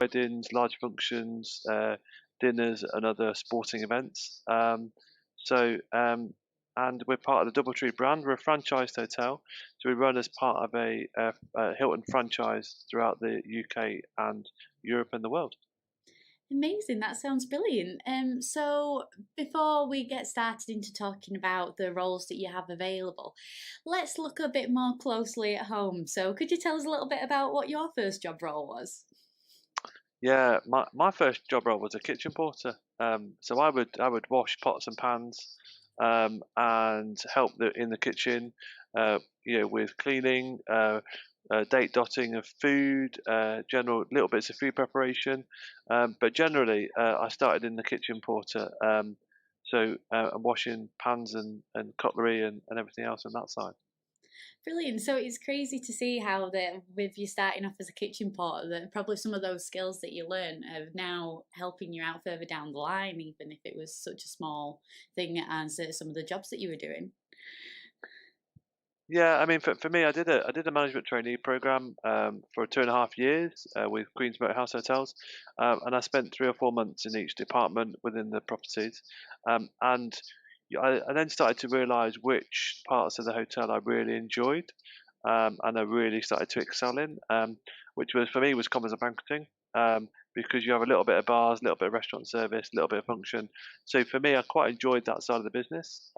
weddings, large functions, dinners, and other sporting events. So, and we're part of the DoubleTree brand. We're a franchised hotel, so we run as part of a Hilton franchise throughout the UK and Europe and the world. Amazing, that sounds brilliant. So before we get started into talking about the roles that you have available, let's look a bit more closely at home. So could you tell us a little bit about what your first job role was? Yeah, my first job role was a kitchen porter. So I would wash pots and pans, and help in the kitchen, with cleaning, date dotting of food, general little bits of food preparation. But generally, I started in the kitchen porter. I'm washing pans and cutlery and everything else on that side. Brilliant. So it's crazy to see how that with you starting off as a kitchen porter, that probably some of those skills that you learn are now helping you out further down the line, even if it was such a small thing as some of the jobs that you were doing. Yeah, I mean, for me, I did a management trainee program for 2.5 years with Queen's Motorhouse Hotels, and I spent 3 or 4 months in each department within the properties, and I then started to realise which parts of the hotel I really enjoyed, and I really started to excel in, which was for me was comms and banqueting, because you have a little bit of bars, a little bit of restaurant service, a little bit of function. So for me, I quite enjoyed that side of the business.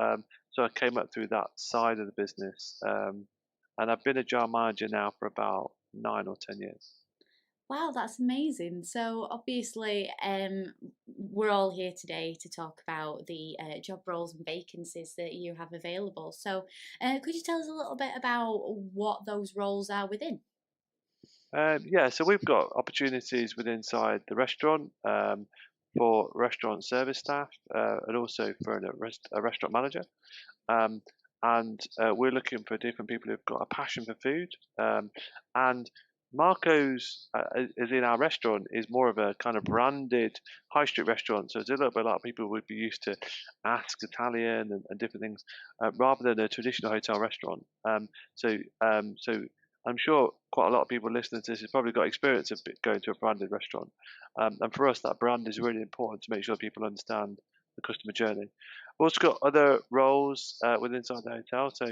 So I came up through that side of the business, and I've been a jar manager now for about 9 or 10 years. Wow, that's amazing. So obviously, we're all here today to talk about the job roles and vacancies that you have available. So, could you tell us a little bit about what those roles are within? Yeah, so we've got opportunities within inside the restaurant, for restaurant service staff, and also for a restaurant manager. Um, and we're looking for different people who've got a passion for food. And Marco's, as in our restaurant, is more of a kind of branded high street restaurant. So it's a little bit like people would be used to Ask Italian and different things, rather than a traditional hotel restaurant. So I'm sure quite a lot of people listening to this has probably got experience of going to a branded restaurant. And for us, that brand is really important to make sure people understand the customer journey. We've also got other roles within inside the hotel. So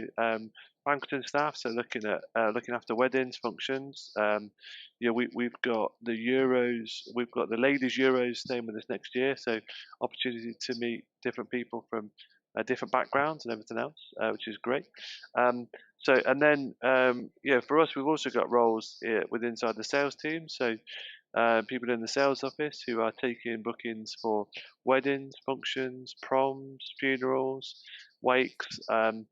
banqueting staff, so looking after weddings, functions. We've got the Euros. We've got the ladies Euros staying with us next year. So opportunity to meet different people from different backgrounds and everything else, which is great. For us, we've also got roles within inside the sales team. So people in the sales office who are taking bookings for weddings, functions, proms, funerals, wakes, and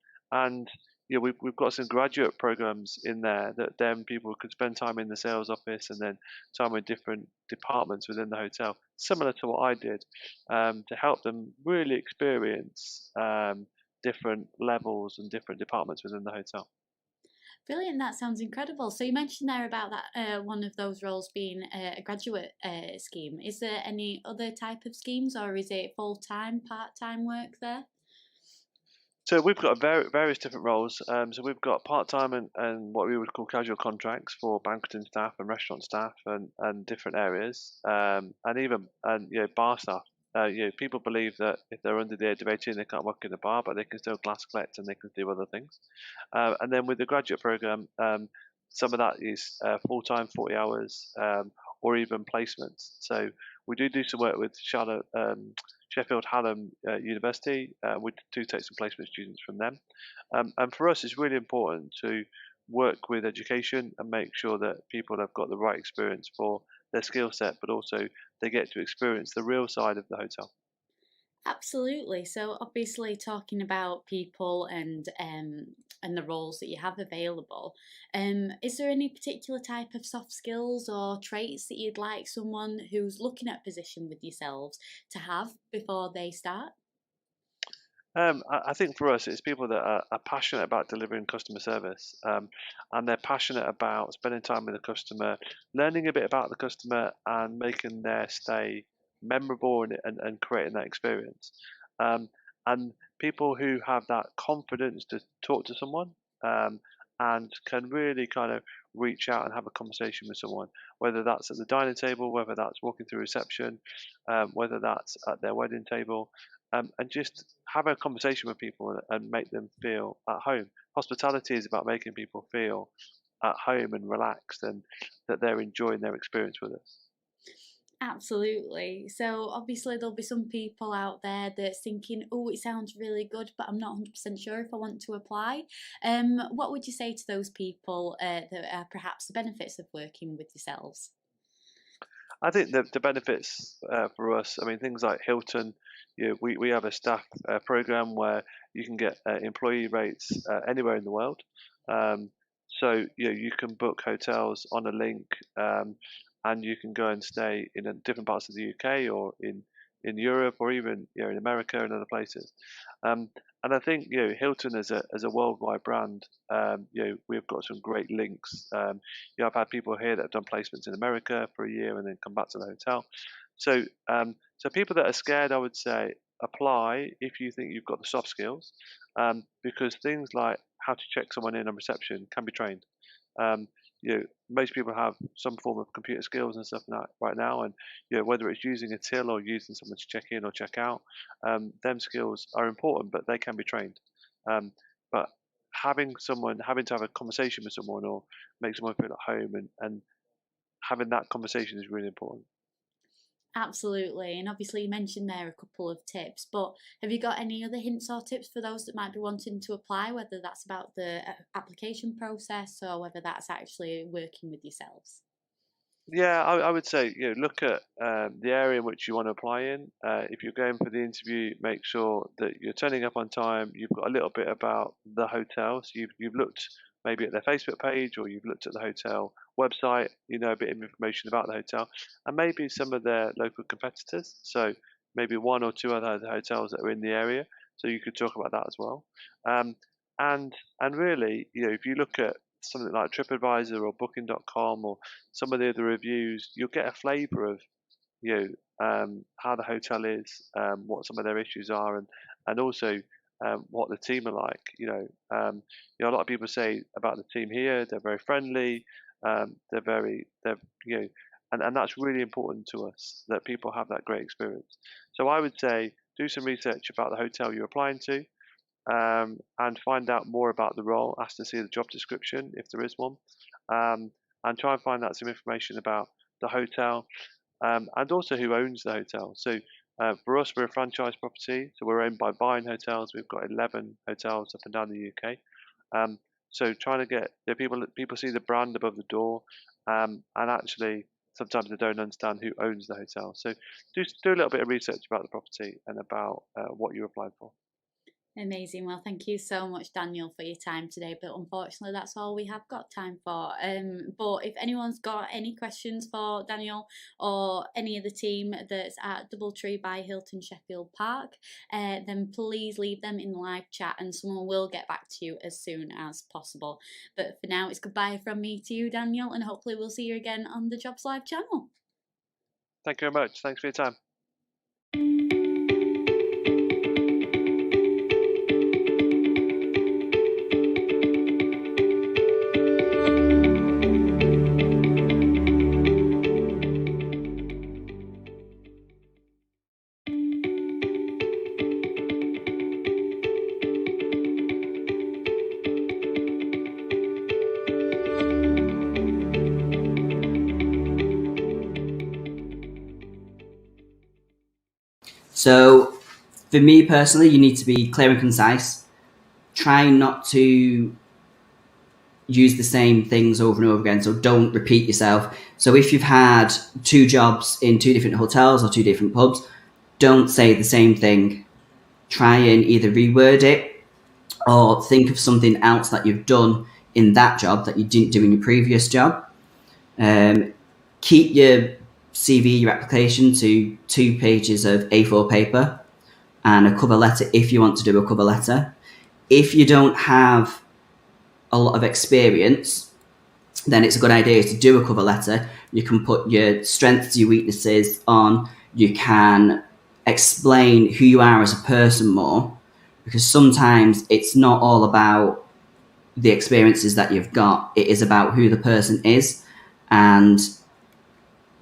we've got some graduate programs in there that then people could spend time in the sales office and then time in different departments within the hotel, similar to what I did, to help them really experience different levels and different departments within the hotel. Brilliant, that sounds incredible. So you mentioned there about that one of those roles being a graduate scheme. Is there any other type of schemes, or is it full time, part time work there? So we've got various different roles. So we've got part-time and what we would call casual contracts for banqueting staff and restaurant staff and different areas, and even bar staff. People believe that if they're under the age of 18, they can't work in a bar, but they can still glass collect and they can do other things. And then with the graduate program, some of that is full-time, 40 hours, or even placements. So we do some work with Sheffield Hallam University. We do take some placement students from them. And for us, it's really important to work with education and make sure that people have got the right experience for their skill set, but also they get to experience the real side of the hotel. Absolutely. So obviously talking about people and the roles that you have available, is there any particular type of soft skills or traits that you'd like someone who's looking at a position with yourselves to have before they start? I think for us, it's people that are passionate about delivering customer service, and they're passionate about spending time with the customer, learning a bit about the customer, and making their stay memorable and creating that experience. Um, and people who have that confidence to talk to someone, um, and can really kind of reach out and have a conversation with someone, whether that's at the dining table, whether that's walking through reception, whether that's at their wedding table, and just have a conversation with people and make them feel at home. Hospitality is about making people feel at home and relaxed, and that they're enjoying their experience with us. Absolutely. So obviously there'll be some people out there that's thinking, "Oh, it sounds really good, but I'm not 100% sure if I want to apply." What would you say to those people that are perhaps the benefits of working with yourselves? I think the benefits for us, I mean, things like Hilton, we have a staff program where you can get employee rates anywhere in the world. Um, so you can book hotels on a link, and you can go and stay in different parts of the UK or in Europe or even in America and other places. Um, and I think Hilton as a worldwide brand, we've got some great links. I've had people here that have done placements in America for a year and then come back to the hotel. So people that are scared, I would say, apply if you think you've got the soft skills, because things like how to check someone in on reception can be trained. Um, Most people have some form of computer skills and stuff now, right now, and whether it's using a till or using someone to check in or check out, them skills are important, but they can be trained. But having to have a conversation with someone or make someone feel at home and having that conversation is really important. Absolutely. And obviously, you mentioned there a couple of tips, but have you got any other hints or tips for those that might be wanting to apply, whether that's about the application process or whether that's actually working with yourselves? Yeah, I would say, look at the area in which you want to apply in. If you're going for the interview, make sure that you're turning up on time. You've got a little bit about the hotel. So you've looked maybe at their Facebook page or you've looked at the hotel website. You know a bit of information about the hotel and maybe some of their local competitors. So maybe one or two other hotels that are in the area. So you could talk about that as well. Um, and really, if you look at something like TripAdvisor or Booking.com or some of the other reviews, you'll get a flavour of how the hotel is, what some of their issues are, and also what the team are like. A lot of people say about the team here, they're very friendly, they're and that's really important to us that people have that great experience. So I would say do some research about the hotel you're applying to, and find out more about the role. Ask to see the job description if there is one, um, and try and find out some information about the hotel, and also who owns the hotel. So for us, we're a franchise property, so we're owned by Buying Hotels. We've got 11 hotels up and down the UK. Um, so trying to get people see the brand above the door, and actually sometimes they don't understand who owns the hotel. So do a little bit of research about the property and about what you're applying for. Amazing. Well, thank you so much, Daniel, for your time today. But unfortunately, that's all we have got time for. But if anyone's got any questions for Daniel or any of the team that's at Doubletree by Hilton Sheffield Park, then please leave them in the live chat and someone will get back to you as soon as possible. But for now, it's goodbye from me to you, Daniel, and hopefully we'll see you again on the Jobs Live channel. Thank you very much. Thanks for your time. So for me personally, you need to be clear and concise. Try not to use the same things over and over again. So don't repeat yourself. So if you've had 2 jobs in 2 different hotels or 2 different pubs, don't say the same thing. Try and either reword it or think of something else that you've done in that job that you didn't do in your previous job. Keep your CV, your application to 2 pages of A4 paper and a cover letter if you want to do a cover letter. If you don't have a lot of experience, then it's a good idea to do a cover letter. You can put your strengths, your weaknesses on. You can explain who you are as a person more, because sometimes it's not all about the experiences that you've got. It is about who the person is. And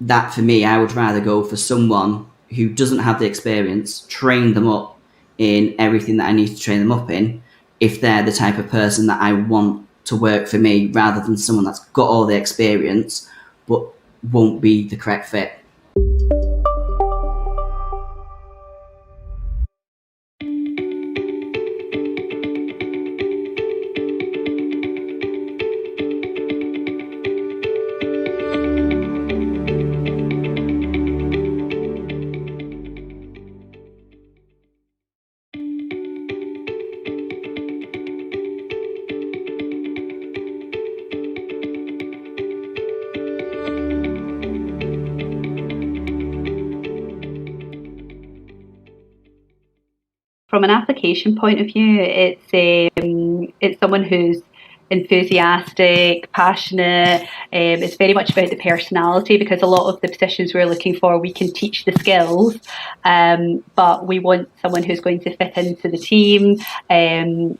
that, for me, I would rather go for someone who doesn't have the experience, train them up in everything that I need to train them up in, if they're the type of person that I want to work for me, rather than someone that's got all the experience but won't be the correct fit. From an application point of view, it's someone who's enthusiastic, passionate. It's very much about the personality, because a lot of the positions we're looking for, we can teach the skills, but we want someone who's going to fit into the team, has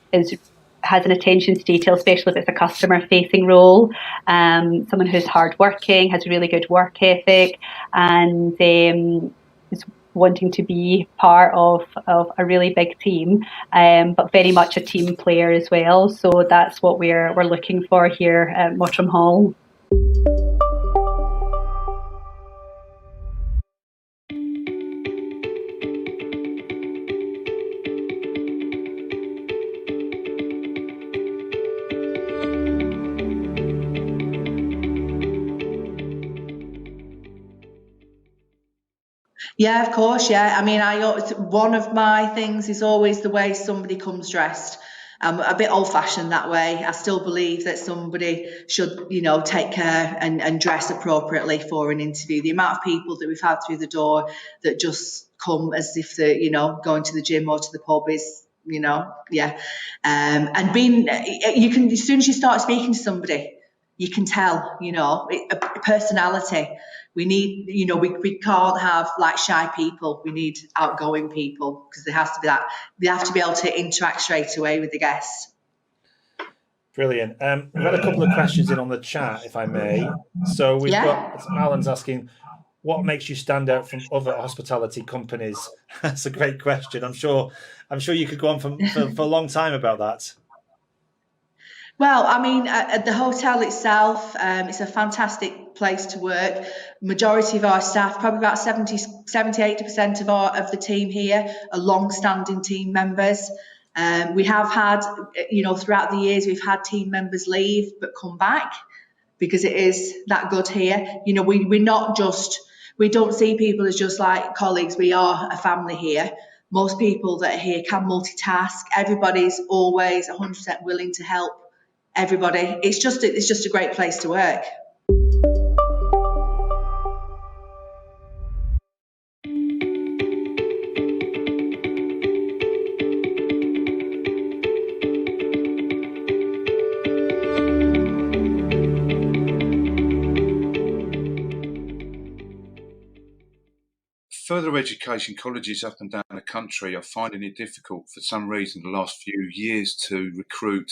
an attention to detail, especially if it's a customer-facing role. Someone who's hardworking, has a really good work ethic, and is wanting to be part of a really big team, but very much a team player as well. So that's what we're looking for here at Mottram Hall. Yeah, of course. Yeah, I mean, one of my things is always the way somebody comes dressed. I'm a bit old-fashioned that way. I still believe that somebody should, take care and dress appropriately for an interview. The amount of people that we've had through the door that just come as if they're, going to the gym or to the pub is, yeah. And you can, as soon as you start speaking to somebody, you can tell, a personality. We need, we can't have like shy people. We need outgoing people, because there has to be that. They have to be able to interact straight away with the guests. Brilliant. We've had a couple of questions in on the chat, if I may. So we've got Alan's asking, what makes you stand out from other hospitality companies? That's a great question. I'm sure you could go on for a long time about that. Well, I mean, at the hotel itself, it's a fantastic place to work. Majority of our staff, probably about 70-80% of the team here, are long-standing team members. We have had, throughout the years, we've had team members leave but come back, because it is that good here. We don't see people as just like colleagues. We are a family here. Most people that are here can multitask. Everybody's always 100% willing to help everybody. It's just a great place to work. Further education colleges up and down the country are finding it difficult for some reason the last few years to recruit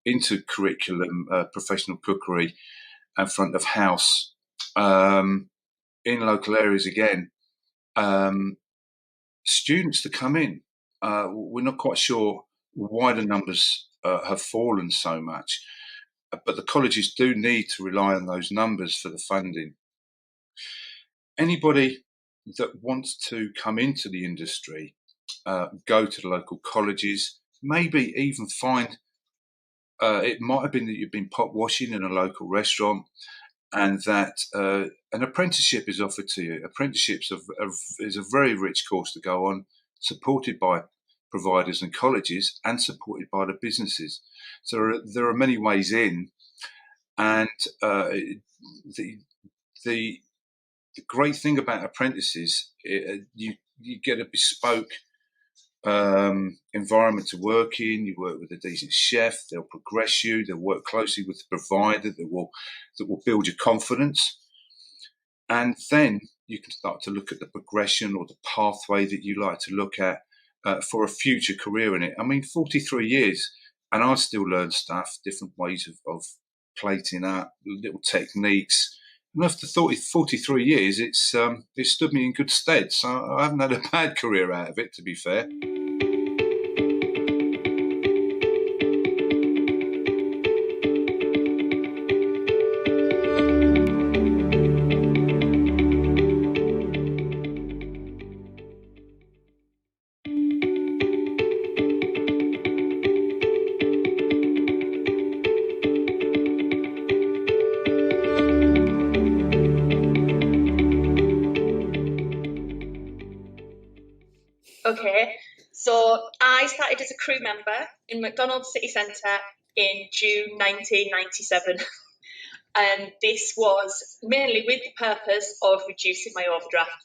into curriculum professional cookery and front of house in local areas again. Students to come in, we're not quite sure why the numbers have fallen so much, but the colleges do need to rely on those numbers for the funding. Anybody that wants to come into the industry, go to the local colleges, maybe even find, it might have been that you've been pot washing in a local restaurant, and that an apprenticeship is offered to you. Apprenticeships is a very rich course to go on, supported by providers and colleges, and supported by the businesses. So there are many ways in, and the great thing about apprentices, you get a bespoke environment to work in. You work with a decent chef. They'll progress you. They'll work closely with the provider that will build your confidence, and then you can start to look at the progression or the pathway that you like to look at for a future career in it. I mean, 43 years and I still learn stuff, different ways of plating up, little techniques. And after 43 years, it stood me in good stead. So I haven't had a bad career out of it, to be fair. Okay, so I started as a crew member in McDonald's City Centre in June 1997. And this was mainly with the purpose of reducing my overdraft.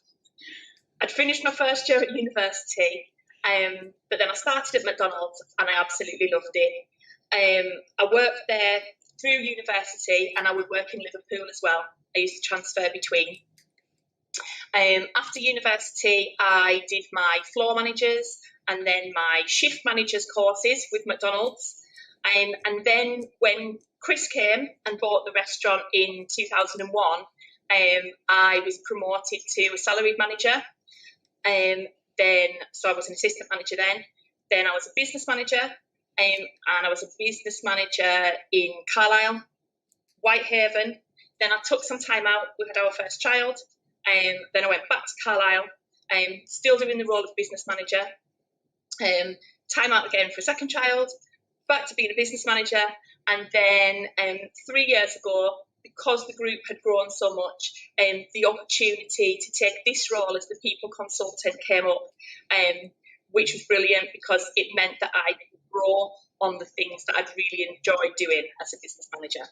I'd finished my first year at university, but then I started at McDonald's and I absolutely loved it. I worked there through university and I would work in Liverpool as well. I used to transfer between. After university, I did my floor managers and then my shift managers courses with McDonald's. And then when Chris came and bought the restaurant in 2001, I was promoted to a salaried manager. So I was an assistant manager then. Then I was a business manager, and I was a business manager in Carlisle, Whitehaven. Then I took some time out. We had our first child. Then I went back to Carlisle, still doing the role of business manager. Time out again for a second child, back to being a business manager. And then 3 years ago, because the group had grown so much, the opportunity to take this role as the people consultant came up, which was brilliant because it meant that I could grow on the things that I'd really enjoyed doing as a business manager.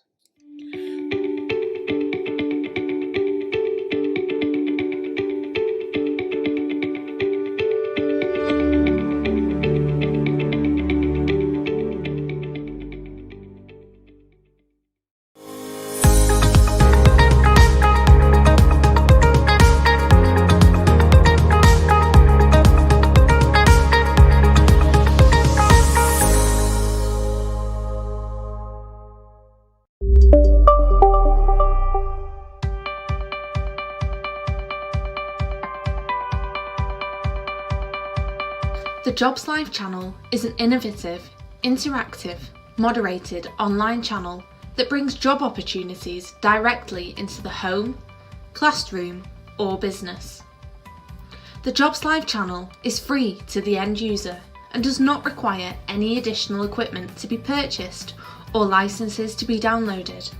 The Jobs Live channel is an innovative, interactive, moderated online channel that brings job opportunities directly into the home, classroom, or business. The Jobs Live channel is free to the end user and does not require any additional equipment to be purchased or licenses to be downloaded.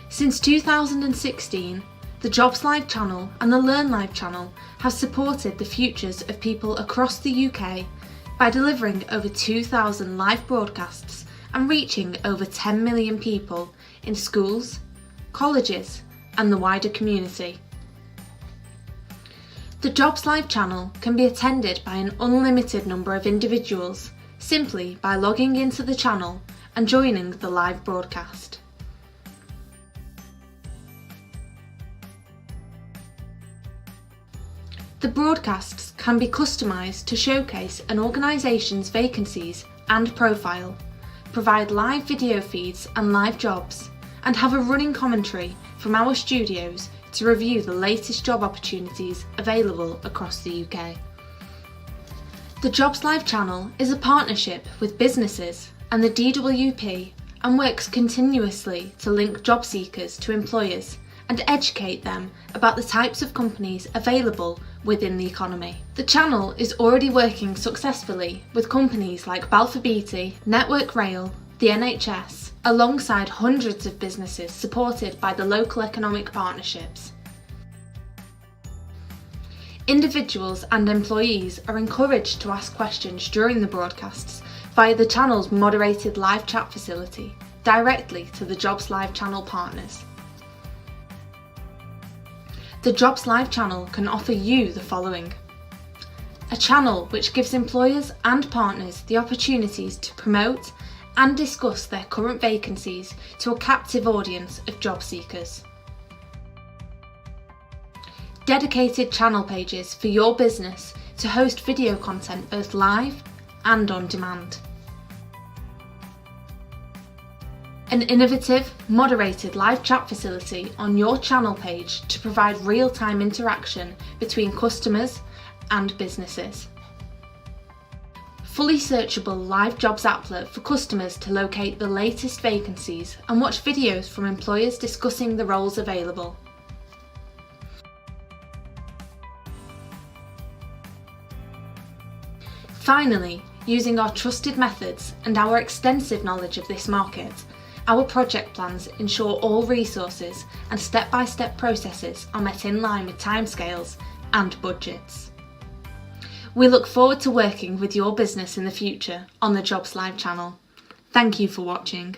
Since 2016, the Jobs Live channel and the Learn Live channel have supported the futures of people across the UK by delivering over 2,000 live broadcasts and reaching over 10 million people in schools, colleges, and the wider community. The Jobs Live channel can be attended by an unlimited number of individuals simply by logging into the channel and joining the live broadcast. The broadcasts can be customised to showcase an organisation's vacancies and profile, provide live video feeds and live jobs, and have a running commentary from our studios to review the latest job opportunities available across the UK. The Jobs Live channel is a partnership with businesses and the DWP and works continuously to link job seekers to employers and educate them about the types of companies available within the economy. The channel is already working successfully with companies like Balfour Beatty, Network Rail, the NHS, alongside hundreds of businesses supported by the local economic partnerships. Individuals and employees are encouraged to ask questions during the broadcasts via the channel's moderated live chat facility directly to the Jobs Live channel partners. The Jobs Live channel can offer you the following: a channel which gives employers and partners the opportunities to promote and discuss their current vacancies to a captive audience of job seekers. Dedicated channel pages for your business to host video content both live and on demand. an innovative, moderated live chat facility on your channel page to provide real-time interaction between customers and businesses. Fully searchable live jobs applet for customers to locate the latest vacancies and watch videos from employers discussing the roles available. Finally, using our trusted methods and our extensive knowledge of this market, our project plans ensure all resources and step-by-step processes are met in line with timescales and budgets. We look forward to working with your business in the future on the Jobs Live channel. Thank you for watching.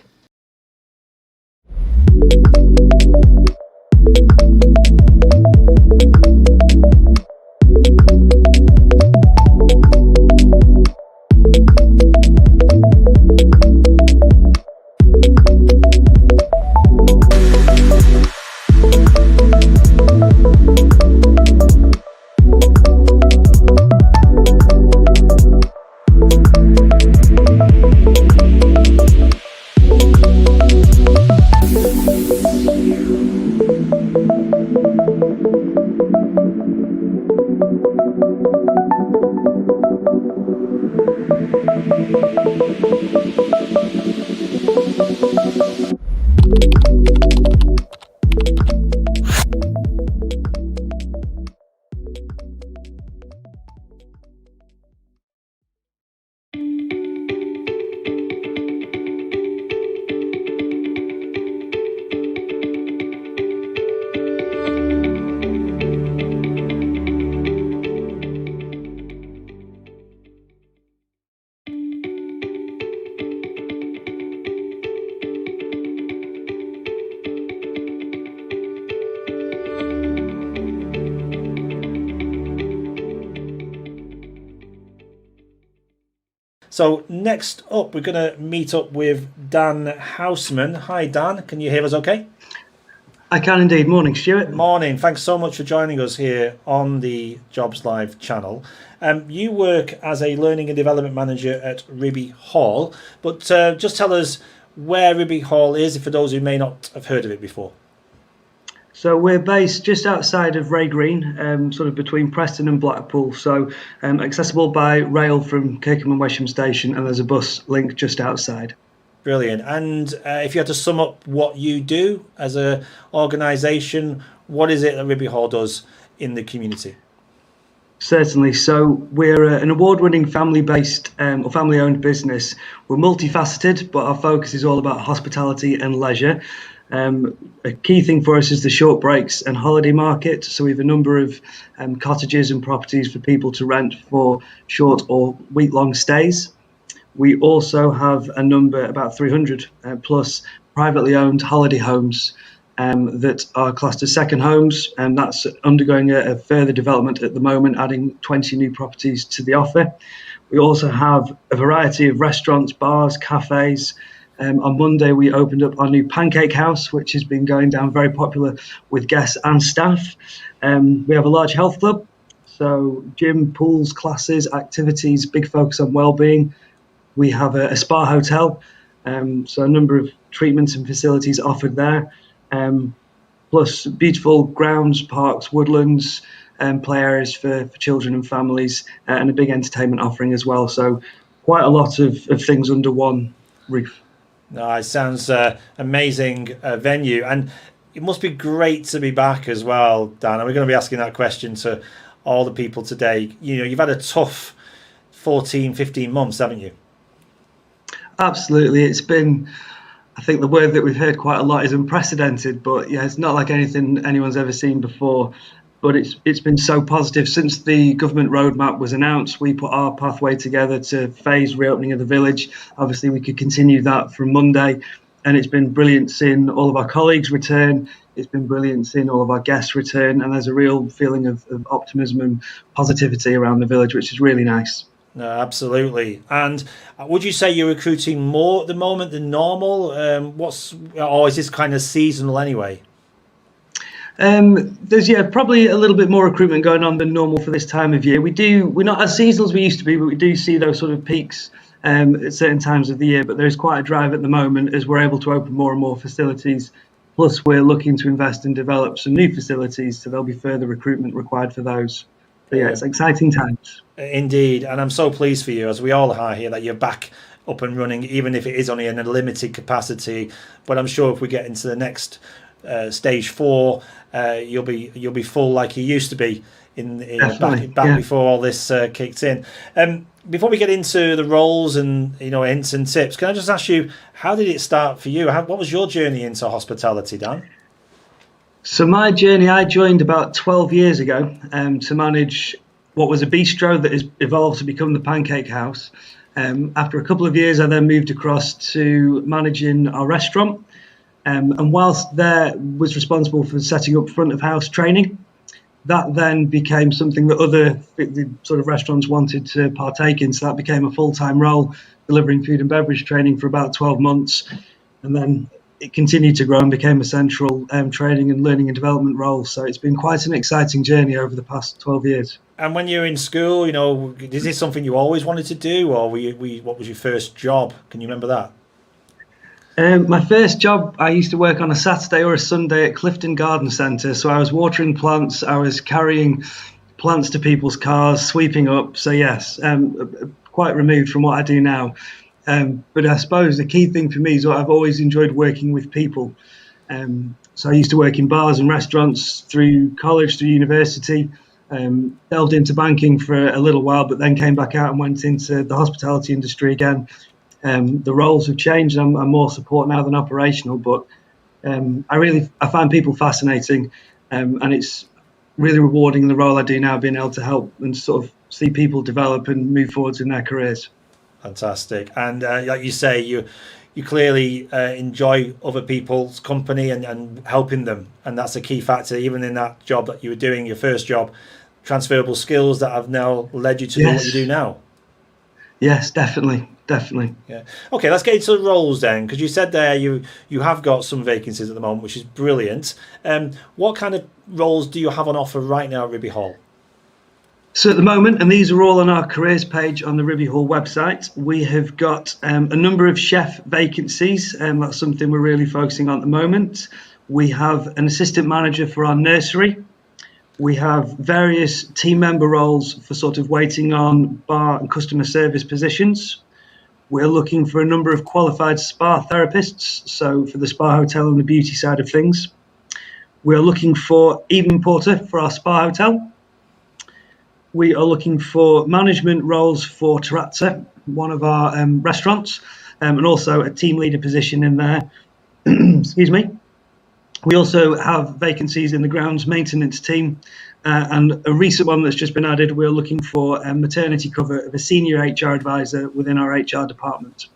So next up, we're going to meet up with Dan Houseman. Hi, Dan. Can you hear us okay? I can indeed. Morning, Stuart. Morning. Thanks so much for joining us here on the Jobs Live channel. You work as a Learning and Development Manager at Ribby Hall, but just tell us where Ribby Hall is, for those who may not have heard of it before. So we're based just outside of Ray Green, sort of between Preston and Blackpool. So accessible by rail from Kirkham and Wesham Station, and there's a bus link just outside. Brilliant. And if you had to sum up what you do as an organisation, what is it that Ribby Hall does in the community? Certainly. So we're an award-winning family-based or family-owned business. We're multifaceted, but our focus is all about hospitality and leisure. A key thing for us is the short breaks and holiday market. So we have a number of cottages and properties for people to rent for short or week-long stays. We also have a number, about 300 plus privately owned holiday homes that are classed as second homes, and that's undergoing a further development at the moment, adding 20 new properties to the offer. We also have a variety of restaurants, bars, cafes. On Monday, we opened up our new Pancake House, which has been going down very popular with guests and staff. We have a large health club, so gym, pools, classes, activities, big focus on well-being. We have a spa hotel, so a number of treatments and facilities offered there, plus beautiful grounds, parks, woodlands, play areas for children and families, and a big entertainment offering as well. So quite a lot of things under one roof. No, it sounds amazing venue, and it must be great to be back as well, Dan. And we're going to be asking that question to all the people today. You know, you've had a tough 14, 15 months, haven't you? Absolutely. It's been, I think the word that we've heard quite a lot is unprecedented, but yeah, it's not like anything anyone's ever seen before. But it's been so positive. Since the government roadmap was announced, we put our pathway together to phase reopening of the village. Obviously, we could continue that from Monday, and it's been brilliant seeing all of our colleagues return. It's been brilliant seeing all of our guests return, and there's a real feeling of optimism and positivity around the village, which is really nice. No, absolutely. And would you say you're recruiting more at the moment than normal? Or is this kind of seasonal anyway? There's probably a little bit more recruitment going on than normal for this time of year. We're not as seasonal as we used to be, but we do see those sort of peaks at certain times of the year, but there is quite a drive at the moment as we're able to open more and more facilities. Plus, we're looking to invest and develop some new facilities, so there'll be further recruitment required for those. But yeah, it's exciting times. Indeed, and I'm so pleased for you, as we all are here, that you're back up and running, even if it is only in a limited capacity. But I'm sure if we get into the next stage 4, you'll be full like you used to be back before all this kicked in. Before we get into the roles and hints and tips, can I just ask you, how did it start for you? What was your journey into hospitality, Dan? So my journey, I joined about 12 years ago to manage what was a bistro that has evolved to become the Pancake House. After a couple of years, I then moved across to managing our restaurant. And whilst there was responsible for setting up front of house training, that then became something that other sort of restaurants wanted to partake in. So that became a full-time role, delivering food and beverage training for about 12 months. And then it continued to grow and became a central training and learning and development role. So it's been quite an exciting journey over the past 12 years. And when you were in school, is this something you always wanted to do, or what was your first job? Can you remember that? My first job, I used to work on a Saturday or a Sunday at Clifton Garden Centre. So I was watering plants, I was carrying plants to people's cars, sweeping up. So yes, quite removed from what I do now. But I suppose the key thing for me is what I've always enjoyed working with people. So I used to work in bars and restaurants through college, through university, delved into banking for a little while, but then came back out and went into the hospitality industry again. The roles have changed. I'm more support now than operational, but I find people fascinating, and it's really rewarding in the role I do now, being able to help and sort of see people develop and move forwards in their careers. Fantastic. And like you say, you clearly enjoy other people's company and helping them, and that's a key factor even in that job that you were doing, your first job. Transferable skills that have now led you to do what you do now. Yes, definitely. Yeah. Okay, let's get into the roles then, because you said there you have got some vacancies at the moment, which is brilliant. What kind of roles do you have on offer right now at Ribby Hall? So at the moment, and these are all on our careers page on the Ribby Hall website, we have got a number of chef vacancies, and that's something we're really focusing on at the moment. We have an assistant manager for our nursery. We have various team member roles for sort of waiting on bar and customer service positions. We're looking for a number of qualified spa therapists, so for the spa hotel and the beauty side of things. We're looking for evening porter for our spa hotel. We are looking for management roles for Terrazza, one of our restaurants, and also a team leader position in there. Excuse me. We also have vacancies in the grounds maintenance team, and a recent one that's just been added, we're looking for a maternity cover of a senior HR advisor within our HR department.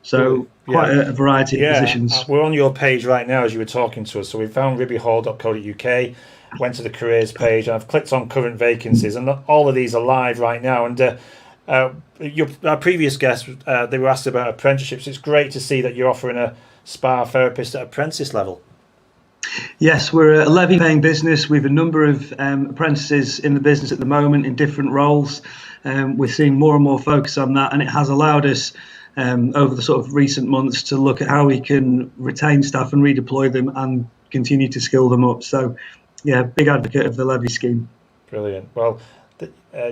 So quite a variety of positions. We're on your page right now as you were talking to us. So we found ribbyhall.co.uk, went to the careers page, and I've clicked on current vacancies, and all of these are live right now. And our previous guests, they were asked about apprenticeships. It's great to see that you're offering a spa therapist at apprentice level. Yes, we're a levy-paying business. We have a number of apprentices in the business at the moment in different roles. We're seeing more and more focus on that, and it has allowed us over the sort of recent months to look at how we can retain staff and redeploy them and continue to skill them up. So, yeah, big advocate of the levy scheme. Brilliant. Well,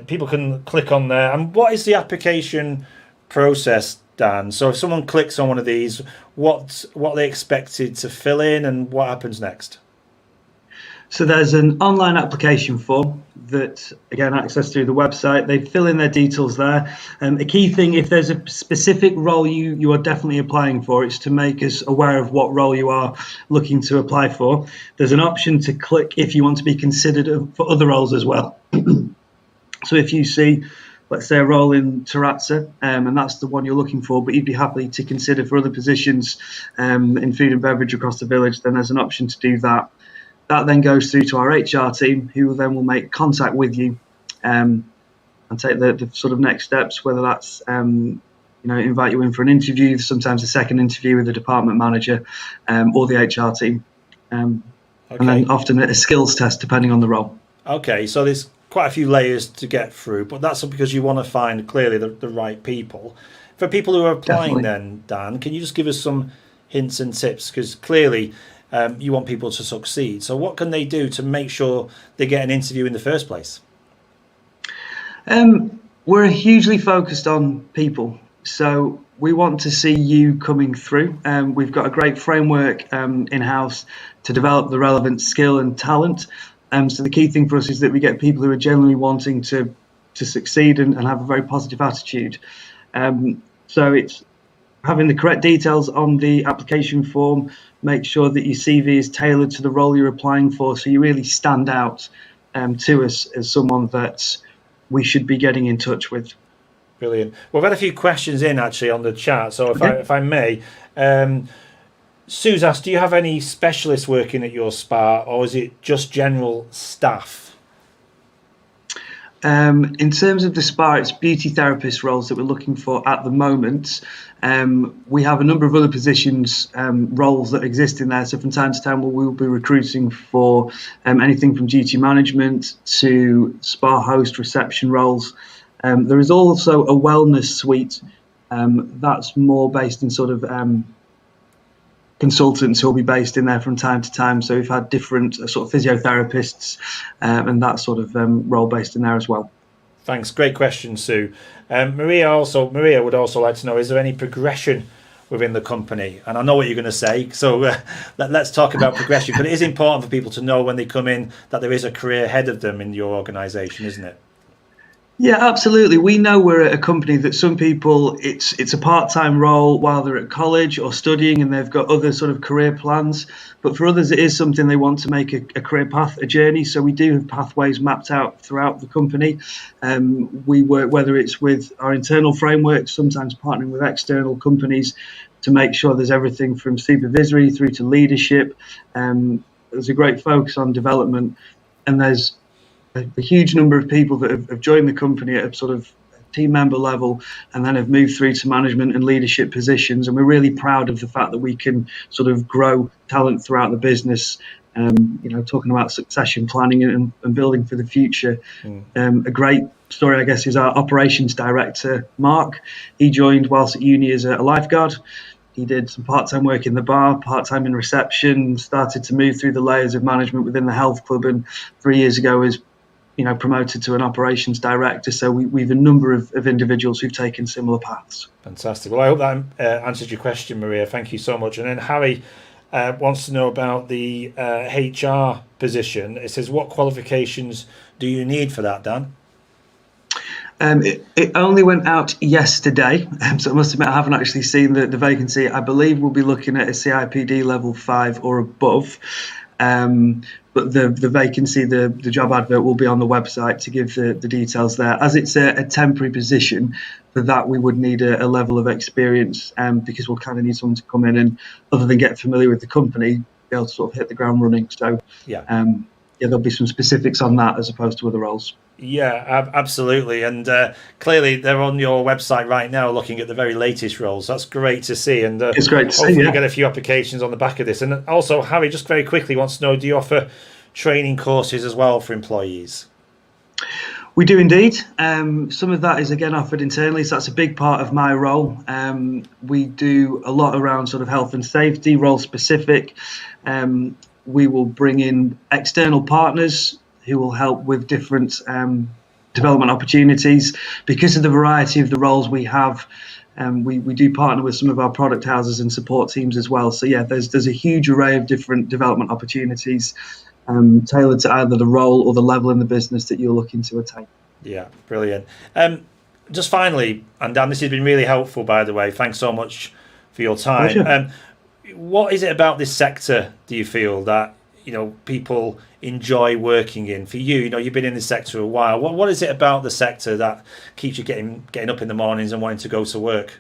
people can click on there. And what is the application process, Dan? So if someone clicks on one of these, what are they expected to fill in, and what happens next? So there's an online application form that, again, access through the website. They fill in their details there. A key thing, if there's a specific role you are definitely applying for, it's to make us aware of what role you are looking to apply for. There's an option to click if you want to be considered for other roles as well. So if you see, let's say, a role in Terrazza, and that's the one you're looking for, but you'd be happy to consider for other positions in food and beverage across the village, then there's an option to do that. That then goes through to our HR team, who then will make contact with you and take the sort of next steps, whether that's invite you in for an interview, sometimes a second interview with the department manager or the HR team, and then often a skills test depending on the role. Okay, so there's quite a few layers to get through, but that's because you want to find clearly the right people. For people who are applying Definitely. then, Dan, can you just give us some hints and tips? Because clearly you want people to succeed. So what can they do to make sure they get an interview in the first place? We're hugely focused on people. So we want to see you coming through. We've got a great framework in-house to develop the relevant skill and talent. So the key thing for us is that we get people who are genuinely wanting to succeed and have a very positive attitude. So it's having the correct details on the application form, make sure that your CV is tailored to the role you're applying for, so you really stand out to us as someone that we should be getting in touch with. Brilliant. Well, we've had a few questions in actually on the chat, so if I may, Sue's asked, do you have any specialists working at your spa, or is it just general staff? In terms of the spa, it's beauty therapist roles that we're looking for at the moment. We have a number of other positions, roles that exist in there. So from time to time, we'll be recruiting for anything from duty management to spa host, reception roles. There is also a wellness suite that's more based in sort of consultants who will be based in there from time to time. So we've had different sort of physiotherapists and that sort of role based in there as well. Thanks. Great question, Sue. Maria would also like to know, is there any progression within the company? And I know what you're going to say, so let's talk about progression. But it is important for people to know when they come in that there is a career ahead of them in your organisation, isn't it? Yeah, absolutely. We know we're a company that some people, it's a part-time role while they're at college or studying, and they've got other sort of career plans. But for others, it is something they want to make a career path, a journey. So we do have pathways mapped out throughout the company. We work, whether it's with our internal framework, sometimes partnering with external companies to make sure there's everything from supervisory through to leadership. There's a great focus on development, and there's a huge number of people that have joined the company at a sort of team member level and then have moved through to management and leadership positions. And we're really proud of the fact that we can sort of grow talent throughout the business, talking about succession planning and building for the future. A great story, I guess, is our operations director, Mark. He joined whilst at uni as a lifeguard. He did some part-time work in the bar, part-time in reception, started to move through the layers of management within the health club, and 3 years ago was promoted to an operations director. So we've a number of individuals who've taken similar paths. Fantastic. Well, I hope that answered your question, Maria. Thank you so much. And then Harry wants to know about the HR position. It says, what qualifications do you need for that, Dan? It only went out yesterday, so I must admit I haven't actually seen the vacancy. I believe we'll be looking at a CIPD level 5 or above. But the vacancy, the job advert will be on the website to give the details there. As it's a temporary position, for that we would need a level of experience because we'll kind of need someone to come in and, other than get familiar with the company, be able to sort of hit the ground running. So there'll be some specifics on that as opposed to other roles. Yeah, absolutely. And clearly they're on your website right now looking at the very latest roles. That's great to see. And it's great to see. Hopefully you get a few applications on the back of this. And also, Harry, just very quickly wants to know, do you offer training courses as well for employees? We do indeed. Some of that is again offered internally, so that's a big part of my role. We do a lot around sort of health and safety, role specific. We will bring in external partners who will help with different development opportunities. Because of the variety of the roles we have, we do partner with some of our product houses and support teams as well. So yeah, there's a huge array of different development opportunities tailored to either the role or the level in the business that you're looking to attain. Yeah, brilliant. Just finally, and Dan, this has been really helpful, by the way. Thanks so much for your time. What is it about this sector, do you feel, that people enjoy working in? For you, you've been in this sector a while. What is it about the sector that keeps you getting up in the mornings and wanting to go to work?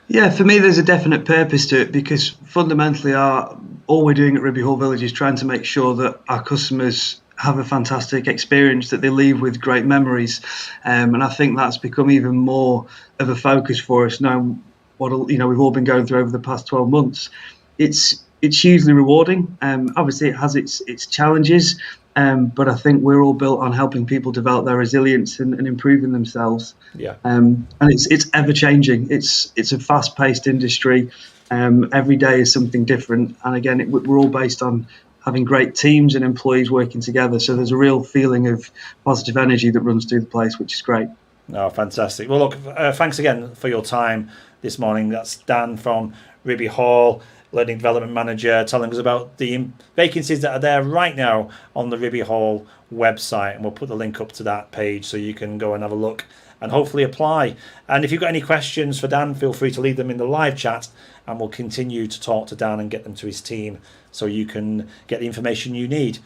Yeah, for me, there's a definite purpose to it, because fundamentally all we're doing at Ribby Hall Village is trying to make sure that our customers have a fantastic experience, that they leave with great memories. And I think that's become even more of a focus for us now. We've all been going through over the past 12 months. It's hugely rewarding. Obviously, it has its challenges, But I think we're all built on helping people develop their resilience and improving themselves. Yeah. And it's ever changing. It's a fast paced industry. Every day is something different. And again, we're all based on having great teams and employees working together. So there's a real feeling of positive energy that runs through the place, which is great. Oh, fantastic. Well, look, thanks again for your time this morning. That's Dan from Ribby Hall, Learning Development Manager, telling us about the vacancies that are there right now on the Ribby Hall website. And we'll put the link up to that page so you can go and have a look and hopefully apply. And if you've got any questions for Dan, feel free to leave them in the live chat, and we'll continue to talk to Dan and get them to his team so you can get the information you need.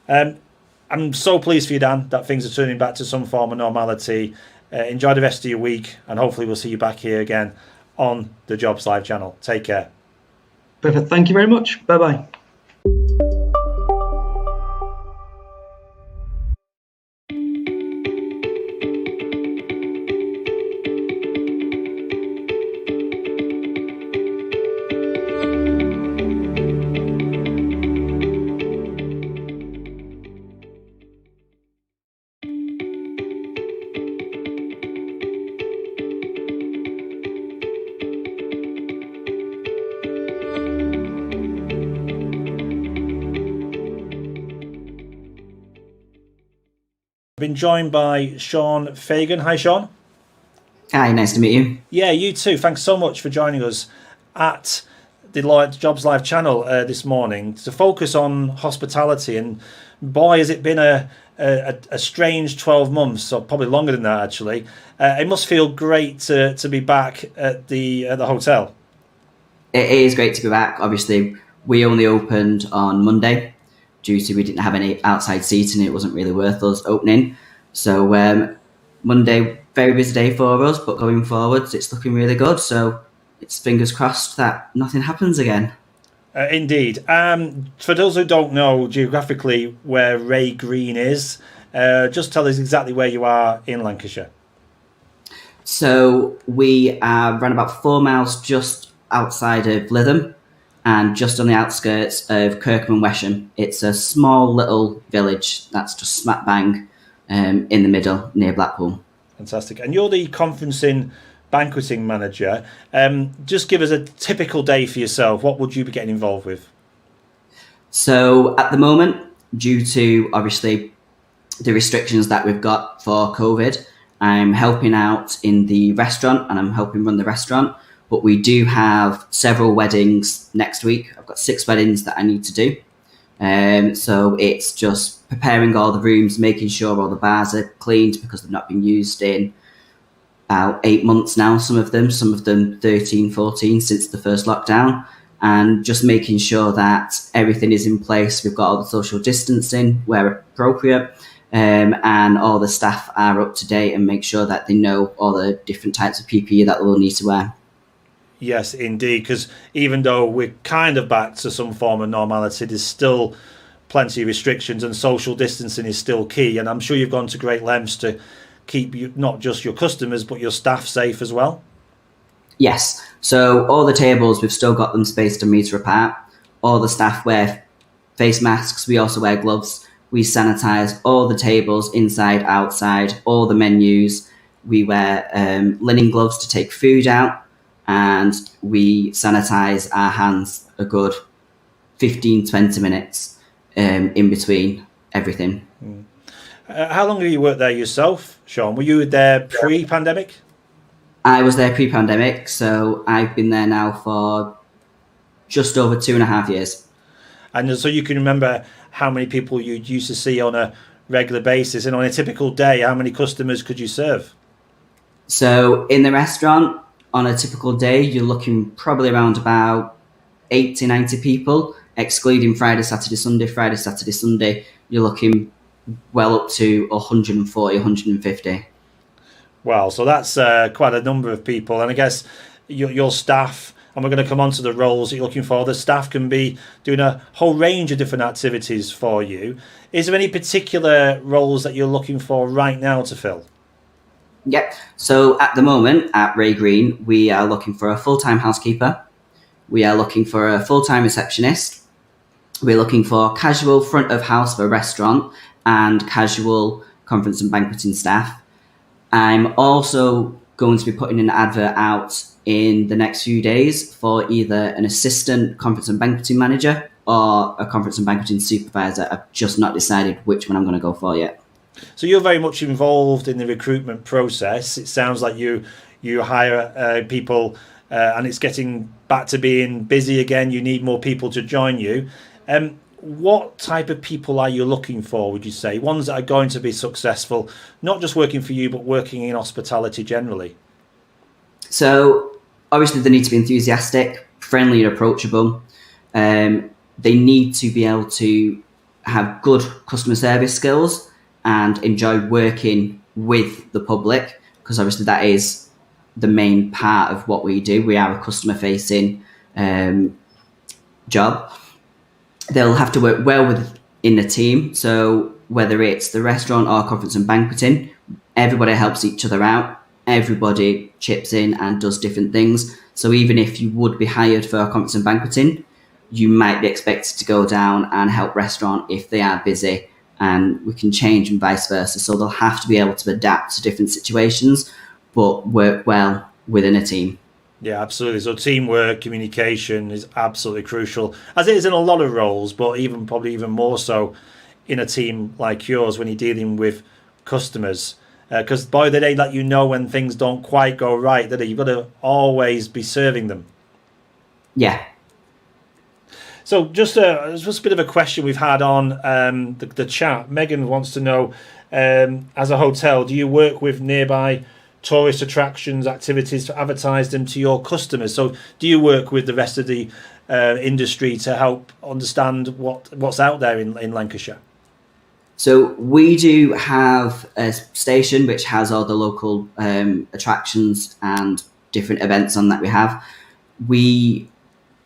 I'm so pleased for you, Dan, that things are turning back to some form of normality. Enjoy the rest of your week, and hopefully we'll see you back here again on the Jobs Live channel. Take care. Perfect. Thank you very much. Bye-bye. Been joined by Sean Fagan. Hi, Sean. Hi, nice to meet you. Yeah, you too. Thanks so much for joining us at the Jobs Live channel this morning to focus on hospitality. And boy, has it been a strange 12 months, or probably longer than that, actually. It must feel great to be back at the hotel. It is great to be back. Obviously, we only opened on Monday due to we didn't have any outside seating. It wasn't really worth us opening. So Monday, very busy day for us, but going forwards, it's looking really good. So it's fingers crossed that nothing happens again. Indeed. For those who don't know geographically where Wray Green is, just tell us exactly where you are in Lancashire. So we are around about 4 miles just outside of Lytham and just on the outskirts of Kirkham and Wesham. It's a small little village that's just smack bang in the middle near Blackpool. Fantastic. And you're the conferencing banqueting manager. Just give us a typical day for yourself. What would you be getting involved with? So at the moment, due to obviously the restrictions that we've got for COVID, I'm helping out in the restaurant and I'm helping run the restaurant. But we do have several weddings next week. I've got 6 weddings that I need to do. So it's just preparing all the rooms, making sure all the bars are cleaned because they've not been used in about 8 months now, some of them 13, 14 since the first lockdown, and just making sure that everything is in place. We've got all the social distancing where appropriate, and all the staff are up to date and make sure that they know all the different types of PPE that they'll need to wear. Yes, indeed, because even though we're kind of back to some form of normality, there's still plenty of restrictions and social distancing is still key. And I'm sure you've gone to great lengths to keep not just your customers, but your staff safe as well. Yes. So all the tables, we've still got them spaced a metre apart. All the staff wear face masks. We also wear gloves. We sanitise all the tables inside, outside, all the menus. We wear linen gloves to take food out. And we sanitize our hands a good 15-20 minutes in between everything. How long have you worked there yourself, Sean? Were you there pre-pandemic? I was there pre-pandemic, so I've been there now for just over 2.5 years. And so you can remember how many people you used to see on a regular basis, and on a typical day, how many customers could you serve? So in the restaurant, on a typical day, you're looking probably around about 80, 90 people, excluding Friday, Saturday, Sunday. Friday, Saturday, Sunday, you're looking well up to 140, 150. Wow, so that's quite a number of people. And I guess your staff, and we're going to come on to the roles that you're looking for, the staff can be doing a whole range of different activities for you. Is there any particular roles that you're looking for right now to fill? Yep. So at the moment at Wray Green, we are looking for a full-time housekeeper. We are looking for a full-time receptionist. we're looking for casual front of house for a restaurant and casual conference and banqueting staff. I'm also going to be putting an advert out in the next few days for either an assistant conference and banqueting manager or a conference and banqueting supervisor. I've just not decided which one I'm going to go for yet. So you're very much involved in the recruitment process. It sounds like you hire people and it's getting back to being busy again. You need more people to join you. What type of people are you looking for, would you say? Ones that are going to be successful, not just working for you, but working in hospitality generally? So obviously they need to be enthusiastic, friendly and approachable. They need to be able to have good customer service skills and enjoy working with the public, because obviously that is the main part of what we do. We are a customer facing job. They'll have to work well within a team. So whether it's the restaurant or conference and banqueting, everybody helps each other out. Everybody chips in and does different things. So even if you would be hired for conference and banqueting, you might be expected to go down and help restaurant if they are busy, and we can change and vice versa. So they'll have to be able to adapt to different situations, but work well within a team. Yeah, absolutely. So teamwork, communication is absolutely crucial, as it is in a lot of roles, but probably even more so in a team like yours when you're dealing with customers. Because boy, they let you know when things don't quite go right, that you've got to always be serving them. Yeah. So just a bit of a question we've had on the chat. Megan wants to know, as a hotel, do you work with nearby tourist attractions, activities to advertise them to your customers? So do you work with the rest of the industry to help understand what's out there in Lancashire? So we do have a station which has all the local attractions and different events on that we have. We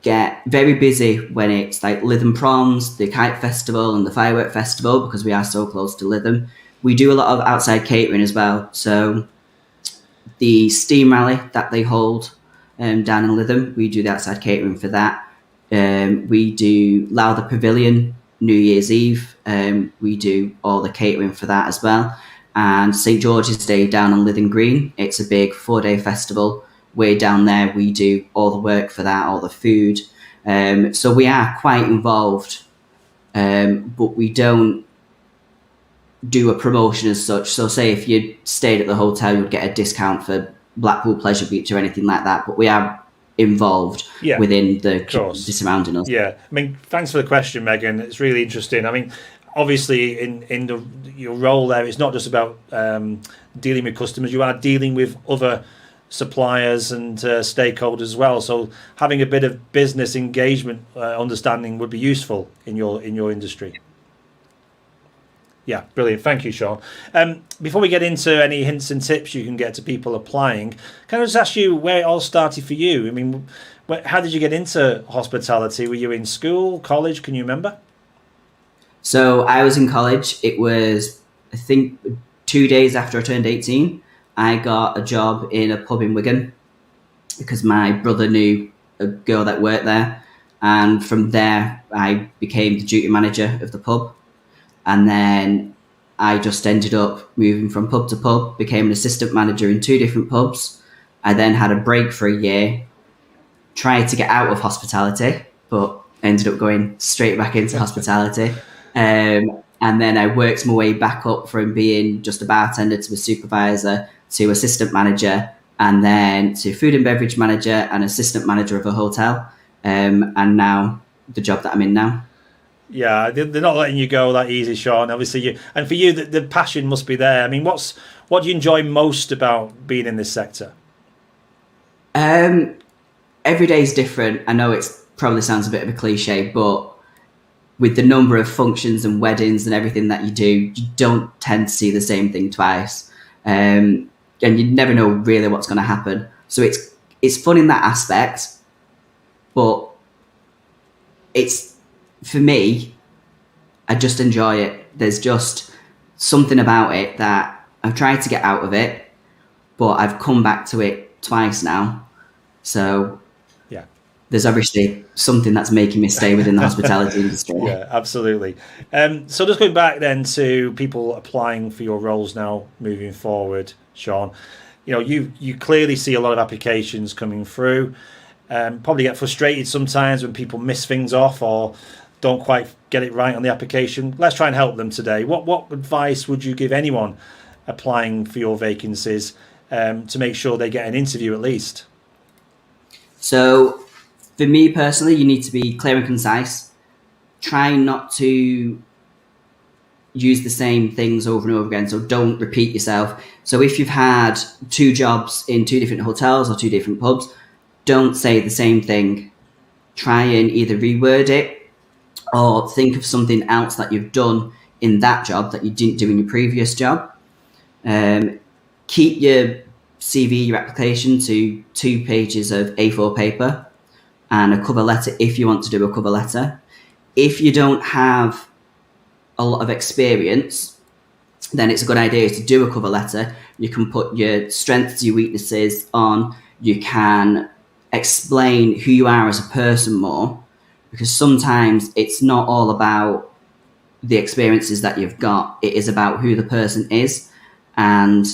get very busy when it's like Lytham Proms, the Kite Festival and the Firework Festival, because we are so close to Lytham. We do a lot of outside catering as well. So the steam rally that they hold down in Lytham, we do the outside catering for that. We do Lowther Pavilion New Year's Eve. We do all the catering for that as well. And St George's Day down on Lytham Green, it's a big 4-day festival. We're down there, we do all the work for that, all the food. So we are quite involved, but we don't do a promotion as such. So say if you stayed at the hotel, you would get a discount for Blackpool Pleasure Beach or anything like that. But we are involved within the surrounding us. Yeah, I mean, thanks for the question, Megan. It's really interesting. I mean, obviously in your role there, it's not just about dealing with customers. You are dealing with other suppliers and stakeholders as well. So having a bit of business engagement understanding would be useful in your industry. Yeah, brilliant. Thank you, Sean. Before we get into any hints and tips you can get to people applying, can I just ask you where it all started for you? I mean, how did you get into hospitality? Were you in school, college? Can you remember? So I was in college. It was, I think, 2 days after I turned 18. I got a job in a pub in Wigan because my brother knew a girl that worked there. And from there, I became the duty manager of the pub. And then I just ended up moving from pub to pub, became an assistant manager in 2 different pubs. I then had a break for a year, tried to get out of hospitality, but ended up going straight back into hospitality. And then I worked my way back up from being just a bartender to a supervisor to assistant manager, and then to food and beverage manager and assistant manager of a hotel. And now the job that I'm in now. Yeah, they're not letting you go that easy, Sean. Obviously, and for you, the passion must be there. I mean, what do you enjoy most about being in this sector? Every day is different. I know it probably sounds a bit of a cliche, but with the number of functions and weddings and everything that you do, you don't tend to see the same thing twice. And you never know really what's going to happen. So it's fun in that aspect, but it's, for me, I just enjoy it. There's just something about it that I've tried to get out of it, but I've come back to it twice now. So there's obviously something that's making me stay within the hospitality industry. Yeah, absolutely. So just going back then to people applying for your roles now moving forward, Sean, you clearly see a lot of applications coming through. Probably get frustrated sometimes when people miss things off or don't quite get it right on the application. Let's try and help them today. What advice would you give anyone applying for your vacancies to make sure they get an interview at least? So for me personally, you need to be clear and concise. Try not to use the same things over and over again. So don't repeat yourself. So if you've had 2 jobs in 2 different hotels or 2 different pubs, don't say the same thing. Try and either reword it or think of something else that you've done in that job that you didn't do in your previous job. Keep your CV, your application, to 2 pages of A4 paper and a cover letter if you want to do a cover letter. If you don't have a lot of experience, then it's a good idea to do a cover letter. You can put your strengths, your weaknesses on. You can explain who you are as a person more, because sometimes it's not all about the experiences that you've got. It is about who the person is. And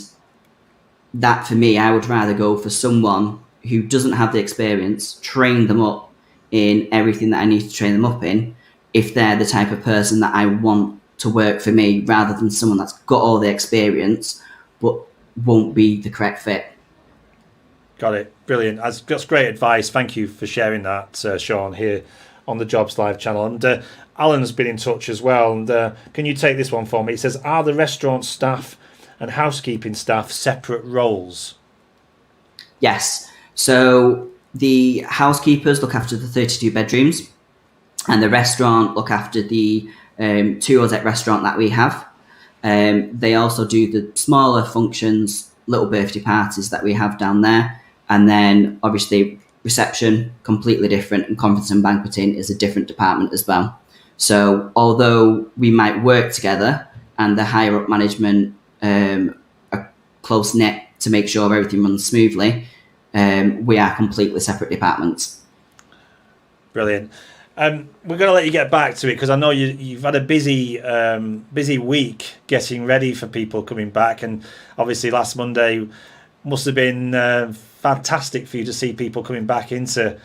that, for me, I would rather go for someone who doesn't have the experience, train them up in everything that I need to train them up in, if they're the type of person that I want to work for me, rather than someone that's got all the experience but won't be the correct fit. Got it. Brilliant. That's great advice. Thank you for sharing that, Sean, here on the Jobs Live channel. And Alan's been in touch as well. And can you take this one for me? It says, are the restaurant staff and housekeeping staff separate roles? Yes. So the housekeepers look after the 32 bedrooms, and the restaurant look after the 2-deck restaurant that we have. They also do the smaller functions, little birthday parties that we have down there. And then obviously reception, completely different, and conference and banqueting is a different department as well. So although we might work together and the higher up management are close knit to make sure everything runs smoothly, we are completely separate departments. Brilliant. We're going to let you get back to it, because I know you've had a busy week getting ready for people coming back, and obviously last Monday must have been fantastic for you to see people coming back into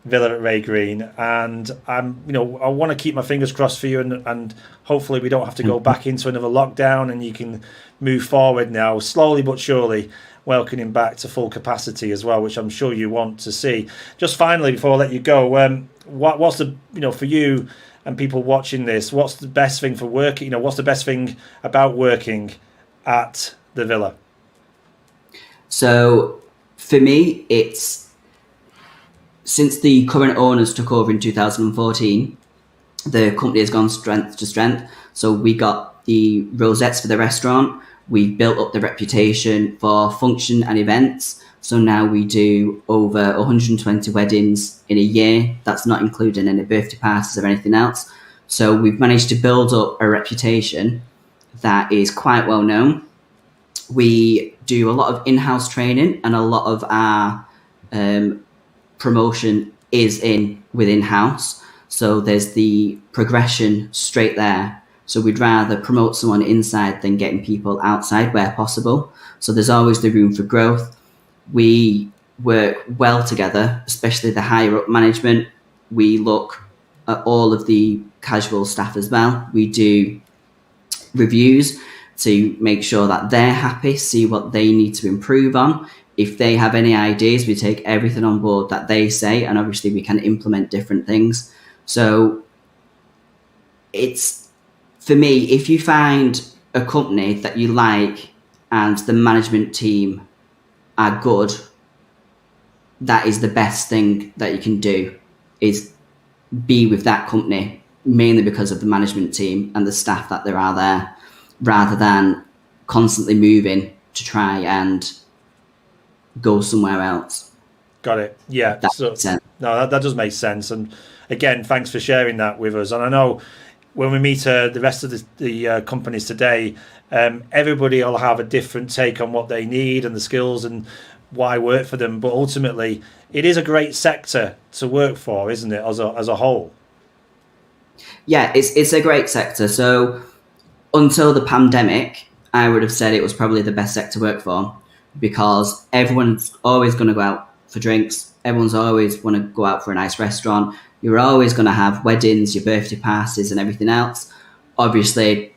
Villa at Wray Green. And I want to keep my fingers crossed for you, and hopefully we don't have to go back into another lockdown, and you can move forward now slowly but surely, welcoming back to full capacity as well, which I'm sure you want to see. Just finally, before I let you go, what's the, for you and people watching this, what's the best thing for working? What's the best thing about working at the Villa? So for me, it's since the current owners took over in 2014, the company has gone strength to strength. So we got the rosettes for the restaurant. We built up the reputation for function and events. So now we do over 120 weddings in a year. That's not including any birthday parties or anything else. So we've managed to build up a reputation that is quite well known. We do a lot of in-house training, and a lot of our promotion is within house. So there's the progression straight there. So we'd rather promote someone inside than getting people outside where possible. So there's always the room for growth. We work well together, especially the higher up management. We look at all of the casual staff as well. We do reviews to make sure that they're happy, see what they need to improve on. If they have any ideas, we take everything on board that they say, and obviously we can implement different things. So it's, for me, if you find a company that you like and the management team are good, that is the best thing that you can do, is be with that company, mainly because of the management team and the staff that there are there, rather than constantly moving to try and go somewhere else. Got it. Yeah. That makes sense. No, that does make sense. And again, thanks for sharing that with us. And I know when we meet the rest of the companies today, everybody will have a different take on what they need and the skills. And why work for them, but ultimately it is a great sector to work for, isn't it, as a whole? Yeah, it's a great sector. So until the pandemic, I would have said it was probably the best sector to work for, because everyone's always going to go out for drinks. Everyone's always want to go out for a nice restaurant. You're always going to have weddings, your birthday parties and everything else. Obviously,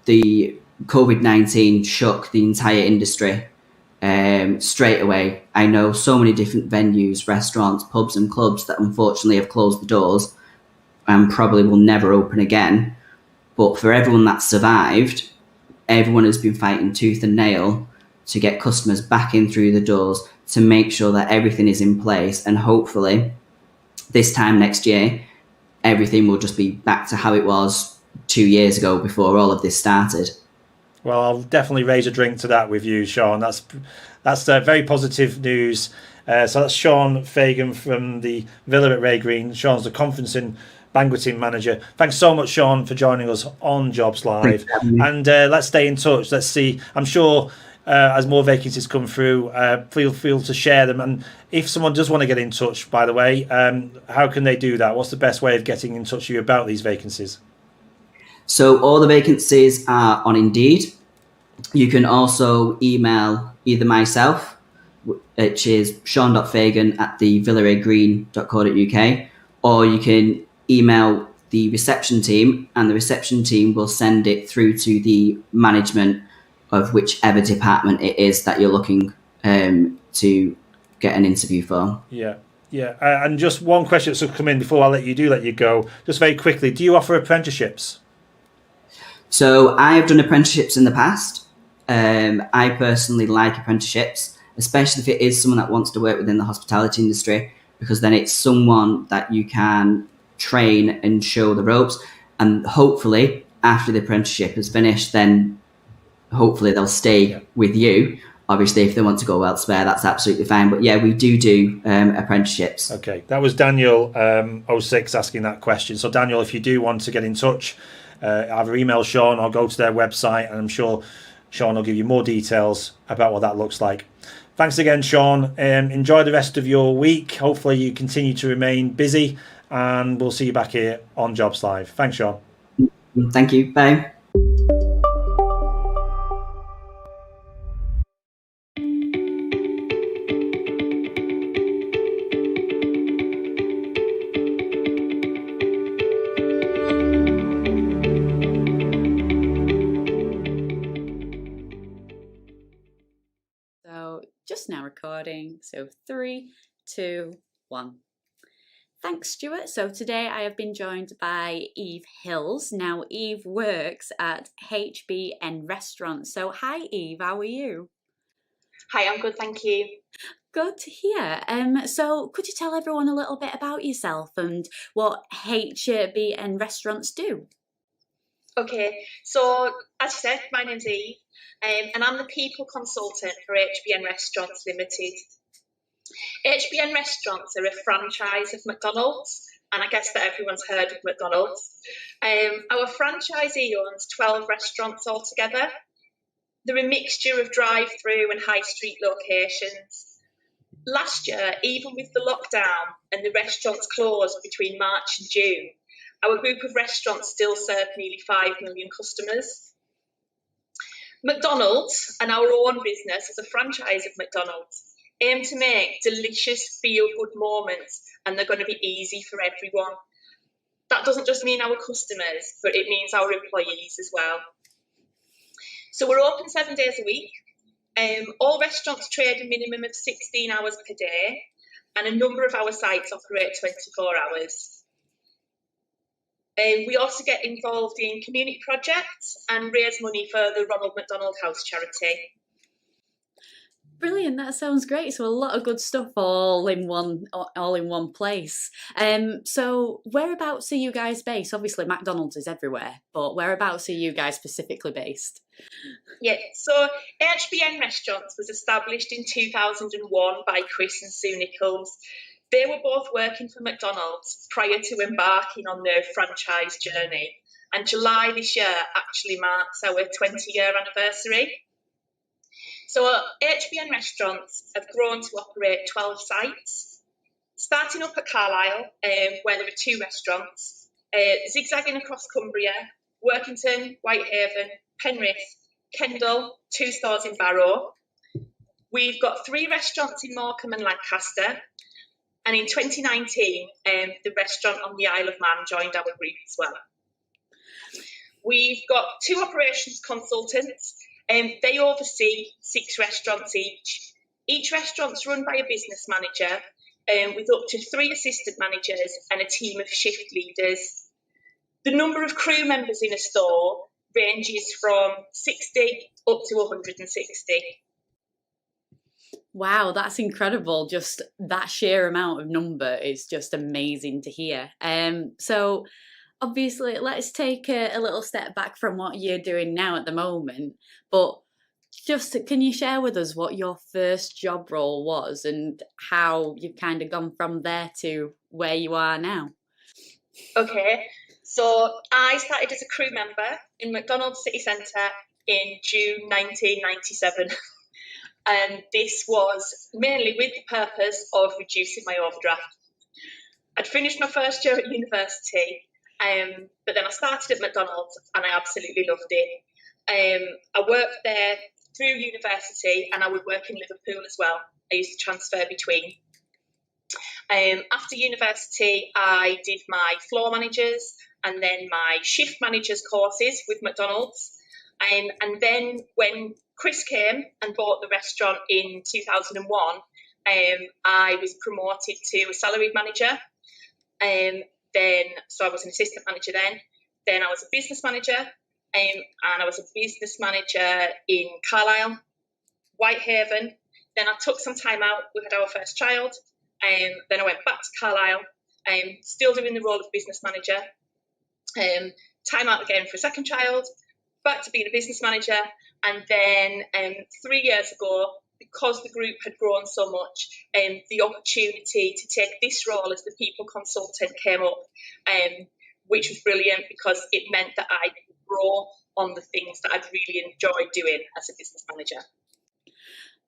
the COVID-19 shook the entire industry straight away. I know so many different venues, restaurants, pubs and clubs that unfortunately have closed the doors and probably will never open again. But for everyone that survived, everyone has been fighting tooth and nail to get customers back in through the doors, to make sure that everything is in place. And hopefully this time next year, everything will just be back to how it was 2 years ago before all of this started. Well, I'll definitely raise a drink to that with you, Sean. That's very positive news. So that's Sean Fagan from the Villa at Ray Green. Sean's the conferencing banqueting manager. Thanks so much, Sean, for joining us on Jobs Live. And let's stay in touch. Let's see. I'm sure as more vacancies come through, feel free to share them. And if someone does want to get in touch, by the way, how can they do that? What's the best way of getting in touch with you about these vacancies? So all the vacancies are on Indeed. You can also email either myself, which is sean.fagan@thevillagreen.co.uk, or you can email the reception team, and the reception team will send it through to the management of whichever department it is that you're looking to get an interview for. Yeah. And just one question that's come in before I let you go. Just very quickly, do you offer apprenticeships? So I've done apprenticeships in the past. I personally like apprenticeships, especially if it is someone that wants to work within the hospitality industry, because then it's someone that you can train and show the ropes. And hopefully after the apprenticeship is finished, then hopefully they'll stay with you. Obviously, if they want to go elsewhere, that's absolutely fine. But yeah, we do apprenticeships. Okay, that was Daniel 06 asking that question. So Daniel, if you do want to get in touch, either email Sean or go to their website, and I'm sure Sean will give you more details about what that looks like. Thanks again, Sean. Enjoy the rest of your week. Hopefully you continue to remain busy, and we'll see you back here on Jobs Live. Thanks, Sean. Thank you. Bye. Just now recording. So 3, 2, 1. Thanks, Stuart. So today I have been joined by Eve Hills. Now Eve works at HBN Restaurant. So hi Eve, how are you? Hi, I'm good, thank you. Good to hear. So could you tell everyone a little bit about yourself and what HBN Restaurants do? Okay, so as you said, my name's Eve. And I'm the people consultant for HBN Restaurants Limited. HBN Restaurants are a franchise of McDonald's, and I guess that everyone's heard of McDonald's. Our franchisee owns 12 restaurants altogether. They're a mixture of drive-through and high street locations. Last year, even with the lockdown and the restaurants closed between March and June, our group of restaurants still served nearly 5 million customers. McDonald's and our own business as a franchise of McDonald's aim to make delicious feel-good moments, and they're going to be easy for everyone. That doesn't just mean our customers, but it means our employees as well. So we're open 7 days a week. All restaurants trade a minimum of 16 hours per day, and a number of our sites operate 24 hours. We also get involved in community projects and raise money for the Ronald McDonald House charity. Brilliant, that sounds great. So a lot of good stuff all in one place. So whereabouts are you guys based? Obviously McDonald's is everywhere, but whereabouts are you guys specifically based? Yeah, so HBN Restaurants was established in 2001 by Chris and Sue Nichols. They were both working for McDonald's prior to embarking on their franchise journey, and July this year actually marks our 20-year anniversary. So HBN Restaurants have grown to operate 12 sites, starting up at Carlisle, where there are 2 restaurants, zigzagging across Cumbria, Workington, Whitehaven, Penrith, Kendal, 2 stores in Barrow. We've got 3 restaurants in Morecambe and Lancaster, and in 2019, the restaurant on the Isle of Man joined our group as well. We've got 2 operations consultants. They oversee 6 restaurants each. Each restaurant's run by a business manager with up to 3 assistant managers and a team of shift leaders. The number of crew members in a store ranges from 60 up to 160. Wow, that's incredible. Just that sheer amount of number is just amazing to hear. So obviously, let's take a little step back from what you're doing now at the moment. But just can you share with us what your first job role was and how you've kind of gone from there to where you are now? Okay, so I started as a crew member in McDonald's City Centre in June 1997. And this was mainly with the purpose of reducing my overdraft. I'd finished my first year at university, but then I started at McDonald's and I absolutely loved it. I worked there through university and I would work in Liverpool as well. I used to transfer between. After university, I did my floor managers and then my shift managers courses with McDonald's. And then when Chris came and bought the restaurant in 2001, I was promoted to a salaried manager. So I was an assistant manager then. Then I was a business manager, and I was a business manager in Carlisle, Whitehaven. Then I took some time out. We had our first child. Then I went back to Carlisle, still doing the role of business manager. Time out again for a second child. Back to being a business manager, and then 3 years ago, because the group had grown so much, the opportunity to take this role as the people consultant came up, which was brilliant because it meant that I could grow on the things that I'd really enjoyed doing as a business manager.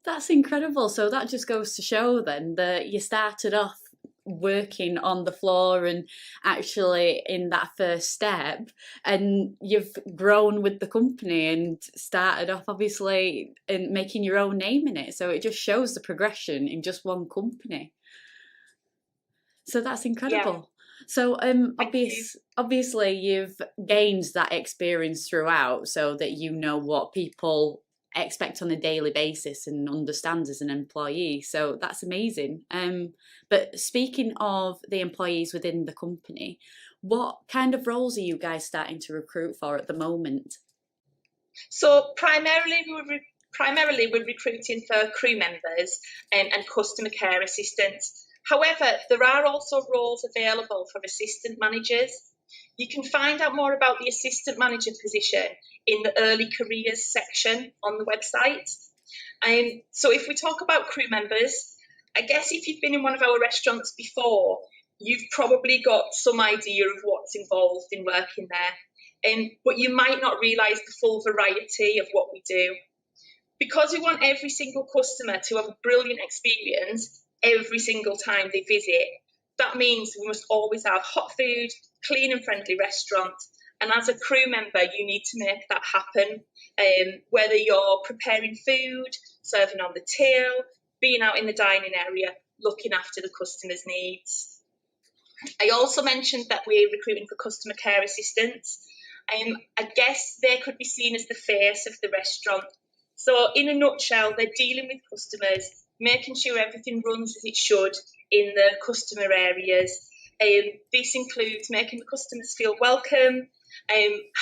That's incredible. So that just goes to show then that you started off working on the floor and actually in that first step, and you've grown with the company and started off obviously in making your own name in it. So it just shows the progression in just one company. So that's incredible. Yeah. So obviously you've gained that experience throughout so that you know what people expect on a daily basis and understand as an employee. So that's amazing. But speaking of the employees within the company, what kind of roles are you guys starting to recruit for at the moment? So primarily we're recruiting for crew members and customer care assistants. However, there are also roles available for assistant managers. You can find out more about the assistant manager position in the early careers section on the website. So if we talk about crew members, I guess if you've been in one of our restaurants before, you've probably got some idea of what's involved in working there. But you might not realise the full variety of what we do. Because we want every single customer to have a brilliant experience every single time they visit, that means we must always have hot food, clean and friendly restaurants. And as a crew member, you need to make that happen. Whether you're preparing food, serving on the till, being out in the dining area, looking after the customer's needs. I also mentioned that we're recruiting for customer care assistants. I guess they could be seen as the face of the restaurant. So in a nutshell, they're dealing with customers, making sure everything runs as it should in the customer areas. This includes making the customers feel welcome,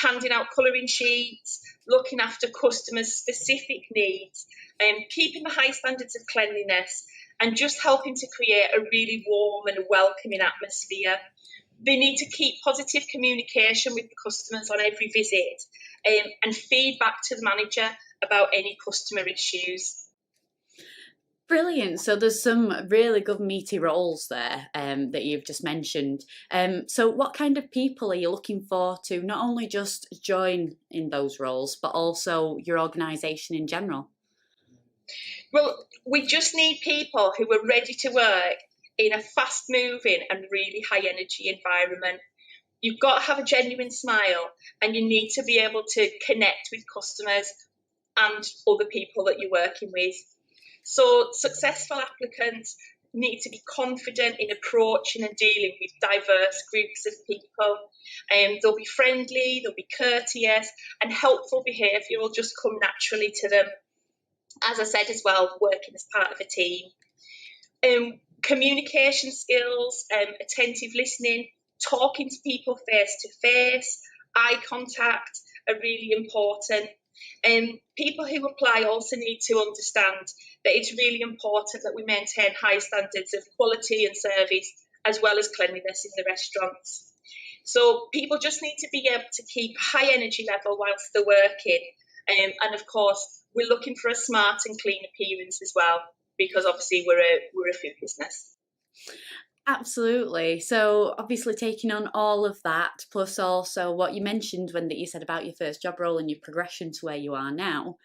handing out colouring sheets, looking after customers' specific needs, keeping the high standards of cleanliness, and just helping to create a really warm and welcoming atmosphere. They need to keep positive communication with the customers on every visit, and feedback to the manager about any customer issues. Brilliant. So there's some really good meaty roles there that you've just mentioned. So what kind of people are you looking for to not only just join in those roles, but also your organisation in general? Well, we just need people who are ready to work in a fast-moving and really high-energy environment. You've got to have a genuine smile, and you need to be able to connect with customers and other people that you're working with. So successful applicants need to be confident in approaching and dealing with diverse groups of people. They'll be friendly, they'll be courteous, and helpful behaviour will just come naturally to them. As I said as well, working as part of a team. Communication skills, attentive listening, talking to people face to face, eye contact are really important. People who apply also need to understand that it's really important that we maintain high standards of quality and service, as well as cleanliness in the restaurants. So people just need to be able to keep a high energy level whilst they're working. And of course, we're looking for a smart and clean appearance as well, because obviously we're a food business. Absolutely. So obviously taking on all of that, plus also what you mentioned when that you said about your first job role and your progression to where you are now,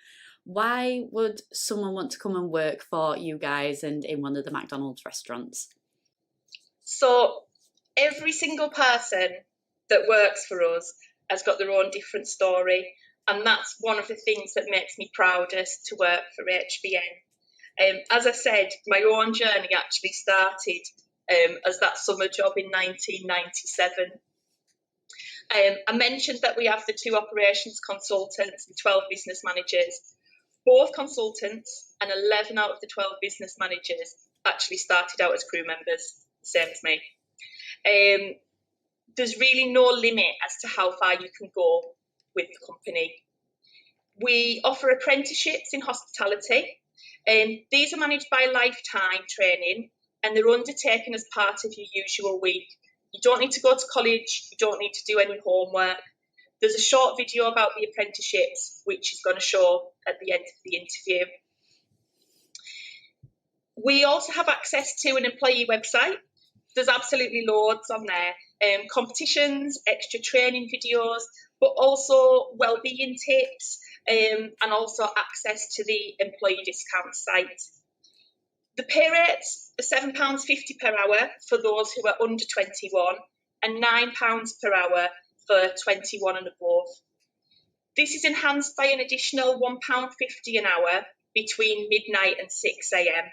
why would someone want to come and work for you guys and in one of the McDonald's restaurants? So every single person that works for us has got their own different story, and that's one of the things that makes me proudest to work for HBN. As I said, my own journey actually started as that summer job in 1997. I mentioned that we have the 2 operations consultants and 12 business managers. Both consultants and 11 out of the 12 business managers actually started out as crew members, same as me. There's really no limit as to how far you can go with the company. We offer apprenticeships in hospitality. These are managed by Lifetime Training, and they're undertaken as part of your usual week. You don't need to go to college, you don't need to do any homework. There's a short video about the apprenticeships, which is going to show at the end of the interview. We also have access to an employee website. There's absolutely loads on there. Competitions, extra training videos, but also wellbeing tips, and also access to the employee discount site. The pay rates are £7.50 per hour for those who are under 21 and £9 per hour for 21 and above. This is enhanced by an additional £1.50 an hour between midnight and 6 a.m.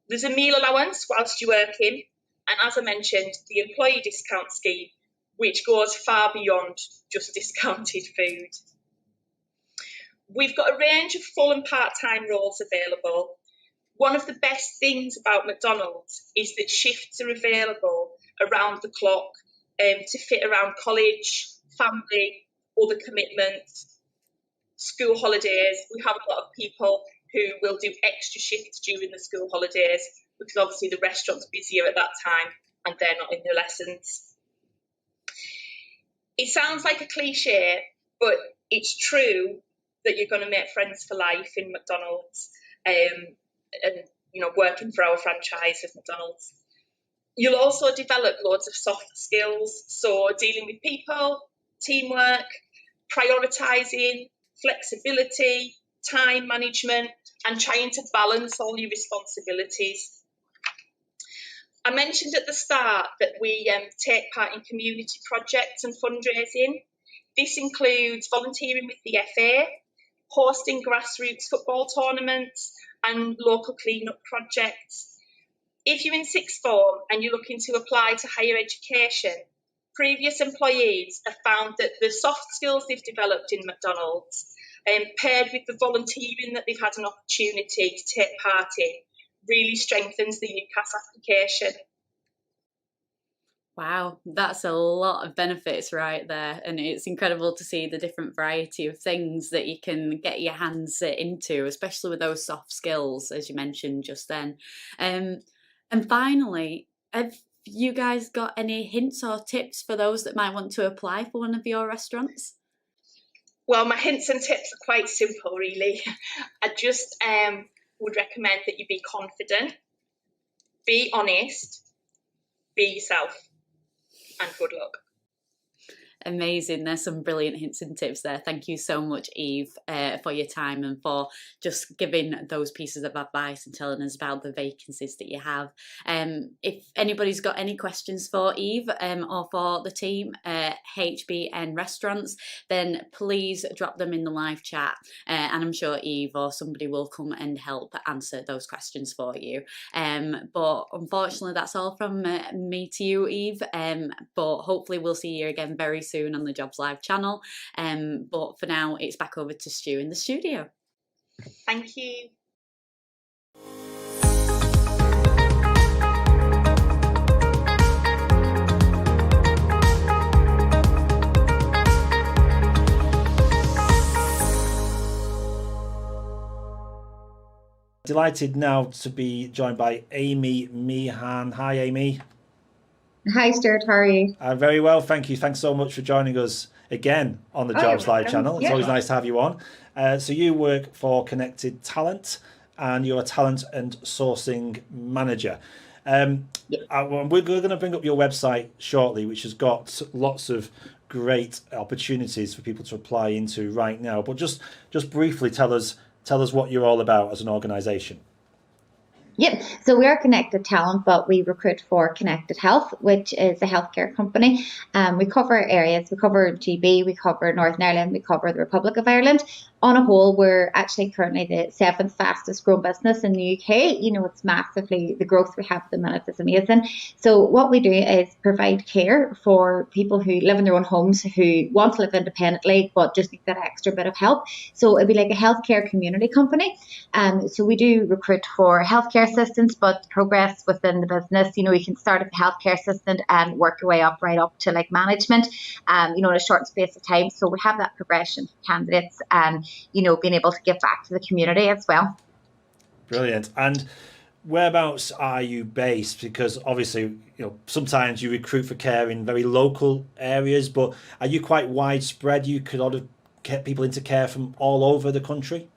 There's a meal allowance whilst you're working, and as I mentioned, the employee discount scheme, which goes far beyond just discounted food. We've got a range of full and part-time roles available. One of the best things about McDonald's is that shifts are available around the clock to fit around college, family, other commitments, school holidays. We have a lot of people who will do extra shifts during the school holidays because obviously the restaurant's busier at that time and they're not in their lessons. It sounds like a cliche, but it's true that you're going to make friends for life in McDonald's. And working for our franchise of McDonald's. You'll also develop loads of soft skills, so dealing with people, teamwork, prioritising, flexibility, time management, and trying to balance all your responsibilities. I mentioned at the start that we take part in community projects and fundraising. This includes volunteering with the FA, hosting grassroots football tournaments, and local clean-up projects. If you're in sixth form and you're looking to apply to higher education, previous employees have found that the soft skills they've developed in McDonald's, paired with the volunteering that they've had an opportunity to take part in, really strengthens the UCAS application. Wow, that's a lot of benefits right there, and it's incredible to see the different variety of things that you can get your hands into, especially with those soft skills, as you mentioned just then. And finally, have you guys got any hints or tips for those that might want to apply for one of your restaurants? Well, my hints and tips are quite simple, really. I just would recommend that you be confident, be honest, be yourself. And good luck. Amazing. There's some brilliant hints and tips there. Thank you so much, Eve, for your time and for just giving those pieces of advice and telling us about the vacancies that you have. If anybody's got any questions for Eve or for the team, HBN Restaurants, then please drop them in the live chat, and I'm sure Eve or somebody will come and help answer those questions for you. But unfortunately, that's all from me to you, Eve. But hopefully we'll see you again very soon on the Jobs Live channel. But for now, it's back over to Stu in the studio. Thank you. Delighted now to be joined by Amy Meehan. Hi, Amy. Hi, Stuart. How are you? Very well, thank you. Thanks so much for joining us again on the Jobs Live channel. It's always nice to have you on. So you work for Connected Talent, and you're a talent and sourcing manager. We're going to bring up your website shortly, which has got lots of great opportunities for people to apply into right now. But just briefly tell us what you're all about as an organisation. Yep. So we are Connected Talent, but we recruit for Connected Health, which is a healthcare company. We cover areas. We cover GB, we cover Northern Ireland, we cover the Republic of Ireland. On a whole, we're actually currently the 7th fastest growing business in the UK. You know, it's massively, the growth we have at the minute is amazing. So what we do is provide care for people who live in their own homes, who want to live independently, but just need that extra bit of help. So it'd be like a healthcare community company. So we do recruit for healthcare assistants, but progress within the business. You know, you can start as a healthcare assistant and work your way up right up to like management, you know, in a short space of time. So we have that progression for candidates and, you know, being able to give back to the community as well. Brilliant. And whereabouts are you based? Because obviously, you know, sometimes you recruit for care in very local areas, but are you quite widespread? You could order get people into care from all over the country?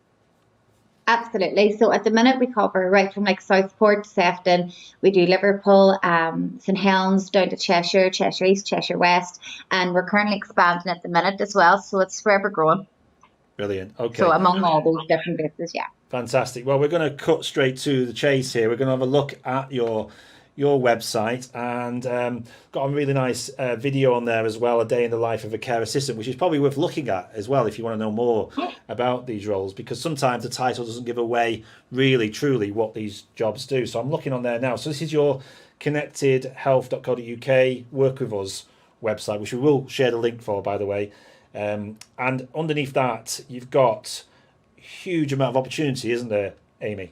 Absolutely. So at the minute we cover right from like Southport, Sefton, we do Liverpool, St Helens, down to Cheshire, Cheshire East, Cheshire West, and we're currently expanding at the minute as well. So it's forever growing. Brilliant. Okay. So among all those different bases, yeah. Fantastic. Well, we're going to cut straight to the chase here. We're going to have a look at your website, and got a really nice video on there as well, a day in the life of a care assistant, which is probably worth looking at as well if you want to know more about these roles, because sometimes the title doesn't give away really truly what these jobs do. So I'm looking on there now. So this is your connectedhealth.co.uk work with us website, which we will share the link for, by the way, and underneath that you've got a huge amount of opportunity, isn't there, Amy?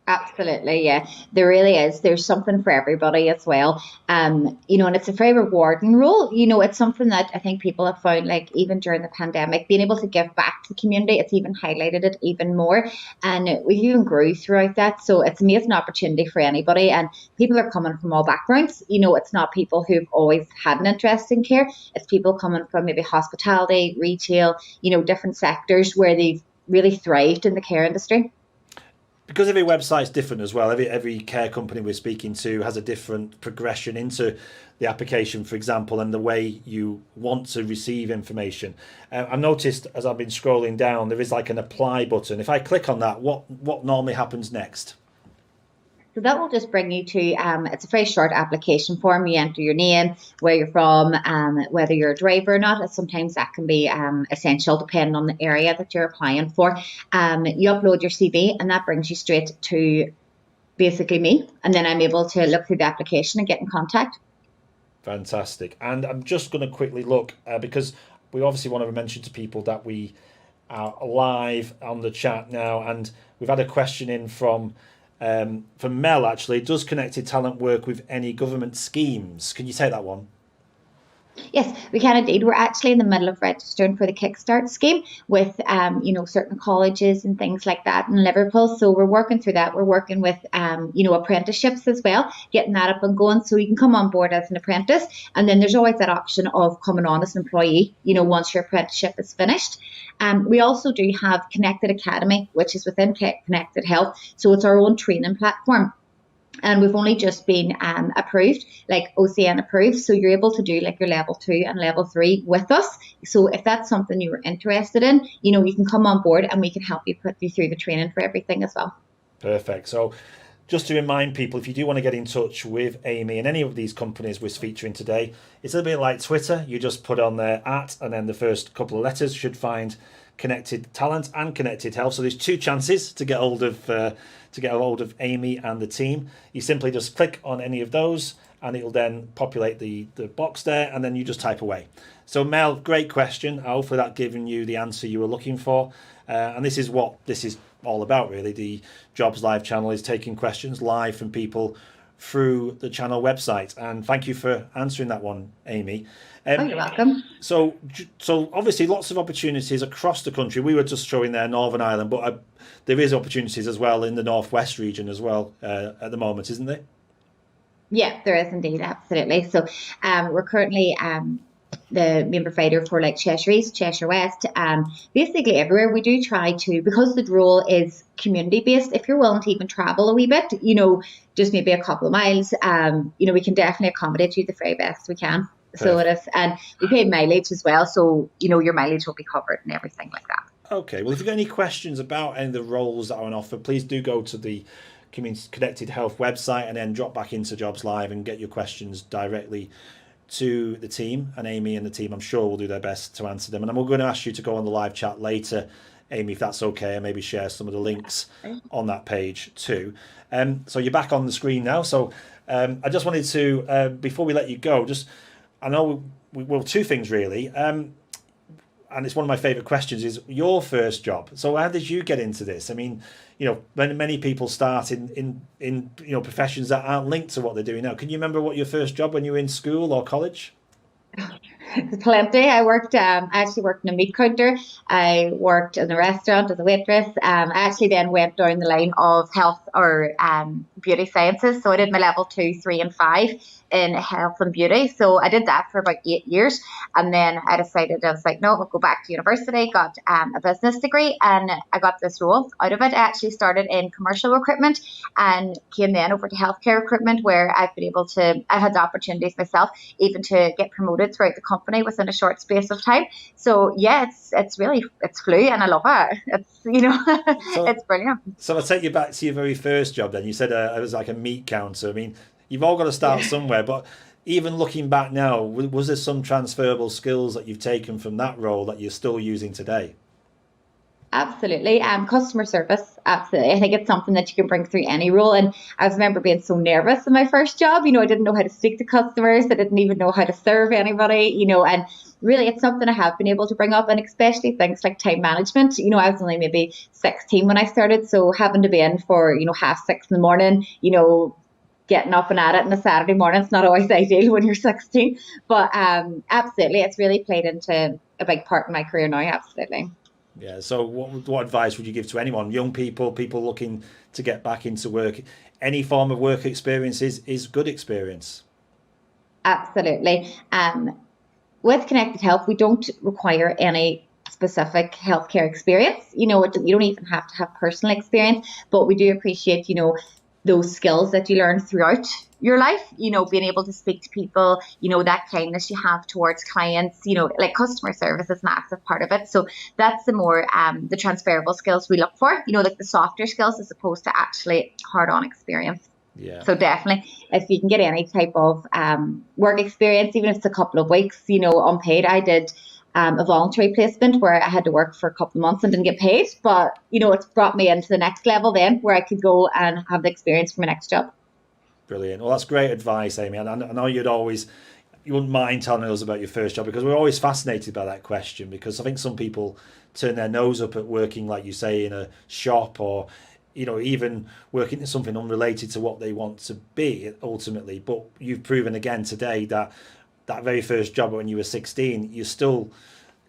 Absolutely, yeah. There really is. There's something for everybody as well. You know, and it's a very rewarding role. You know, it's something that I think people have found, like even during the pandemic, being able to give back to the community, it's even highlighted it even more. And we even grew throughout that. So it's an amazing opportunity for anybody. And people are coming from all backgrounds. You know, it's not people who've always had an interest in care. It's people coming from maybe hospitality, retail, you know, different sectors where they've really thrived in the care industry. Because every website's different as well. Every care company we're speaking to has a different progression into the application, for example, and the way you want to receive information. I noticed as I've been scrolling down, there is like an apply button. If I click on that, what normally happens next? So that will just bring you to, it's a very short application form. You enter your name, where you're from, whether you're a driver or not. Sometimes that can be essential depending on the area that you're applying for. You upload your CV and that brings you straight to basically me. And then I'm able to look through the application and get in contact. Fantastic. And I'm just going to quickly look because we obviously want to mention to people that we are live on the chat now. And we've had a question in from Mel, actually. Does Connected Talent work with any government schemes? Can you take that one? Yes, we can indeed. We're actually in the middle of registering for the Kickstart scheme with, you know, certain colleges and things like that in Liverpool. So we're working through that. We're working with, you know, apprenticeships as well, getting that up and going. So you can come on board as an apprentice. And then there's always that option of coming on as an employee, you know, once your apprenticeship is finished. We also do have Connected Academy, which is within Connected Health. So it's our own training platform. And we've only just been approved, like OCN approved. So you're able to do like your level 2 and level 3 with us. So if that's something you were interested in, you know, you can come on board and we can help you put you through the training for everything as well. Perfect. So just to remind people, if you do want to get in touch with Amy and any of these companies we're featuring today, it's a little bit like Twitter. You just put on there @ and then the first couple of letters should find Connected Talent and Connected Health. So there's 2 chances to get hold of Amy and the team. You simply just click on any of those and it'll then populate the box there, and then you just type away. So Mel, great question. Hopefully that given you the answer you were looking for. And this is what this is all about, really. The Jobs Live channel is taking questions live from people through the channel website. And thank you for answering that one, Amy. You're welcome. So obviously lots of opportunities across the country. We were just showing there Northern Ireland, but there is opportunities as well in the Northwest region as well at the moment, isn't there? Yeah, there is indeed, absolutely. So we're currently the main provider for like Cheshire East, Cheshire West, basically everywhere. We do try to, because the role is community based, if you're willing to even travel a wee bit, you know, just maybe a couple of miles, you know, we can definitely accommodate you the very best we can. So it is, and we pay mileage as well. So, you know, your mileage will be covered and everything like that. Okay. Well, if you've got any questions about any of the roles that are on offer, please do go to the Connected Health website and then drop back into Jobs Live and get your questions directly to the team. And Amy and the team, I'm sure, will do their best to answer them. And we're going to ask you to go on the live chat later, Amy, if that's okay, and maybe share some of the links on that page too. So you're back on the screen now. So I just wanted to, before we let you go, I know well, 2 things really. And it's one of my favourite questions, is your first job. So how did you get into this? I mean, you know, many people start in you know, professions that aren't linked to what they're doing now. Can you remember what your first job when you were in school or college? Plenty. I actually worked in a meat counter. I worked in a restaurant as a waitress. I actually then went down the line of health or beauty sciences. So I did my level 2, 3 and 5 in health and beauty. So I did that for about 8 years. And then I decided, I was like, no, I'll go back to university, got a business degree, and I got this role out of it. I actually started in commercial recruitment and came then over to healthcare recruitment, where I've been able to, I had the opportunities myself even to get promoted throughout the company within a short space of time. So yeah, it's flew and I love it. It's, you know, it's brilliant. So I'll take you back to your very first job then. You said it was like a meat counter. I mean, you've all got to start somewhere, but even looking back now, was there some transferable skills that you've taken from that role that you're still using today? Absolutely. Customer service, absolutely. I think it's something that you can bring through any role. And I remember being so nervous in my first job. You know, I didn't know how to speak to customers. I didn't even know how to serve anybody, you know, and really it's something I have been able to bring up, and especially things like time management. You know, I was only maybe 16 when I started. So having to be in for, you know, 6:30 in the morning, you know, getting up and at it on a Saturday morning, it's not always ideal when you're 16. But absolutely, it's really played into a big part in my career now, absolutely. Yeah. So what advice would you give to anyone, young people looking to get back into work? Any form of work experience is good experience. Absolutely. With Connected Health, we don't require any specific healthcare experience. You know, you don't even have to have personal experience, but we do appreciate, you know, those skills that you learn throughout your life, you know, being able to speak to people, you know, that kindness you have towards clients, you know, like customer service is a massive part of it. So that's the more the transferable skills we look for, you know, like the softer skills as opposed to actually hard-on experience. Yeah. So definitely, if you can get any type of work experience, even if it's a couple of weeks, you know, unpaid. I did a voluntary placement where I had to work for a couple of months and didn't get paid, but you know, it's brought me into the next level then, where I could go and have the experience for my next job. Brilliant. Well, that's great advice, Amy. And I know you wouldn't mind telling us about your first job, because we're always fascinated by that question, because I think some people turn their nose up at working, like you say, in a shop, or you know, even working in something unrelated to what they want to be ultimately. But you've proven again today that very first job when you were 16, you're still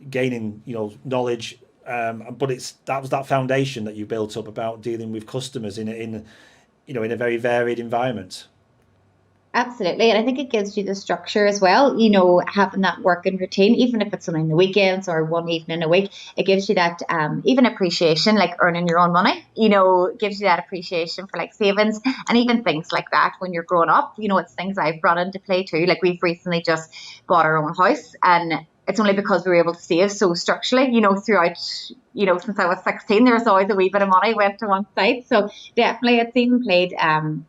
gaining, you know, knowledge, but that was that foundation that you built up about dealing with customers in a very varied environment. Absolutely. And I think it gives you the structure as well, you know, having that working routine, even if it's on the weekends or one evening a week, it gives you that even appreciation, like earning your own money, you know, gives you that appreciation for like savings and even things like that when you're growing up. You know, it's things I've brought into play too. Like we've recently just bought our own house, and it's only because we were able to save so structurally, you know, throughout, you know, since I was 16, there was always a wee bit of money went to one side. So definitely it's even played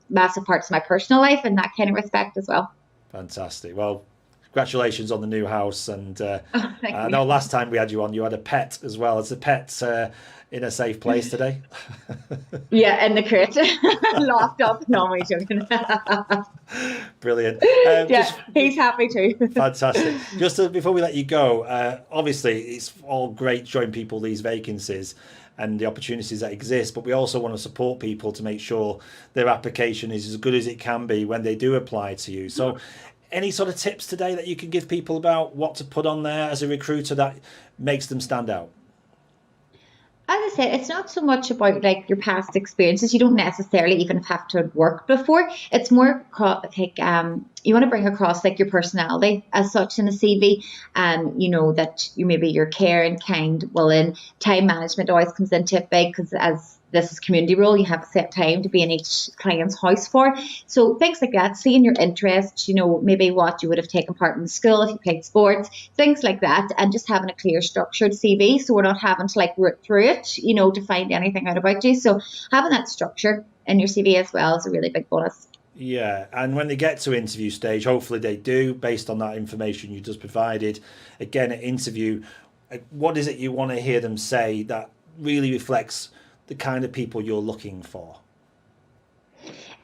massive parts of my personal life in that kind of respect as well. Fantastic. Well, congratulations on the new house. And I you. know last time we had you on, you had a pet as well. Is the pet in a safe place today? Yeah, in the crate, locked up. No, I'm joking. Brilliant. Yeah, he's happy too. Fantastic. Just before we let you go, obviously it's all great showing people these vacancies and the opportunities that exist, but we also want to support people to make sure their application is as good as it can be when they do apply to you. So any sort of tips today that you can give people about what to put on there as a recruiter that makes them stand out? As I said, it's not so much about like your past experiences. You don't necessarily even have to have worked before. It's more like you want to bring across like your personality as such in a CV, and you know that you're caring, kind, willing. Time management always comes into it big because as this is community role, you have a set time to be in each client's house for. So things like that, seeing your interests, you know, maybe what you would have taken part in school if you played sports, things like that, and just having a clear structured CV so we're not having to like root through it, you know, to find anything out about you. So having that structure in your CV as well is a really big bonus. Yeah, and when they get to interview stage, hopefully they do, based on that information you just provided. Again, at interview, what is it you want to hear them say that really reflects the kind of people you're looking for?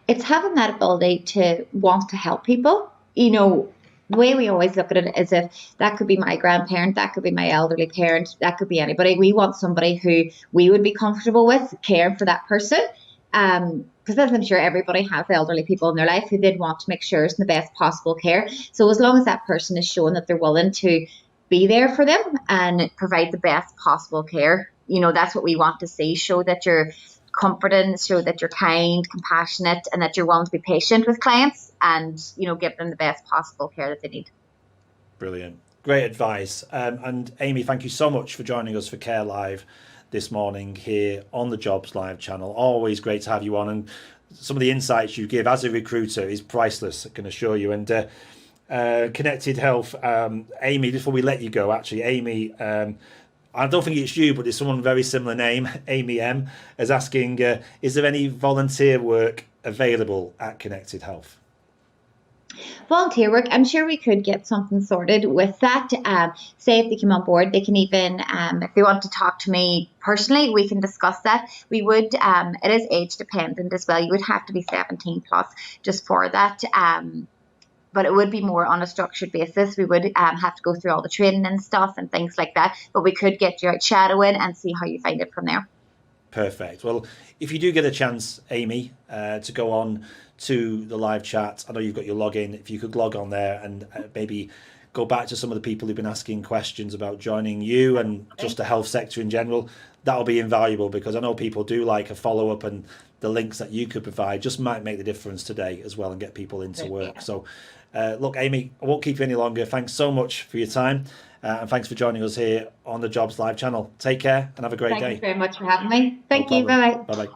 It's having that ability to want to help people. You know, the way we always look at it is if that could be my grandparent, that could be my elderly parent, that could be anybody. We want somebody who we would be comfortable with caring for that person. Because as I'm sure everybody has elderly people in their life who they'd want to make sure it's in the best possible care. So as long as that person is showing that they're willing to be there for them and provide the best possible care, you know, that's what we want to see. Show that you're comforting, show that you're kind, compassionate, and that you're willing to be patient with clients and, you know, give them the best possible care that they need. Brilliant. Great advice. And Amy, thank you so much for joining us for Care Live this morning here on the Jobs Live channel. Always great to have you on, and some of the insights you give as a recruiter is priceless, I can assure you. And Connected Health, Amy, before we let you go, actually, Amy, I don't think it's you, but there's someone very similar name, Amy M, is asking, is there any volunteer work available at Connected Health? Volunteer work, I'm sure we could get something sorted with that. Say if they come on board, they can even, if they want to talk to me personally, we can discuss that. We would, it is age dependent as well. You would have to be 17 plus just for that. But it would be more on a structured basis. We would have to go through all the training and stuff and things like that. But we could get you out shadowing and see how you find it from there. Perfect. Well, if you do get a chance, Amy, to go on to the live chat, I know you've got your login. If you could log on there and maybe go back to some of the people who've been asking questions about joining you and just the health sector in general, that'll be invaluable, because I know people do like a follow-up, and the links that you could provide just might make the difference today as well and get people into work. So look, Amy, I won't keep you any longer. Thanks so much for your time, and thanks for joining us here on the Jobs Live channel. Take care and have a great day. Thank you very much for having me. Thank you. Bye-bye. Bye-bye.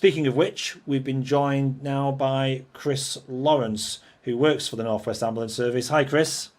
Speaking of which, we've been joined now by Chris Lawrence, who works for the North West Ambulance Service. Hi, Chris.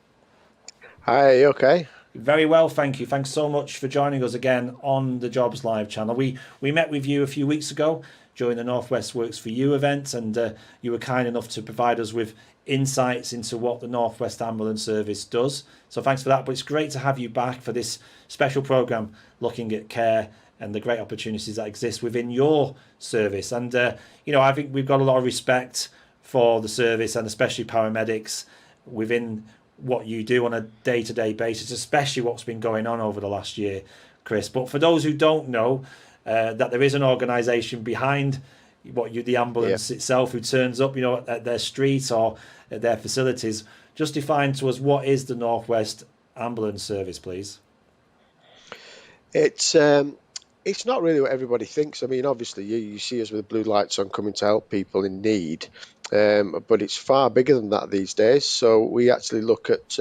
Hi, you okay? Very well, thank you. Thanks so much for joining us again on the Jobs Live channel. We met with you a few weeks ago during the Northwest Works for You event, and you were kind enough to provide us with insights into what the North West Ambulance Service does. So thanks for that. But it's great to have you back for this special programme looking at care and the great opportunities that exist within your service. And, I think we've got a lot of respect for the service, and especially paramedics within what you do on a day-to-day basis, especially what's been going on over the last year, Chris. But for those who don't know, that there is an organisation behind the ambulance itself, who turns up, at their street or at their facilities. Just define to us, what is the North West Ambulance Service, please? It's not really what everybody thinks. I mean, obviously, you see us with blue lights on, coming to help people in need, but it's far bigger than that these days. So we actually look at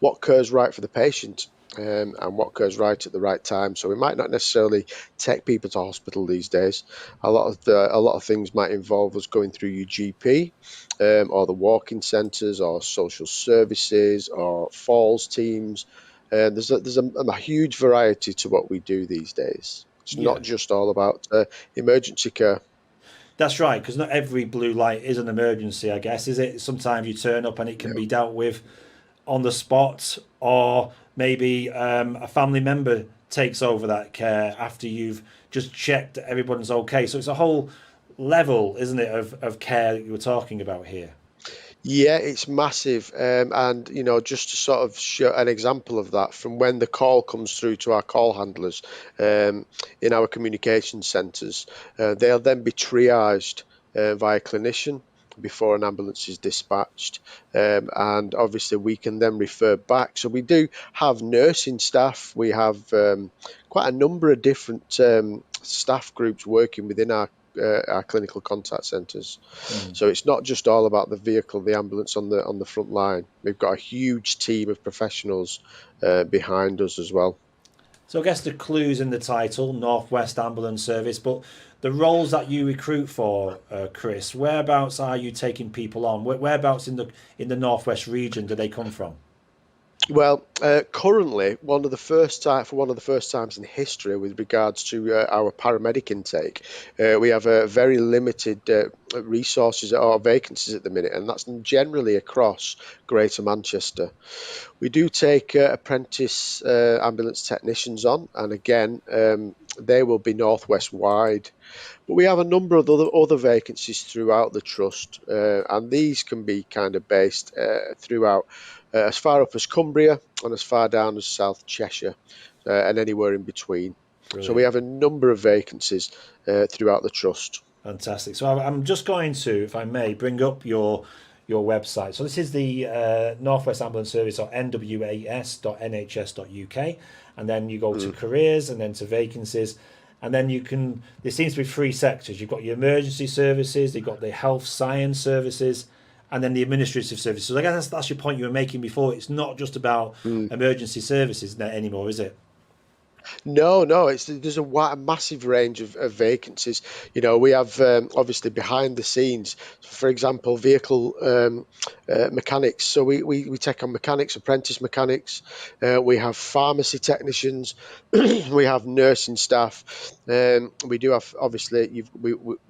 what care's right for the patient. And what goes right at the right time. So we might not necessarily take people to hospital these days. A lot of things might involve us going through your GP, or the walk-in centres, or social services, or falls teams. There's a huge variety to what we do these days. It's not just all about emergency care. That's right, because not every blue light is an emergency, I guess, is it? Sometimes you turn up and it can be dealt with on the spot, or maybe a family member takes over that care after you've just checked that everyone's okay. So it's a whole level, isn't it, of care that you were talking about here? Yeah, it's massive. And, just to sort of show an example of that, from when the call comes through to our call handlers in our communication centres, they'll then be triaged via clinician before an ambulance is dispatched, and obviously we can then refer back. So we do have nursing staff. We have quite a number of different staff groups working within our clinical contact centres. So it's not just all about the vehicle, the ambulance on the front line. We've got a huge team of professionals behind us as well. So I guess the clue's in the title, North West Ambulance Service, but the roles that you recruit for, Chris, whereabouts are you taking people on? Whereabouts in the North West region do they come from? Well, currently, one of the first times in history with regards to our paramedic intake, we have very limited resources or vacancies at the minute, and that's generally across Greater Manchester. We do take apprentice ambulance technicians on, and again, they will be Northwest wide. But we have a number of other vacancies throughout the trust, and these can be kind of based throughout as far up as Cumbria and as far down as South Cheshire, and anywhere in between. Brilliant. So we have a number of vacancies throughout the trust. Fantastic. So I'm just going to, if I may, bring up your website. So this is the North West Ambulance Service, or nwas.nhs.uk, and then you go to careers and then to vacancies. And then there seems to be three sectors. You've got your emergency services, you've got the health science services, and then the administrative services. So I guess that's your point you were making before. It's not just about emergency services anymore, is it? No, there's a massive range of vacancies. We have obviously behind the scenes, for example, vehicle mechanics. So we take on mechanics, apprentice mechanics. We have pharmacy technicians. We have nursing staff. We do have obviously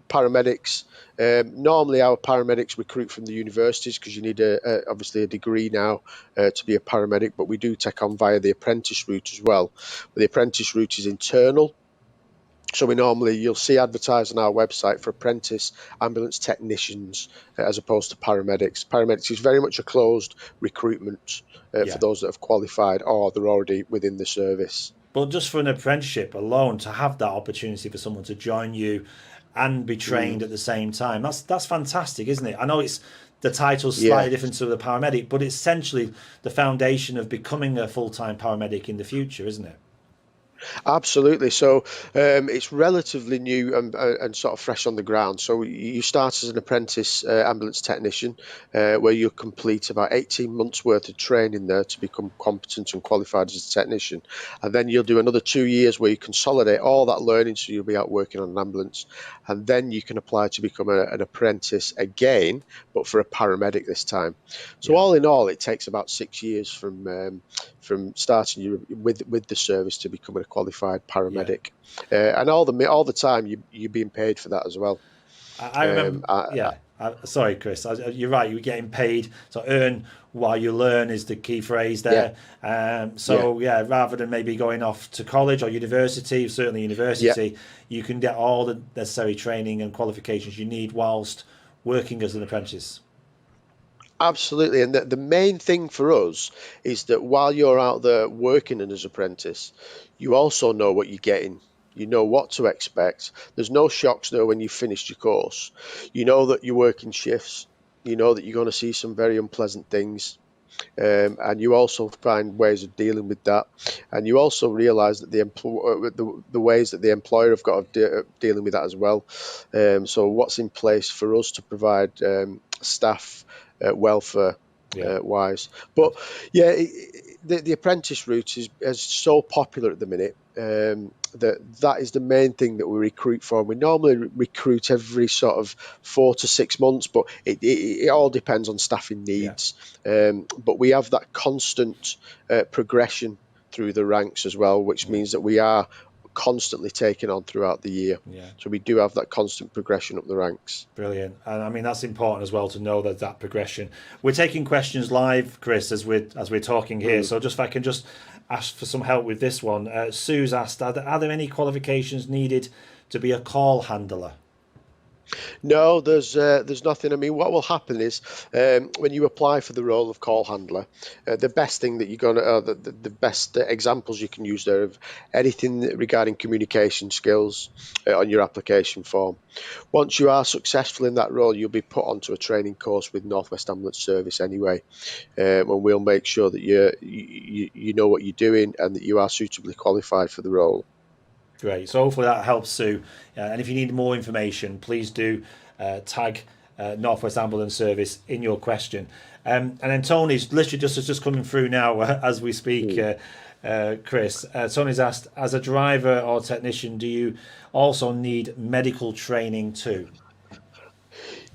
paramedics. Normally our paramedics recruit from the universities, because you need obviously a degree now to be a paramedic, but we do take on via the apprentice route as well. But the apprentice route is internal, so you'll see advertised on our website for apprentice ambulance technicians as opposed to paramedics. Paramedics is very much a closed recruitment for those that have qualified or they're already within the service. But just for an apprenticeship alone, to have that opportunity for someone to join you and be trained at the same time, that's fantastic, isn't it? I know the title's slightly different to the paramedic, but it's essentially the foundation of becoming a full-time paramedic in the future, isn't it? Absolutely. So it's relatively new and sort of fresh on the ground. So you start as an apprentice ambulance technician, where you'll complete about 18 months worth of training there to become competent and qualified as a technician. And then you'll do another 2 years where you consolidate all that learning, so you'll be out working on an ambulance. And then you can apply to become an apprentice again, but for a paramedic this time. So all in all, it takes about 6 years from starting with the service to becoming a qualified paramedic, and all the time you're being paid for that as well. I remember, Sorry, Chris. You're right. You're getting paid. So earn while you learn is the key phrase there. Rather than maybe going off to college or university, certainly university, you can get all the necessary training and qualifications you need whilst working as an apprentice. Absolutely, and the main thing for us is that while you're out there working as an apprentice, you also know what you're getting. You know what to expect. There's no shocks there when you've finished your course. You know that you're working shifts. You know that you're going to see some very unpleasant things. And you also find ways of dealing with that. And you also realise that the ways that the employer have got of dealing with that as well. So what's in place for us to provide staff welfare wise. But the apprentice route is so popular at the minute. That is the main thing that we recruit for. We normally recruit every sort of 4 to 6 months, but it all depends on staffing needs. But we have that constant progression through the ranks as well, which means that we are constantly taken on throughout the year. So we do have that constant progression up the ranks. Brilliant. And I mean, that's important as well to know that progression. We're taking questions live, Chris, as we're talking here. So just if I can just ask for some help with this one. Sue's asked, are there any qualifications needed to be a call handler? No, there's nothing. I mean, what will happen is when you apply for the role of call handler, the best thing that you're going to, the best examples you can use there of anything regarding communication skills on your application form. Once you are successful in that role, you'll be put onto a training course with North West Ambulance Service anyway, and we'll make sure that you know what you're doing and that you are suitably qualified for the role. Great. So hopefully that helps, Sue. And if you need more information, please do tag North West Ambulance Service in your question. And then Tony's literally just coming through now as we speak, Chris. Tony's asked, as a driver or technician, do you also need medical training too?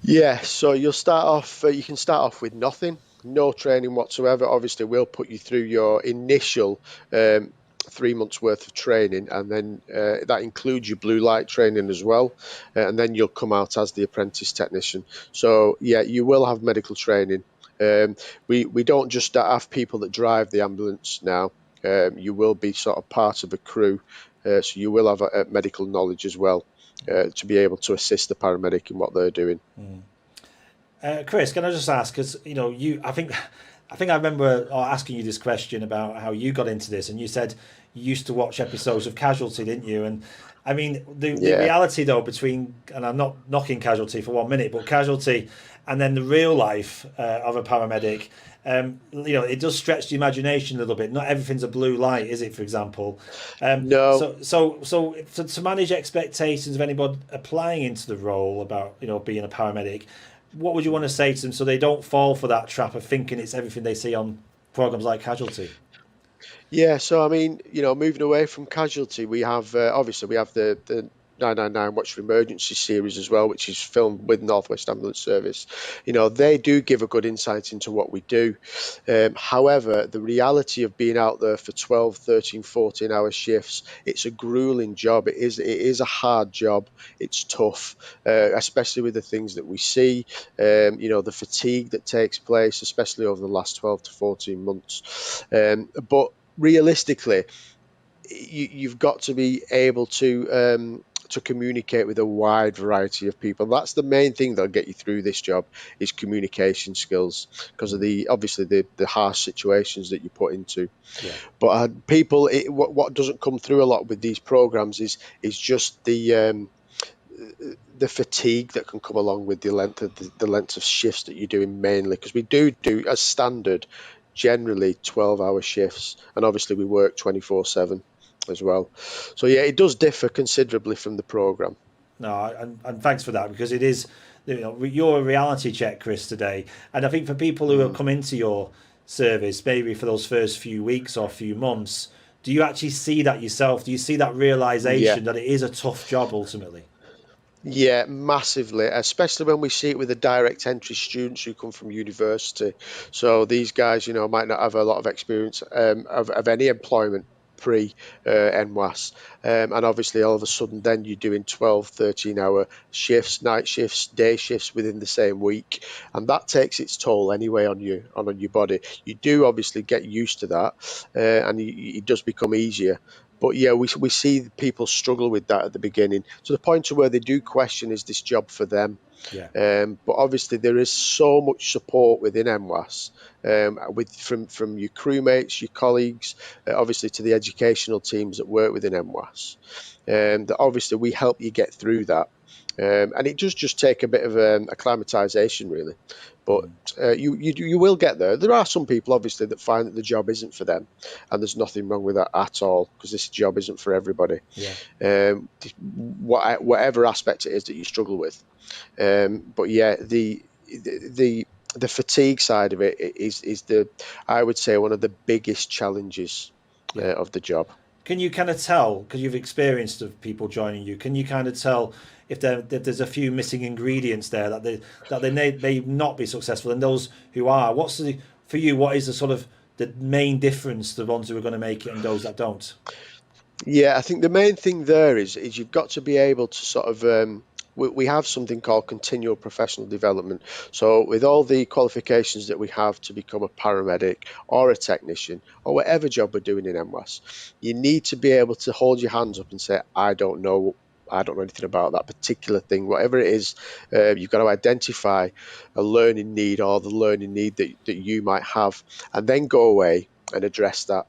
Yeah, so you'll start off. You can start off with nothing, no training whatsoever. Obviously, we'll put you through your initial 3 months worth of training, and then that includes your blue light training as well, and then you'll come out as the apprentice technician. So yeah, you will have medical training. We don't just have people that drive the ambulance now. You will be sort of part of a crew, so you will have a medical knowledge as well to be able to assist the paramedic in what they're doing. Chris, can I just ask, because I think I remember asking you this question about how you got into this, and you said you used to watch episodes of Casualty, didn't you? And I mean, the reality though between, and I'm not knocking Casualty for 1 minute, but Casualty and then the real life of a paramedic, it does stretch the imagination a little bit. Not everything's a blue light, is it? For example, no. So to manage expectations of anybody applying into the role about being a paramedic, what would you want to say to them so they don't fall for that trap of thinking it's everything they see on programs like Casualty? Yeah, so I mean, moving away from Casualty, we have obviously we have the 999 Watch for Emergency series as well, which is filmed with North West Ambulance Service. They do give a good insight into what we do. However, the reality of being out there for 12, 13, 14-hour shifts, it's a grueling job. It is a hard job. It's tough, especially with the things that we see, the fatigue that takes place, especially over the last 12 to 14 months. But realistically, you've got to be able to communicate with a wide variety of people. That's the main thing that'll get you through this job, is communication skills, because of the harsh situations that you put into. But people, what doesn't come through a lot with these programs is just the fatigue that can come along with the length of shifts that you're doing, mainly because we do as standard generally 12-hour shifts, and obviously we work 24/7 as well. So yeah, it does differ considerably from the program. No, and thanks for that, because it is, you're a reality check, Chris, today. And I think for people who have come into your service, maybe for those first few weeks or few months, do you actually see that yourself? Do you see that realization that it is a tough job ultimately? Yeah, massively, especially when we see it with the direct entry students who come from university. So these guys, might not have a lot of experience of any employment pre NWAS. And obviously all of a sudden then you're doing 12, 13-hour shifts, night shifts, day shifts within the same week, and that takes its toll anyway on your body. You do obviously get used to that, and it does become easier. But yeah, we see people struggle with that at the beginning, to the point to where they do question, is this job for them? Yeah. But obviously there is so much support within NWAS, from your crewmates, your colleagues, obviously to the educational teams that work within NWAS, that obviously we help you get through that. And it does just take a bit of acclimatization, really. But you will get there. There are some people, obviously, that find that the job isn't for them, and there's nothing wrong with that at all, because this job isn't for everybody. Yeah. Whatever aspect it is that you struggle with. But yeah, the fatigue side of it is I would say, one of the biggest challenges of the job. Can you kind of tell, because you've experienced of people joining you, can you kind of tell if there's a few missing ingredients there that they may not be successful, and those who are, for you, what is the sort of the main difference, the ones who are going to make it and those that don't? Yeah, I think the main thing there is you've got to be able to sort of, we have something called continual professional development. So with all the qualifications that we have to become a paramedic or a technician or whatever job we're doing in NWAS, you need to be able to hold your hands up and say, I don't know anything about that particular thing. Whatever it is, you've got to identify a learning need, or the learning need that you might have, and then go away and address that.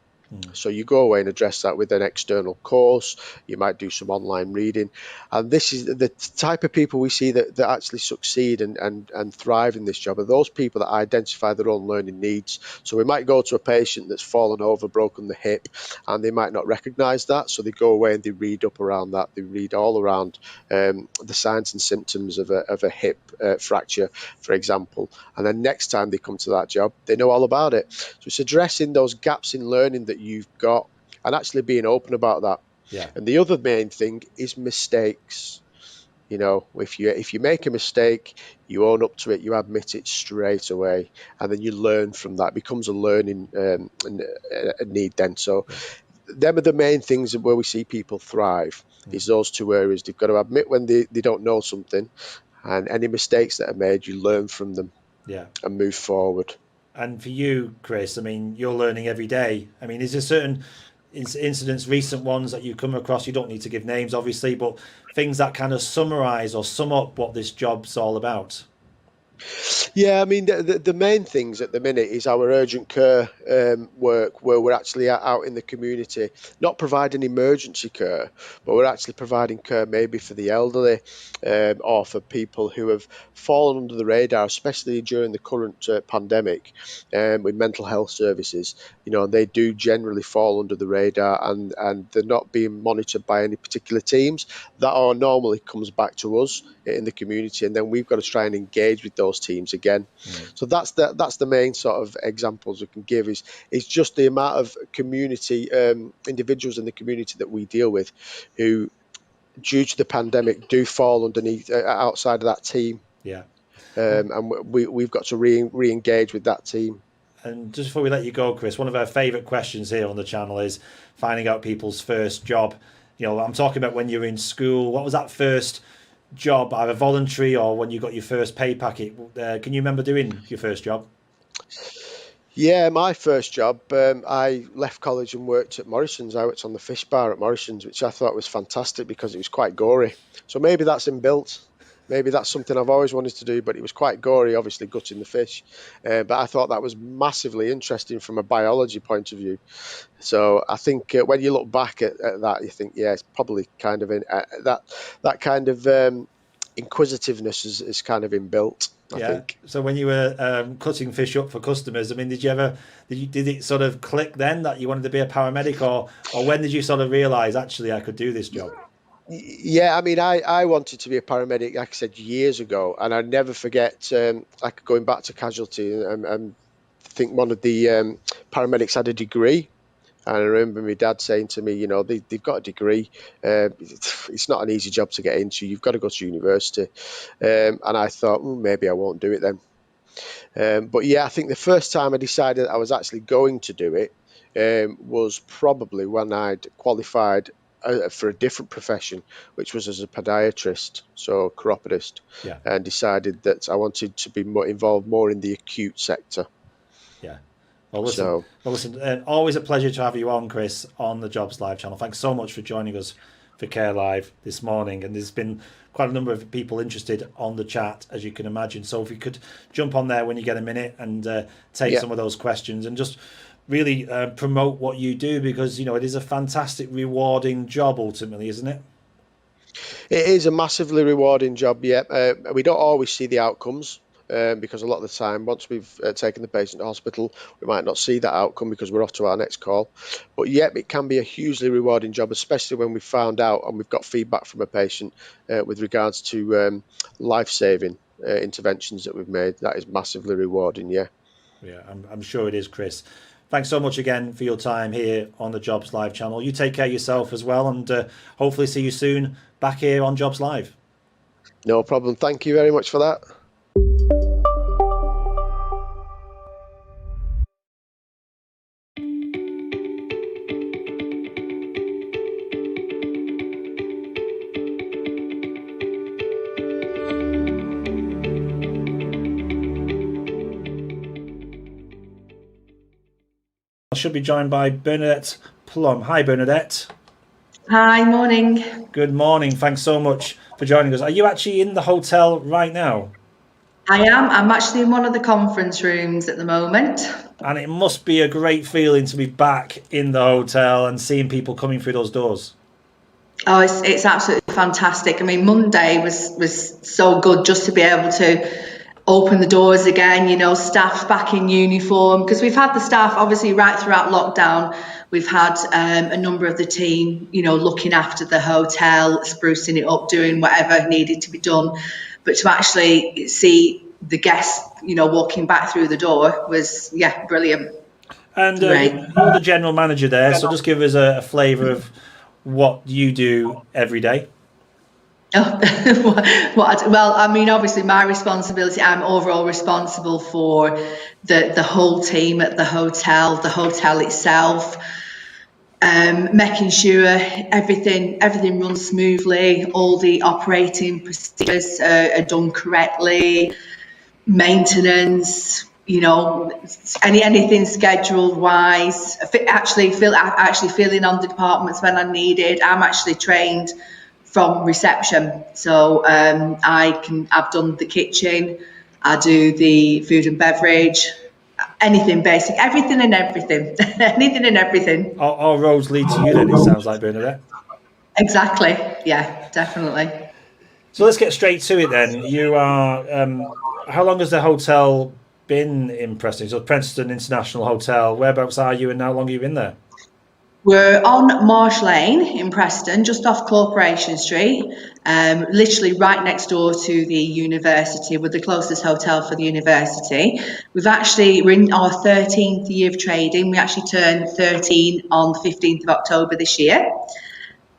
So you go away and address that with an external course. You might do some online reading, and this is the type of people we see that actually succeed and thrive in this job, are those people that identify their own learning needs. So we might go to a patient that's fallen over, broken the hip, and they might not recognize that, so they go away and they read up around that. They read all around the signs and symptoms of a hip fracture, for example, and then next time they come to that job, they know all about it. So it's addressing those gaps in learning that you've got, and actually being open about that. Yeah. And the other main thing is mistakes. You know, if you make a mistake, you own up to it, you admit it straight away, and then you learn from that. It becomes a learning a need then. So them are the main things where we see people thrive, is those two areas. They've got to admit when they don't know something, and any mistakes that are made, you learn from them, and move forward. And for you, Chris, I mean, you're learning every day. I mean, is there certain incidents, recent ones that you come across? You don't need to give names, obviously, but things that kind of summarize or sum up what this job's all about. Yeah, I mean, the main things at the minute is our urgent care work, where we're actually out in the community, not providing emergency care, but we're actually providing care maybe for the elderly, or for people who have fallen under the radar, especially during the current pandemic, with mental health services. You know, they do generally fall under the radar, and they're not being monitored by any particular teams. That all normally comes back to us in the community, and then we've got to try and engage with those teams again. So that's the main sort of examples we can give, is just the amount of community individuals in the community that we deal with who, due to the pandemic, do fall underneath outside of that team. And we've got to re-engage with that team. And just before we let you go, Chris, one of our favourite questions here on the channel is finding out people's first job. You know, I'm talking about when you're in school. What was that first job, either voluntary or when you got your first pay packet? Can you remember doing your first job? Yeah, my first job, I left college and worked at Morrison's. I worked on the fish bar at Morrison's, which I thought was fantastic because it was quite gory. So maybe that's inbuilt. Maybe that's something I've always wanted to do, but it was quite gory, obviously gutting the fish. But I thought that was massively interesting from a biology point of view. So I think when you look back at that, you think, yeah, it's probably kind of that kind of inquisitiveness is kind of inbuilt, I think. So when you were cutting fish up for customers, I mean, did it sort of click then that you wanted to be a paramedic, or when did you sort of realise, actually, I could do this job? Yeah, I mean, I wanted to be a paramedic, like I said, years ago, and I never forget, like going back to casualty, and I think one of the paramedics had a degree, and I remember my dad saying to me, you know, they've got a degree, it's not an easy job to get into, you've got to go to university, and I thought, maybe I won't do it then. But yeah, I think the first time I decided I was actually going to do it was probably when I'd qualified for a different profession, which was as a podiatrist, so chiropodist, and decided that I wanted to be involved more in the acute sector. Yeah. Well, listen, always a pleasure to have you on, Chris, on the Jobs Live channel. Thanks so much for joining us for Care Live this morning. And there's been quite a number of people interested on the chat, as you can imagine. So if you could jump on there when you get a minute and take some of those questions and just really promote what you do, because, it is a fantastic, rewarding job ultimately, isn't it? It is a massively rewarding job, yeah. We don't always see the outcomes. Because a lot of the time, once we've taken the patient to hospital, we might not see that outcome because we're off to our next call. But yet, it can be a hugely rewarding job, especially when we found out and we've got feedback from a patient with regards to life-saving interventions that we've made. That is massively rewarding, yeah. Yeah, I'm sure it is, Chris. Thanks so much again for your time here on the Jobs Live channel. You take care of yourself as well, and hopefully see you soon back here on Jobs Live. No problem. Thank you very much for that. I should be joined by Bernadette Plum. Hi, Bernadette. Hi, morning. Good morning. Thanks so much for joining us. Are you actually in the hotel right now? I am. I'm actually in one of the conference rooms at the moment. And it must be a great feeling to be back in the hotel and seeing people coming through those doors. Oh, it's absolutely fantastic. I mean, Monday was so good just to be able to open the doors again, staff back in uniform, because we've had the staff obviously right throughout lockdown. We've had a number of the team, looking after the hotel, sprucing it up, doing whatever needed to be done. But to actually see the guests, walking back through the door was, brilliant. And you're the general manager there, so just give us a flavour of what you do every day. Well, I mean, obviously my responsibility, I'm overall responsible for the whole team at the hotel itself, making sure everything runs smoothly, all the operating procedures are done correctly, maintenance, anything scheduled wise, actually filling on the departments when I needed. I'm actually trained from reception, so I've done the kitchen, I do the food and beverage, anything basic, everything and everything, anything and everything. All roads lead to you then, it sounds like, Bernadette. Exactly, yeah, definitely. So let's get straight to it then. You are, how long has the hotel been in Preston? So Preston International Hotel, whereabouts are you and how long have you been there? We're on Marsh Lane in Preston, just off Corporation Street, literally right next door to the university. We're the closest hotel for the university. We're in our 13th year of trading. We actually turned 13 on the 15th of October this year.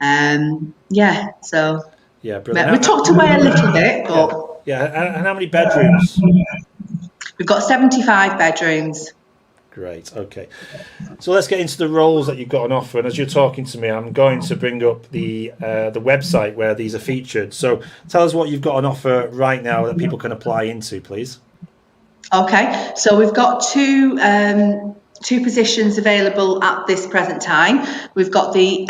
So brilliant. We tucked away a little bit, but and how many bedrooms? We've got 75 bedrooms. Great. Okay. So let's get into the roles that you've got on offer. And as you're talking to me, I'm going to bring up the website where these are featured. So tell us what you've got on offer right now that people can apply into, please. Okay. So we've got two positions available at this present time. We've got the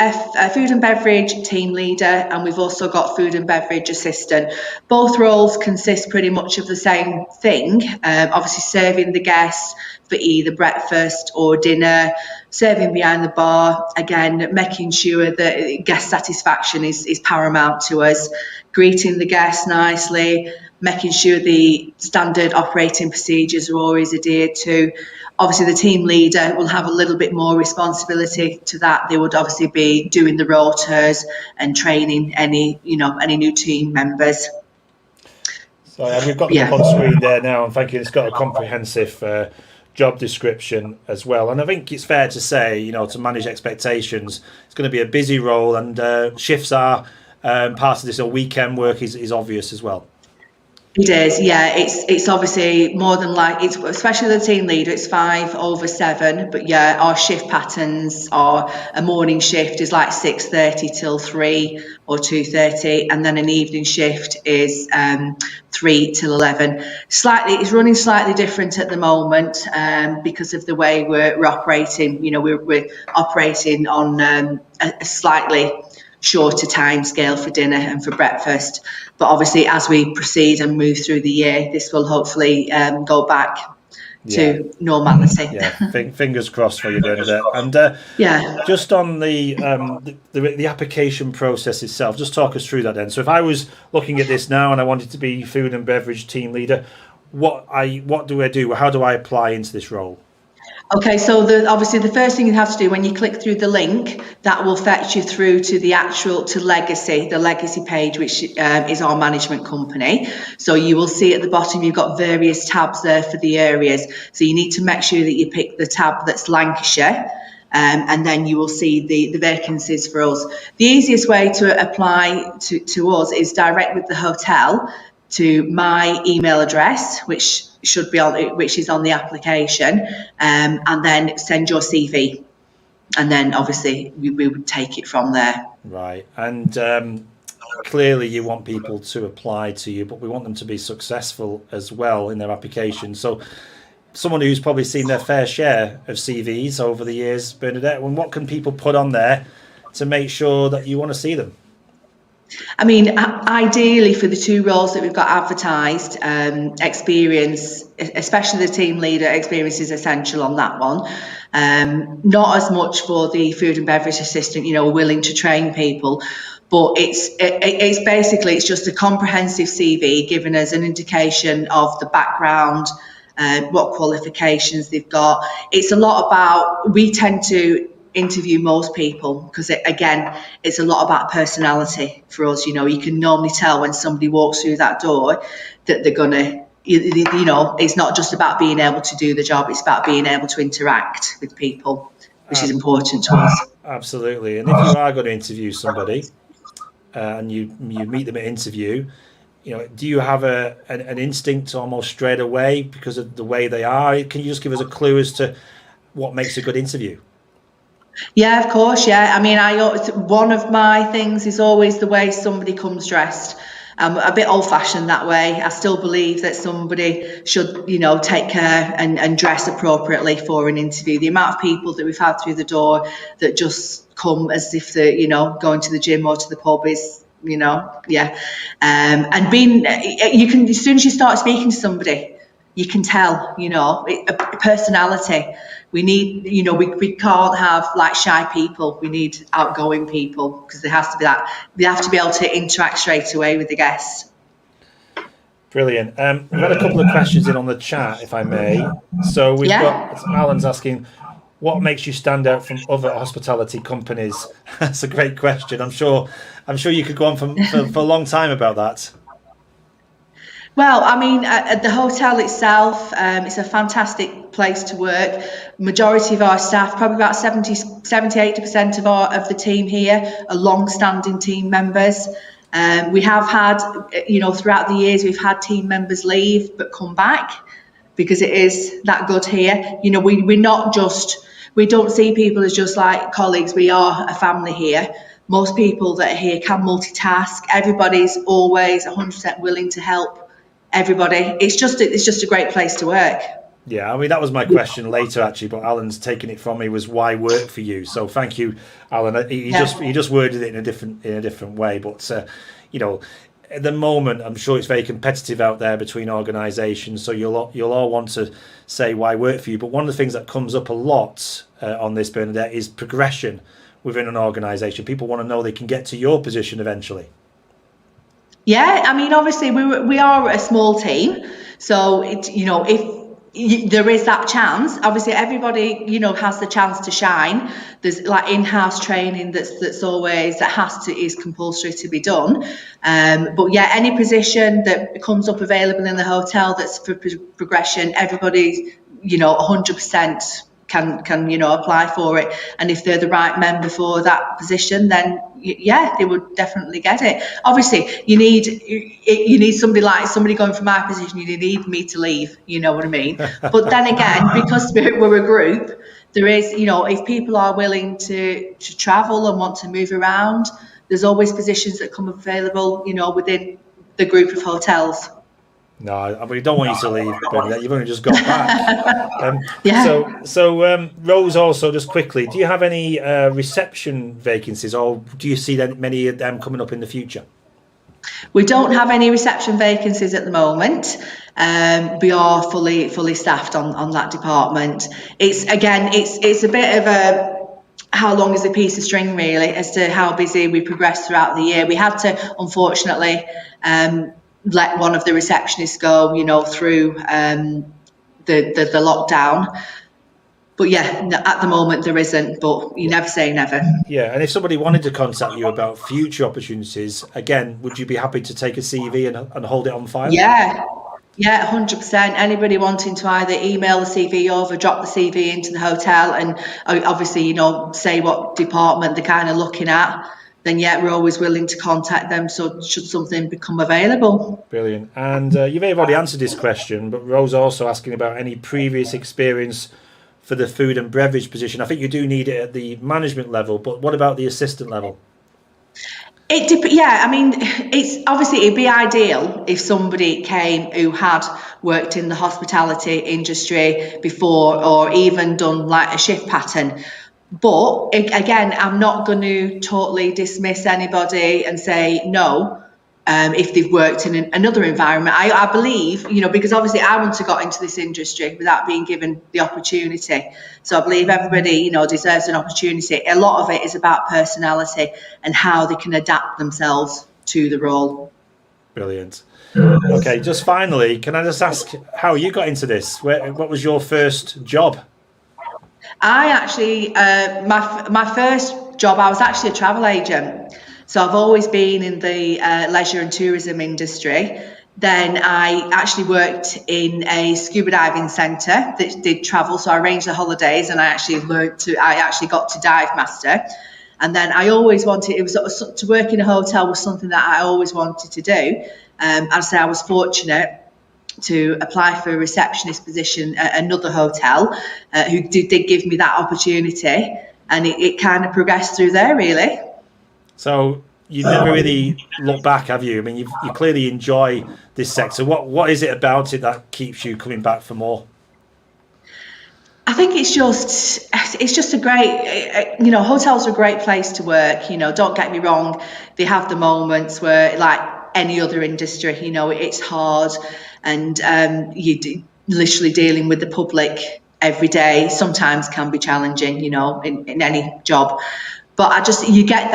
food and beverage team leader, and we've also got food and beverage assistant. Both roles consist pretty much of the same thing, obviously serving the guests for either breakfast or dinner, serving behind the bar, again, making sure that guest satisfaction is paramount to us, greeting the guests nicely, making sure the standard operating procedures are always adhered to. Obviously, the team leader will have a little bit more responsibility to that. They would obviously be doing the rotas and training any new team members. So we've got them up on screen there now, and thank you. It's got a comprehensive job description as well. And I think it's fair to say, to manage expectations, it's going to be a busy role, and shifts are part of this, or weekend work is obvious as well. It is, yeah. It's obviously more than like it's especially the team leader. It's 5 over 7, but yeah, our shift patterns are a morning shift is like 6:30 till 3 or 2:30, and then an evening shift is 3 till 11. It's running slightly different at the moment because of the way we're operating. You know, we're operating on a slightly shorter time scale for dinner and for breakfast. But obviously, as we proceed and move through the year, this will hopefully go back to normality. Yeah, fingers crossed for you, Bernadette. And just on the application process itself, just talk us through that then. So if I was looking at this now and I wanted to be food and beverage team leader, what do I do? How do I apply into this role? Okay, so obviously the first thing you have to do when you click through the link, that will fetch you through to the legacy page, which is our management company. So you will see at the bottom you've got various tabs there for the areas. So you need to make sure that you pick the tab that's Lancashire. And then you will see the vacancies for us. The easiest way to apply to us is direct with the hotel to my email address, which is on the application, and then send your CV, and then obviously we would take it from there. Right, and clearly you want people to apply to you, but we want them to be successful as well in their application. So someone who's probably seen their fair share of CVs over the years, Bernadette, what can people put on there to make sure that you want to see them? I mean, ideally for the 2 roles that we've got advertised, experience, especially the team leader, experience is essential on that one. Not as much for the food and beverage assistant, you know, we're willing to train people, but it's basically, it's just a comprehensive CV giving us an indication of the background, what qualifications they've got. It's a lot about, we tend to interview most people because it's a lot about personality for us. You know, you can normally tell when somebody walks through that door that they're gonna, you know, it's not just about being able to do the job, it's about being able to interact with people, which is important to us. Absolutely. And if you are going to interview somebody and you meet them at interview, you know, do you have an instinct almost straight away because of the way they are? Can you just give us a clue as to what makes a good interview? Yeah, of course. Yeah, I mean, one of my things is always the way somebody comes dressed. I'm a bit old-fashioned that way. I still believe that somebody should, you know, take care and dress appropriately for an interview. The amount of people that we've had through the door that just come as if they're, you know, going to the gym or to the pub is, you know, and you can, as soon as you start speaking to somebody, you can tell, you know, a personality. We need, you know, we can't have like shy people. We need outgoing people because there has to be that. They have to be able to interact straight away with the guests. Brilliant. We've had a couple of questions in on the chat, if I may. So we've got Alan's asking, what makes you stand out from other hospitality companies? That's a great question. I'm sure you could go on for a long time about that. Well, I mean, at the hotel itself, it's a fantastic place to work. Majority of our staff, probably about 70-80% of the team here are long-standing team members. We have had, you know, throughout the years, we've had team members leave but come back because it is that good here. You know, we don't see people as just like colleagues. We are a family here. Most people that are here can multitask. Everybody's always 100% willing to help everybody. It's just a great place to work. Yeah, I mean, that was my question later actually, but Alan's taken it from me, was why work for you? So thank you, Alan. He just worded it in a different way, but you know, at the moment I'm sure it's very competitive out there between organisations, so you'll all want to say why work for you. But one of the things that comes up a lot on this, Bernadette, is progression within an organisation. People want to know they can get to your position eventually. Yeah, I mean, obviously we are a small team, so it's, you know, if there is that chance, obviously everybody, you know, has the chance to shine. There's like in-house training is compulsory to be done. But yeah, any position that comes up available in the hotel that's for progression, everybody, you know, 100% can apply for it, and if they're the right member for that position, then yeah, they would definitely get it. Obviously, you need somebody going from my position. You need me to leave, you know what I mean? But then again, because we're a group, there is, if people are willing to travel and want to move around, there's always positions that come available, within the group of hotels. No, we don't want you to leave, Bernadette. You've only just got back. Yeah. So Rose, also just quickly, do you have any reception vacancies, or do you see many of them coming up in the future? We don't have any reception vacancies at the moment. We are fully staffed on that department. It's a bit of a how long is a piece of string, really, as to how busy we progress throughout the year. We had to, unfortunately, let one of the receptionists go, through the lockdown. But yeah, at the moment there isn't, but you never say never. Yeah, and if somebody wanted to contact you about future opportunities, again, would you be happy to take a CV and hold it on file? Yeah, 100%. Anybody wanting to either email the CV over, drop the CV into the hotel, and obviously, say what department they're kind of looking at, then yeah, we're always willing to contact them. So should something become available. Brilliant. And you may have already answered this question, but Rose also asking about any previous experience for the food and beverage position. I think you do need it at the management level, but what about the assistant level? Yeah, I mean, it'd be ideal if somebody came who had worked in the hospitality industry before, or even done like a shift pattern. But again, I'm not going to totally dismiss anybody and say no if they've worked in another environment. I believe, because obviously I wouldn't have got into this industry without being given the opportunity. So I believe everybody, deserves an opportunity. A lot of it is about personality and how they can adapt themselves to the role. Brilliant. Okay, just finally, can I just ask how you got into this? What was your first job? I actually, my first job, I was actually a travel agent. So I've always been in the leisure and tourism industry. Then I actually worked in a scuba diving centre that did travel. So I arranged the holidays, and I actually got to dive master. And then I always wanted, to work in a hotel was something that I always wanted to do. I'd say I was fortunate to apply for a receptionist position at another hotel who did give me that opportunity, and it kind of progressed through there, really. So you never really look back, have you? I mean, you clearly enjoy this sector. What is it about it that keeps you coming back for more? I think it's just a great, hotels are a great place to work. Don't get me wrong, they have the moments where, like any other industry, it's hard, and you literally dealing with the public every day sometimes can be challenging, in any job. But you'll get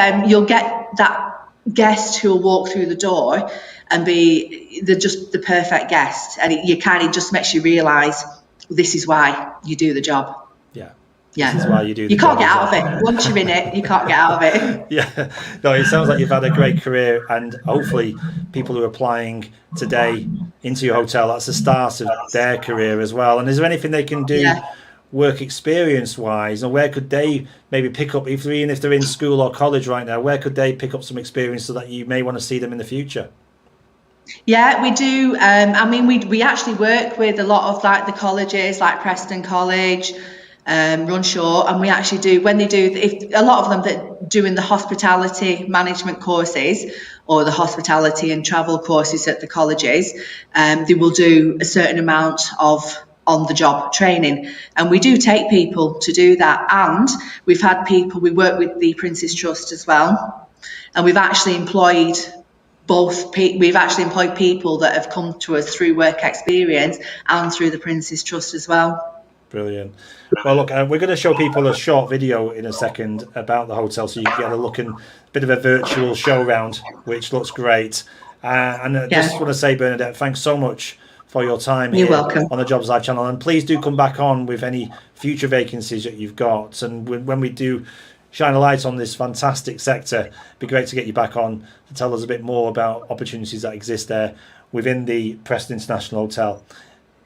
that guest who will walk through the door and be just the perfect guest, and it kind of just makes you realise this is why you do the job. Yeah. This is why you do. You can't get out of it. Once you're in it, you can't get out of it. Yeah. No, it sounds like you've had a great career, and hopefully people who are applying today into your hotel, that's the start of their career as well. And is there anything they can do work experience wise, and where could they maybe pick up, even if they're in school or college right now, where could they pick up some experience so that you may want to see them in the future? Yeah, we do. We actually work with a lot of like the colleges, like Preston College, Runshaw, and we actually do, when they do, a lot of them that doing the hospitality management courses or the hospitality and travel courses at the colleges, they will do a certain amount of on-the-job training, and we do take people to do that. And we've had people, we work with the Prince's Trust as well, and we've actually employed people that have come to us through work experience and through the Prince's Trust as well. Brilliant. Well, look, we're going to show people a short video in a second about the hotel, so you can get a look and a bit of a virtual show round, which looks great. And I just want to say, Bernadette, thanks so much for your time here on the Jobs Live channel, and please do come back on with any future vacancies that you've got, and when we do shine a light on this fantastic sector, it'd be great to get you back on to tell us a bit more about opportunities that exist there within the Preston International Hotel.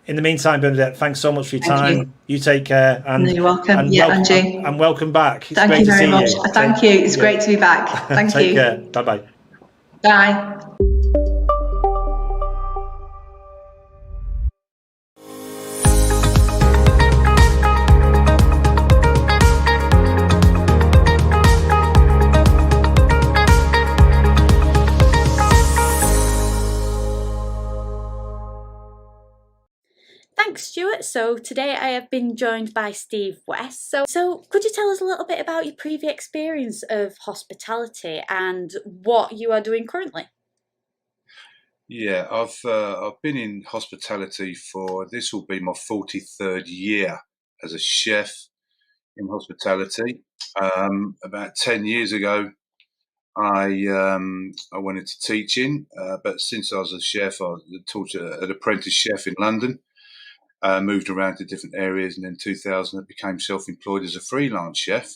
In the meantime, Bernadette, thanks so much for your Thank time. You take care. And you're welcome. And Yeah, welcome, Angie. and welcome back. It's Thank great you to very see much. you. Thank you. It's great to be back. Thank Take you. care. Bye-bye. Bye. Thanks, Stuart. So today I have been joined by Steve West. So could you tell us a little bit about your previous experience of hospitality and what you are doing currently? Yeah, I've been in hospitality for, this will be my 43rd year as a chef in hospitality. About 10 years ago, I went into teaching, but since I was a chef, I taught an apprentice chef in London. Moved around to different areas, and in 2000 I became self-employed as a freelance chef.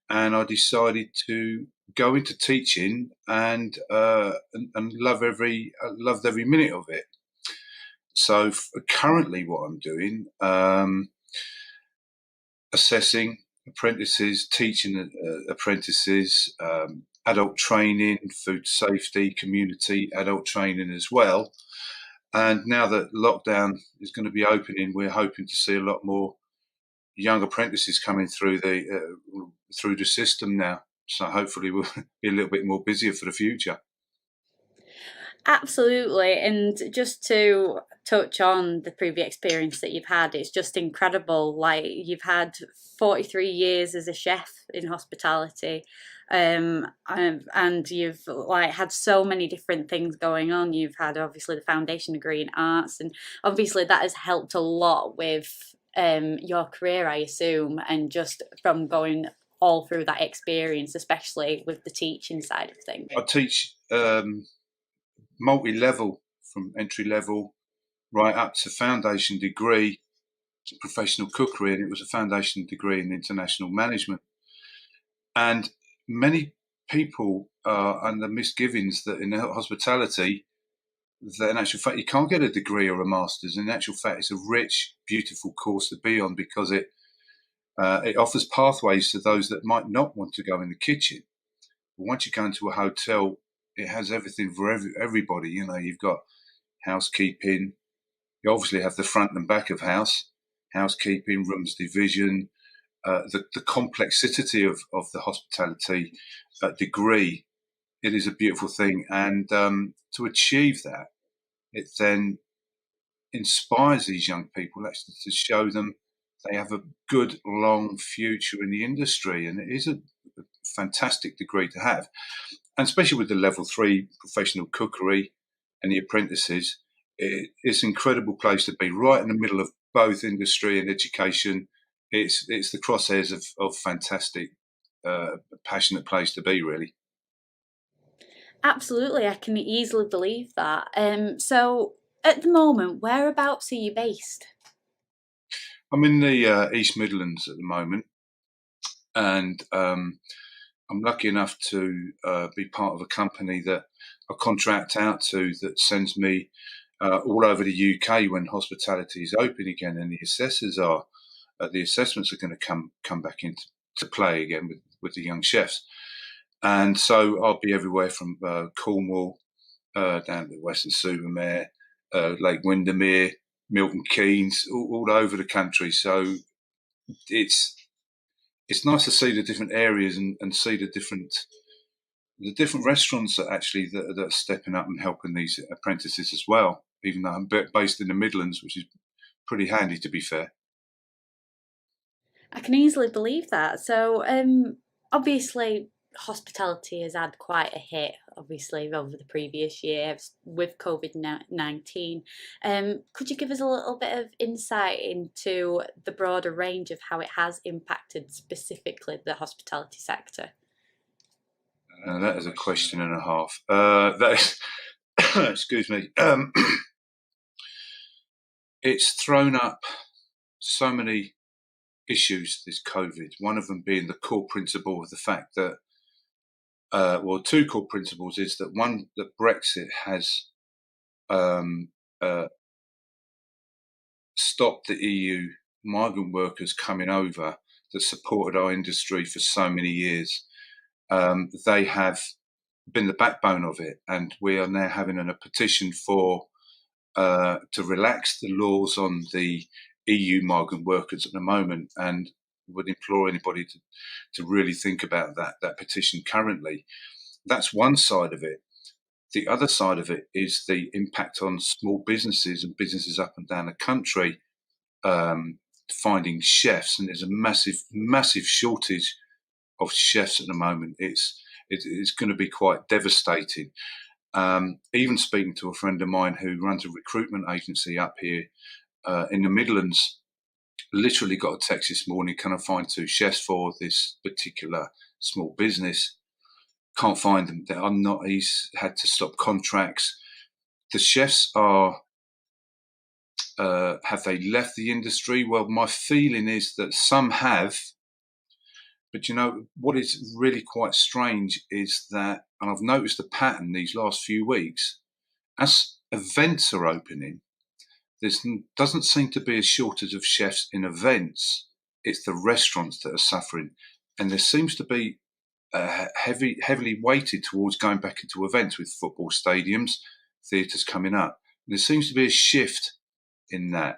And I decided to go into teaching and loved every minute of it. So currently, what I'm doing, assessing apprentices, teaching apprentices, adult training, food safety, community adult training as well. And now that lockdown is going to be opening, we're hoping to see a lot more young apprentices coming through the system now. So hopefully we'll be a little bit more busier for the future. Absolutely. And just to touch on the previous experience that you've had, it's just incredible. Like, you've had 43 years as a chef in hospitality. And you've like had so many different things going on. You've had obviously the foundation degree in arts, and obviously that has helped a lot with your career, I assume, and just from going all through that experience, especially with the teaching side of things. I teach multi-level, from entry level right up to foundation degree to professional cookery, and it was a foundation degree in international management. And many people are under misgivings that in hospitality, that in actual fact you can't get a degree or a master's. In actual fact, it's a rich, beautiful course to be on, because it offers pathways to those that might not want to go in the kitchen. But once you go into a hotel, it has everything for everybody. You know, you've got housekeeping. You obviously have the front and back of house, housekeeping, rooms division, the complexity of the hospitality degree. It is a beautiful thing. And to achieve that, it then inspires these young people actually to show them they have a good, long future in the industry. And it is a fantastic degree to have. And especially with the level 3 professional cookery and the apprentices, it's an incredible place to be, right in the middle of both industry and education. It's the crosshairs of fantastic, passionate place to be, really. Absolutely, I can easily believe that. So at the moment, whereabouts are you based? I'm in the East Midlands at the moment, and I'm lucky enough to be part of a company that I contract out to that sends me all over the UK when hospitality is open again, and the assessors are the assessments are going to come back into play again with the young chefs. And so I'll be everywhere from Cornwall down to Weston-super-Mare, Lake Windermere, Milton Keynes, all over the country. So it's nice to see the different areas and see the different restaurants that actually that are stepping up and helping these apprentices as well. Even though I'm based in the Midlands, which is pretty handy, to be fair. I can easily believe that. So obviously hospitality has had quite a hit, obviously, over the previous year with COVID-19. Could you give us a little bit of insight into the broader range of how it has impacted specifically the hospitality sector? That is a question and a half. That is, excuse me. It's thrown up so many issues, this COVID. One of them being the core principle of the fact that, well, two core principles is that one, that Brexit has stop the EU migrant workers coming over that supported our industry for so many years. They have been the backbone of it, and we are now having a petition for to relax the laws on the EU migrant workers at the moment, and would implore anybody to really think about that petition currently. That's one side of it. The other side of it is the impact on small businesses and businesses up and down the country, finding chefs, and there's a massive shortage of chefs at the moment. It's going to be quite devastating. Even speaking to a friend of mine who runs a recruitment agency up here in the Midlands, literally got a text this morning, can I find 2 chefs for this particular small business? Can't find them. They are not. He's had to stop contracts. The chefs are. Have they left the industry? Well, my feeling is that some have. But you know what is really quite strange is that, and I've noticed a pattern these last few weeks, as events are opening, there doesn't seem to be a shortage of chefs in events. It's the restaurants that are suffering, and there seems to be heavily weighted towards going back into events with football stadiums, theatres coming up. And there seems to be a shift in that.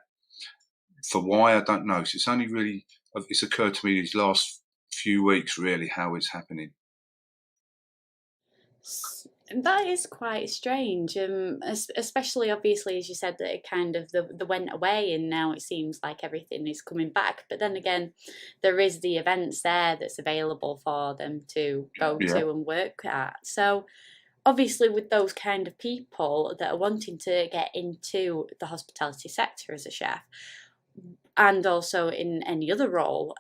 For why, I don't know. So it's occurred to me these last few weeks, really, how it's happening. That is quite strange, especially obviously as you said that it kind of the went away and now it seems like everything is coming back. But then again, there is the events there that's available for them to go to and work at. So obviously with those kind of people that are wanting to get into the hospitality sector as a chef, and also in any other role,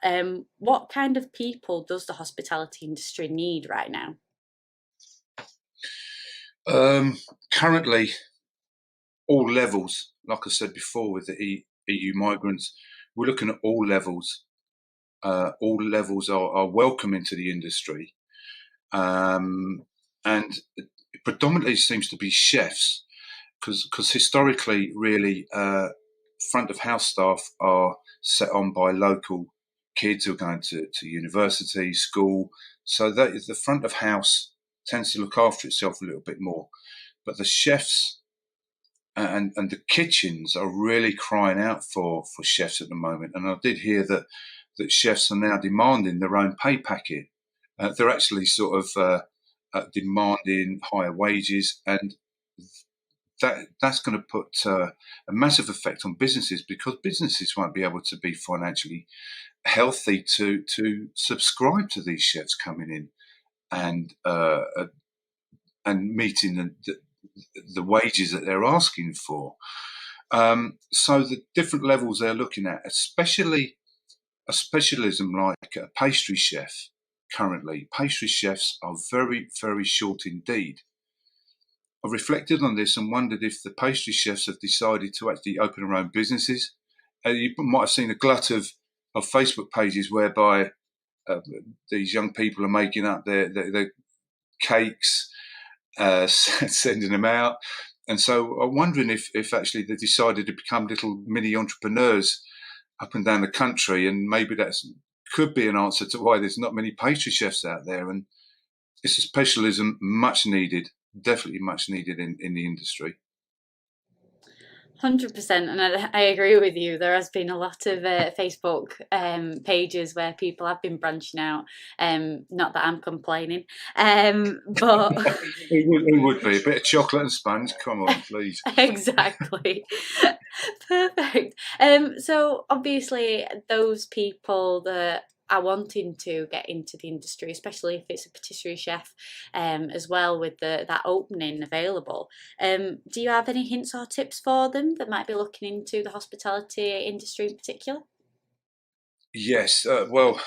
what kind of people does the hospitality industry need right now? Currently, all levels, like I said before, with the EU migrants, we're looking at all levels. All levels are welcome into the industry. And it predominantly seems to be chefs, because historically, really, front of house staff are set on by local kids who are going to university, school. So that is the front of house tends to look after itself a little bit more. But the chefs and the kitchens are really crying out for chefs at the moment. And I did hear that chefs are now demanding their own pay packet. They're actually sort of demanding higher wages, and that's going to put a massive effect on businesses, because businesses won't be able to be financially healthy to subscribe to these chefs coming in and meeting the wages that they're asking for. So the different levels they're looking at, especially a specialism like a pastry chef. Currently, pastry chefs are very, very short indeed. I've reflected on this and wondered if the pastry chefs have decided to actually open their own businesses. You might have seen a glut of Facebook pages whereby these young people are making up their cakes, sending them out. And so I'm wondering if actually they decided to become little mini entrepreneurs up and down the country, and maybe that could be an answer to why there's not many pastry chefs out there. And it's a specialism much needed, definitely much needed in the industry. 100%, and I agree with you. There has been a lot of Facebook pages where people have been branching out. Not that I'm complaining, but it would be a bit of chocolate and sponge. Come on, please. Exactly. Perfect. So obviously, those people that are wanting to get into the industry, especially if it's a patisserie chef, as well, with that opening available. Do you have any hints or tips for them that might be looking into the hospitality industry in particular? Yes, well,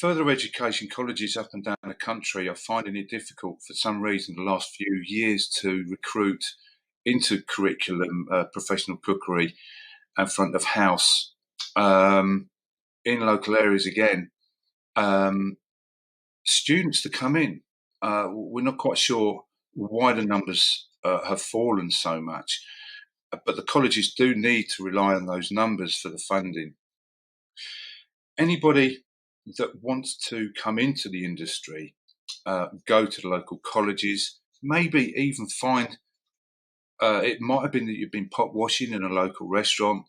further education colleges up and down the country are finding it difficult for some reason the last few years to recruit into curriculum professional cookery and front of house. In local areas again, students to come in. We're not quite sure why the numbers have fallen so much. but the colleges do need to rely on those numbers for the funding. Anybody that wants to come into the industry, go to the local colleges, maybe even find, it might have been that you've been pot washing in a local restaurant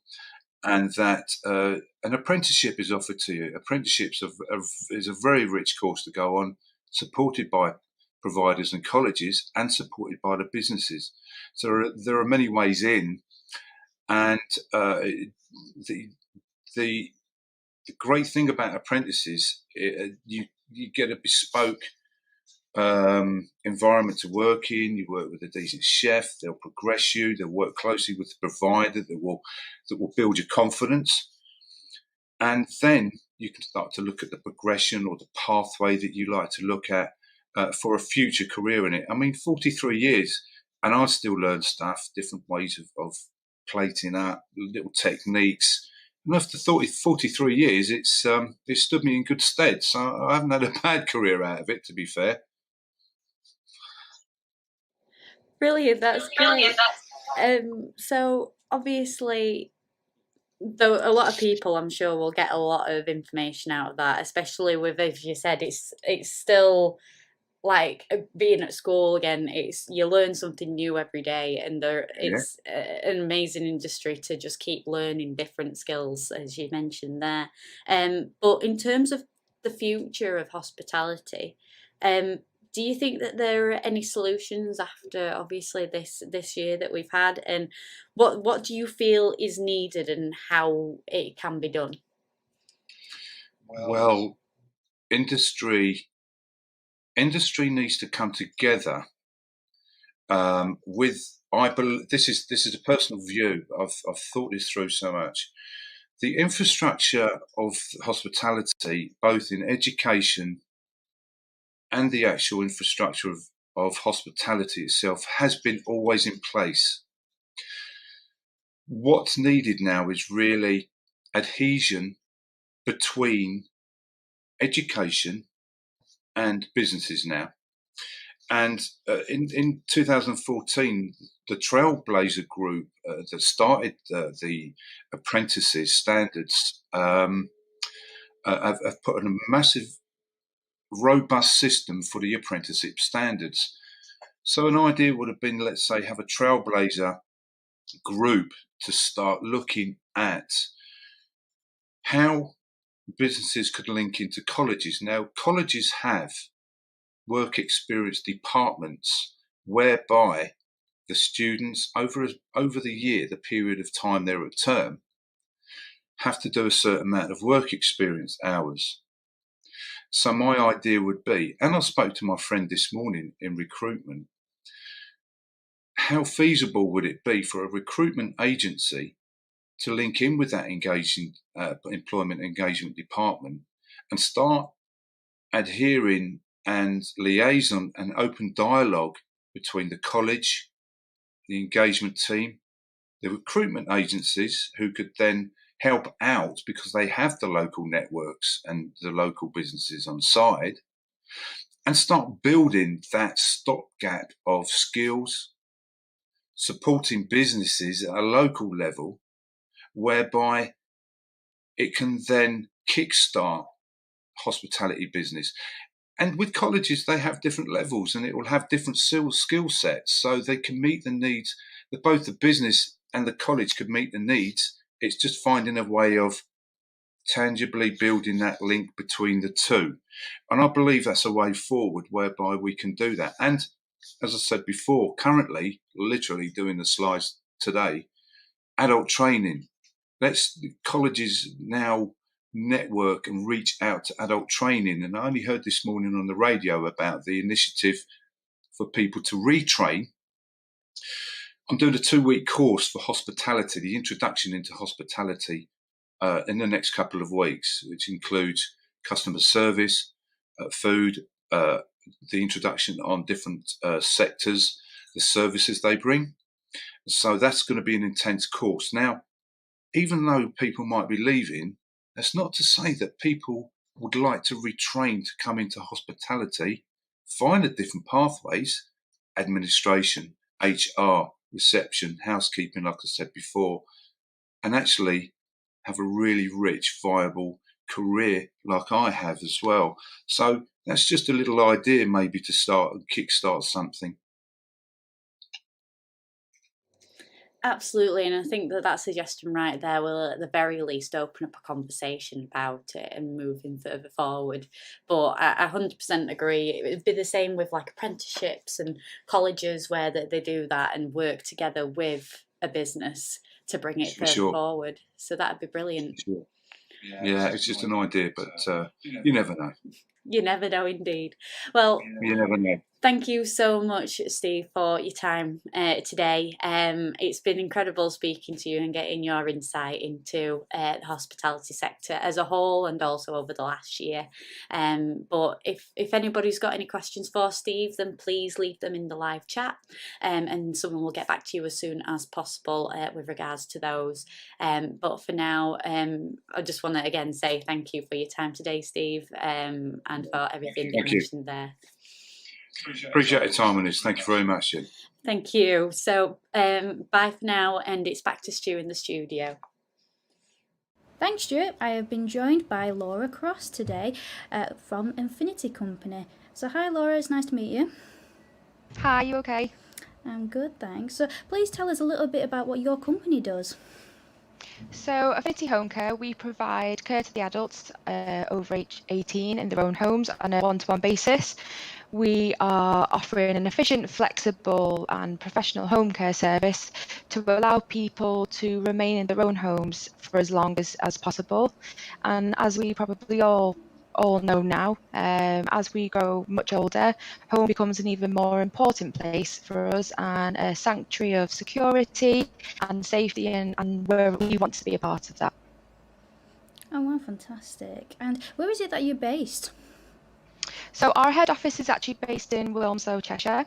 and that an apprenticeship is offered to you. Apprenticeships is a very rich course to go on, supported by providers and colleges and supported by the businesses. So there are many ways in, and the great thing about apprentices, you get a bespoke environment to work in. You work with a decent chef. They'll progress you. They'll work closely with the provider that will build your confidence, and then you can start to look at the progression or the pathway that you like to look at for a future career in it. I mean, 43 years, and I still learn stuff, different ways of plating up, little techniques. And after 43 years, it stood me in good stead. So I haven't had a bad career out of it, to be fair. Brilliant, that's great. So obviously, though a lot of people, I'm sure, will get a lot of information out of that, especially with, as you said, it's still like being at school again. It's, you learn something new every day, and it's an amazing industry to just keep learning different skills, as you mentioned there. But in terms of the future of hospitality, do you think that there are any solutions after obviously this year that we've had, and what do you feel is needed and how it can be done? Well, industry needs to come together with, I believe, this is a personal view. I've thought this through so much. The infrastructure of hospitality, both in education and the actual infrastructure of hospitality itself, has been always in place. What's needed now is really adhesion between education and businesses now. And in 2014, the Trailblazer Group that started the apprentices standards have put in a massive, robust system for the apprenticeship standards. So an idea would have been, let's say, have a Trailblazer group to start looking at how businesses could link into colleges. Now, colleges have work experience departments whereby the students over the year, the period of time they're at term, have to do a certain amount of work experience hours. So my idea would be, and I spoke to my friend this morning in recruitment, how feasible would it be for a recruitment agency to link in with that employment engagement department and start adhering and liaison and open dialogue between the college, the engagement team, the recruitment agencies, who could then help out because they have the local networks and the local businesses on side, and start building that stopgap of skills, supporting businesses at a local level, whereby it can then kickstart hospitality business. And with colleges, they have different levels and it will have different skill sets, so they can meet the needs, that both the business and the college could meet the needs. It's just finding a way of tangibly building that link between the two. And I believe that's a way forward whereby we can do that. And as I said before, currently, literally doing the slides today, adult training. Let's colleges now network and reach out to adult training. And I only heard this morning on the radio about the initiative for people to retrain. I'm doing a 2-week course for hospitality, the introduction into hospitality, in the next couple of weeks, which includes customer service, food, the introduction on different sectors, the services they bring. So that's going to be an intense course. Now, even though people might be leaving, that's not to say that people would like to retrain to come into hospitality, find the different pathways, administration, HR, reception, housekeeping, like I said before, and actually have a really rich, viable career like I have as well. So that's just a little idea maybe to start and kickstart something. Absolutely, and I think that suggestion right there will at the very least open up a conversation about it and moving further forward. But I 100% agree. It would be the same with like apprenticeships and colleges where they do that and work together with a business to bring it further forward. So that'd be brilliant. Sure. Yeah, it's just an idea, but you never know. You never know, indeed. Well, you never know. Thank you so much, Steve, for your time today. It's been incredible speaking to you and getting your insight into the hospitality sector as a whole and also over the last year. But if anybody's got any questions for Steve, then please leave them in the live chat and someone will get back to you as soon as possible with regards to those. But for now, I just want to again say thank you for your time today, Steve, and for everything you mentioned there. Appreciate your time on this. Thank you very much, Jen. Thank you. So bye for now, and it's back to Stu in the studio. Thanks, Stuart. I have been joined by Laura Cross today from Infinity Company. So hi, Laura. It's nice to meet you. Hi, you okay? I'm good, thanks. So please tell us a little bit about what your company does. So Affinity Home Care, we provide care to the adults over age 18 in their own homes on a one-to-one basis. We are offering an efficient, flexible and professional home care service to allow people to remain in their own homes for as long as possible. And as we probably all know now, as we grow much older, home becomes an even more important place for us and a sanctuary of security and safety, and where we want to be a part of that. Oh wow, fantastic. And where is it that you're based? So our head office is actually based in Wilmslow, Cheshire,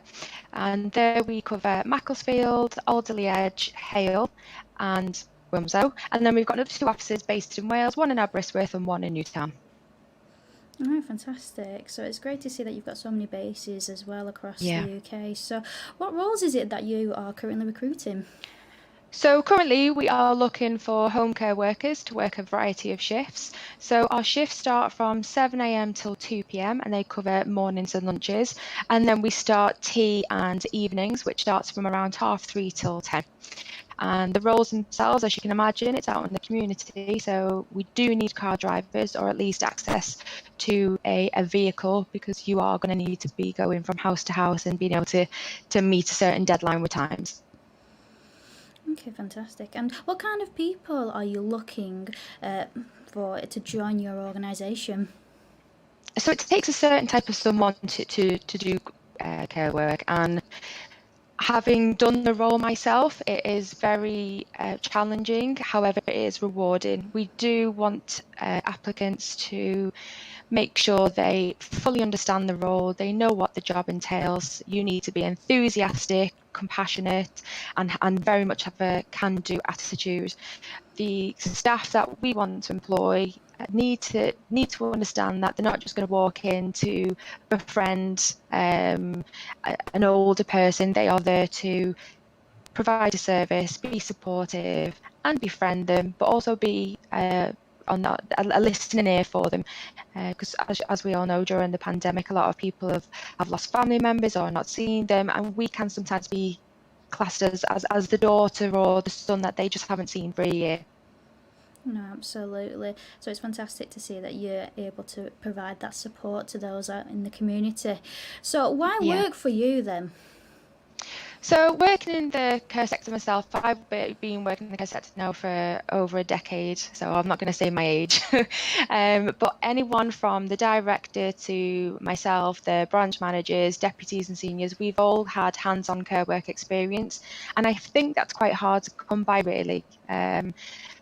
and there we cover Macclesfield, Alderley Edge, Hale and Wilmslow, and then we've got another 2 offices based in Wales, one in Aberystwyth and one in Newtown. Oh, fantastic. So it's great to see that you've got so many bases as well across the UK. So what roles is it that you are currently recruiting? So currently we are looking for home care workers to work a variety of shifts. So our shifts start from 7 a.m. till 2 p.m. and they cover mornings and lunches. And then we start tea and evenings, which starts from around 3:30 till 10. And the roles themselves, as you can imagine, it's out in the community, so we do need car drivers or at least access to a vehicle, because you are going to need to be going from house to house and being able to meet a certain deadline with times. Okay, fantastic. And what kind of people are you looking for to join your organisation? So it takes a certain type of someone to do care work, and having done the role myself, it is very challenging. However, it is rewarding. We do want applicants to make sure they fully understand the role, they know what the job entails. You need to be enthusiastic, compassionate, and very much have a can-do attitude. The staff that we want to employ need to understand that they're not just going to walk in to befriend an older person. They are there to provide a service, be supportive and befriend them, but also be on a listening ear for them, because as we all know, during the pandemic, a lot of people have lost family members or not seen them, and we can sometimes be classed as the daughter or the son that they just haven't seen for a year. No, absolutely. So it's fantastic to see that you're able to provide that support to those out in the community. So why work for you then? So working in the care sector myself, I've been working in the care sector now for over a decade, so I'm not going to say my age. But anyone from the director to myself, the branch managers, deputies and seniors, we've all had hands-on care work experience, and I think that's quite hard to come by, really.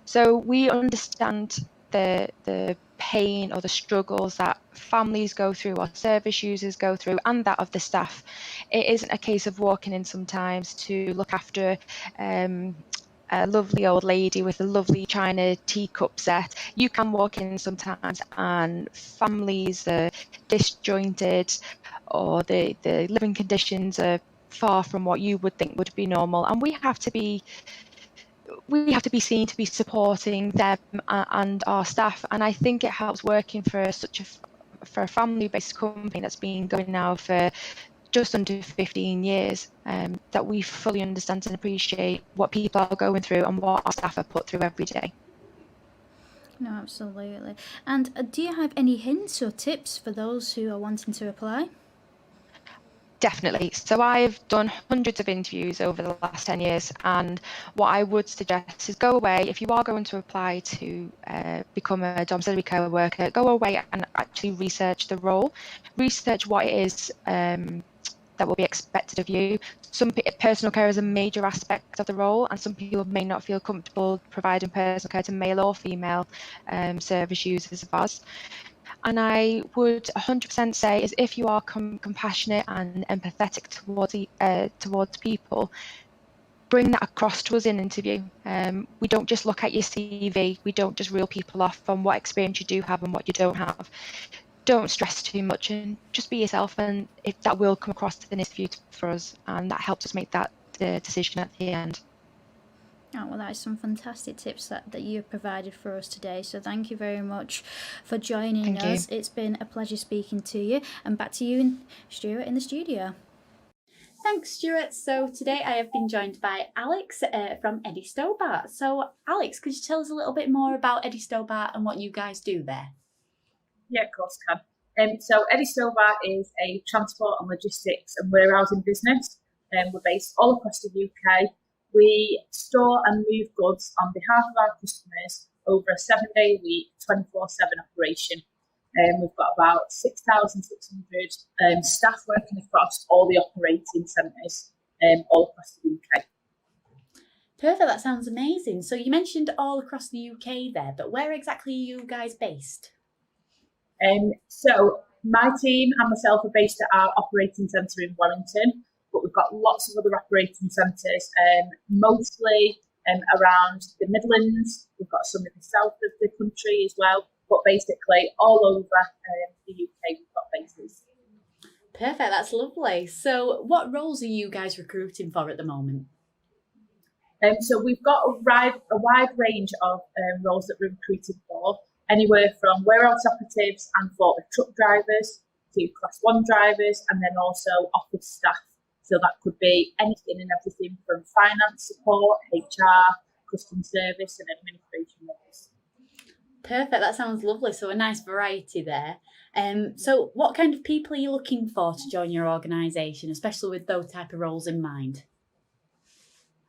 So we understand the pain or the struggles that families go through or service users go through, and that of the staff. It isn't a case of walking in sometimes to look after a lovely old lady with a lovely china teacup set. You can walk in sometimes and families are disjointed, or the living conditions are far from what you would think would be normal, and we have to be seen to be supporting them and our staff. And I think it helps working for a family-based company that's been going now for just under 15 years, that we fully understand and appreciate what people are going through and what our staff are put through every day. No, absolutely. And do you have any hints or tips for those who are wanting to apply? Definitely. So I've done hundreds of interviews over the last 10 years, and what I would suggest is go away. If you are going to apply to become a domiciliary care worker, go away and actually research the role, research what it is that will be expected of you. Personal care is a major aspect of the role, and some people may not feel comfortable providing personal care to male or female service users of ours. And I would 100% say is if you are compassionate and empathetic towards people, bring that across to us in interview. We don't just look at your CV. We don't just reel people off on what experience you do have and what you don't have. Don't stress too much and just be yourself, and if that will come across in an interview for us, and that helps us make that decision at the end. Oh, well, that is some fantastic tips that you have provided for us today. So thank you very much for joining us. It's been a pleasure speaking to you. And back to you, Stuart, in the studio. Thanks, Stuart. So today I have been joined by Alex from Eddie Stobart. So Alex, could you tell us a little bit more about Eddie Stobart and what you guys do there? Yeah, of course I can. So Eddie Stobart is a transport and logistics and warehousing business. We're based all across the UK. We store and move goods on behalf of our customers over a 7-day week, 24/7 operation. We've got about 6,600 staff working across all the operating centres all across the UK. Perfect, that sounds amazing. So you mentioned all across the UK there, but where exactly are you guys based? So my team and myself are based at our operating centre in Wellington, but we've got lots of other operating centres, mostly around the Midlands. We've got some in the south of the country as well, but basically all over the UK we've got bases. Perfect, that's lovely. So what roles are you guys recruiting for at the moment? So we've got a wide range of roles that we're recruiting for, anywhere from warehouse operatives and forklift truck drivers to Class 1 drivers, and then also office staff. So that could be anything and everything from finance support, HR, customer service and administration roles. Perfect, that sounds lovely. So a nice variety there. So what kind of people are you looking for to join your organisation, especially with those type of roles in mind?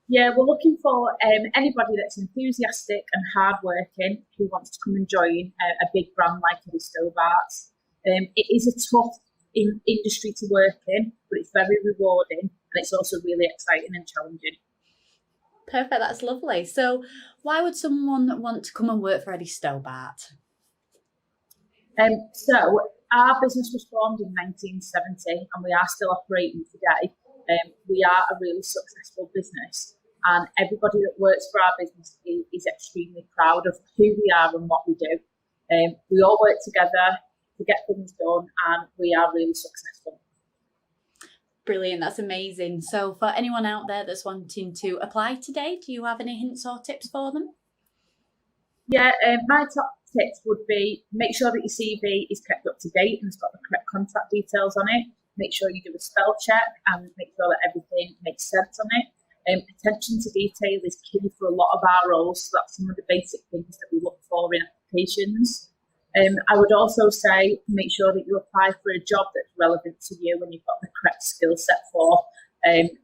Yeah, we're looking for anybody that's enthusiastic and hardworking who wants to come and join a big brand like Eddie Stobart's. It is a tough industry to work in, but it's very rewarding and it's also really exciting and challenging. Perfect, that's lovely. So why would someone want to come and work for Eddie Stobart? So our business was formed in 1970 and we are still operating today. We are a really successful business, and everybody that works for our business is extremely proud of who we are and what we do. We all work together to get things done, and we are really successful. Brilliant, that's amazing. So for anyone out there that's wanting to apply today, do you have any hints or tips for them? Yeah, my top tips would be make sure that your CV is kept up to date and it's got the correct contact details on it. Make sure you do a spell check and make sure that everything makes sense on it. Attention to detail is key for a lot of our roles. So that's some of the basic things that we look for in applications. I would also say make sure that you apply for a job that's relevant to you and you've got the correct skill set for,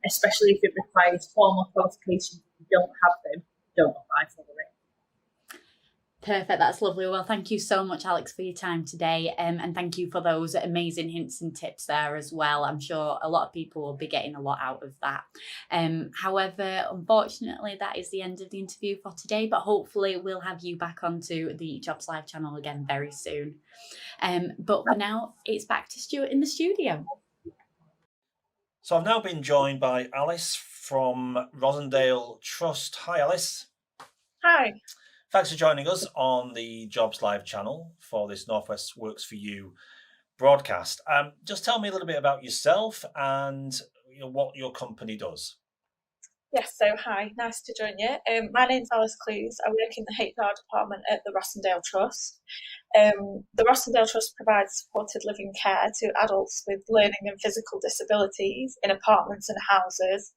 especially if it requires formal qualifications. If you don't have them, don't apply for it. Perfect, that's lovely. Well, thank you so much, Alex, for your time today, and thank you for those amazing hints and tips there as well. I'm sure a lot of people will be getting a lot out of that. However, unfortunately, that is the end of the interview for today, but hopefully we'll have you back onto the Jobs Live channel again very soon. But for now, it's back to Stuart in the studio. So I've now been joined by Alice from Rosendale Trust. Hi, Alice. Hi. Thanks for joining us on the Jobs Live channel for this Northwest Works for You broadcast. Just tell me a little bit about yourself and what your company does. Yes, so hi, nice to join you. My name's Alice Clues. I work in the HR department at the Rossendale Trust. The Rossendale Trust provides supported living care to adults with learning and physical disabilities in apartments and houses.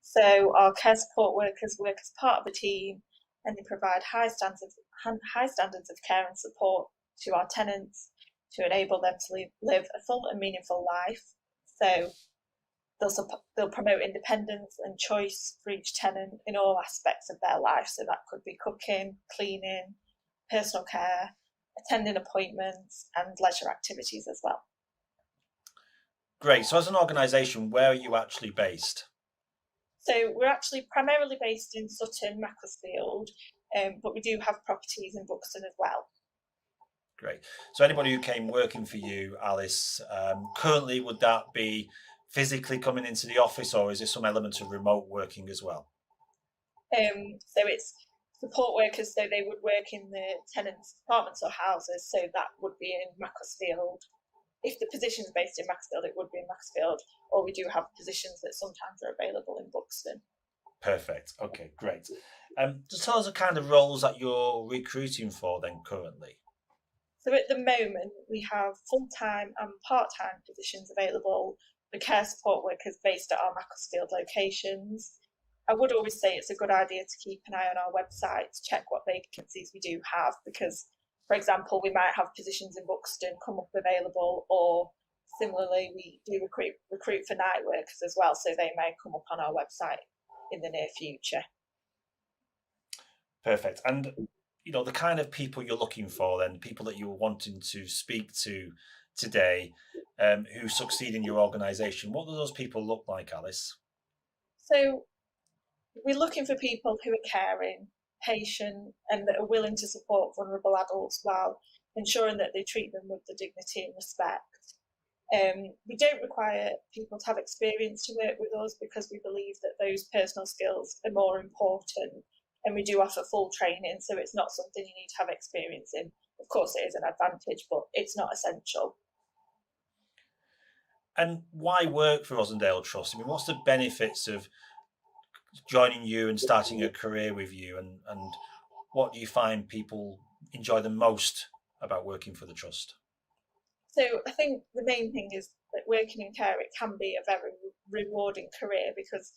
So our care support workers work as part of a team, and they provide high standards of care and support to our tenants to enable them to live a full and meaningful life. So they'll promote independence and choice for each tenant in all aspects of their life. So that could be cooking, cleaning, personal care, attending appointments, and leisure activities as well. Great. So as an organisation, where are you actually based? So we're actually primarily based in Sutton, Macclesfield, but we do have properties in Buxton as well. Great. So anybody who came working for you, Alice, currently, would that be physically coming into the office, or is there some element of remote working as well? So it's support workers, so they would work in the tenants' apartments or houses, so that would be in Macclesfield. If the position is based in Macclesfield, it would be in Macclesfield, or we do have positions that sometimes are available in Buxton. Perfect. Okay, great. Just tell us the kind of roles that you're recruiting for then currently. So at the moment, we have full-time and part-time positions available for care support workers based at our Macclesfield locations. I would always say it's a good idea to keep an eye on our website to check what vacancies we do have, because, for example, we might have positions in Buxton come up available, or similarly, we do recruit for night workers as well, so they may come up on our website in the near future. Perfect. And the kind of people you're looking for, then, people that you were wanting to speak to today, who succeed in your organisation, what do those people look like, Alice? So we're looking for people who are caring, patient, and that are willing to support vulnerable adults while ensuring that they treat them with the dignity and respect. We don't require people to have experience to work with us, because we believe that those personal skills are more important, and we do offer full training, so it's not something you need to have experience in. Of course, it is an advantage, but it's not essential. And why work for Rossendale Trust? I mean, what's the benefits of joining you and starting a career with you, and what do you find people enjoy the most about working for the Trust? So I think the main thing is that working in care, it can be a very rewarding career, because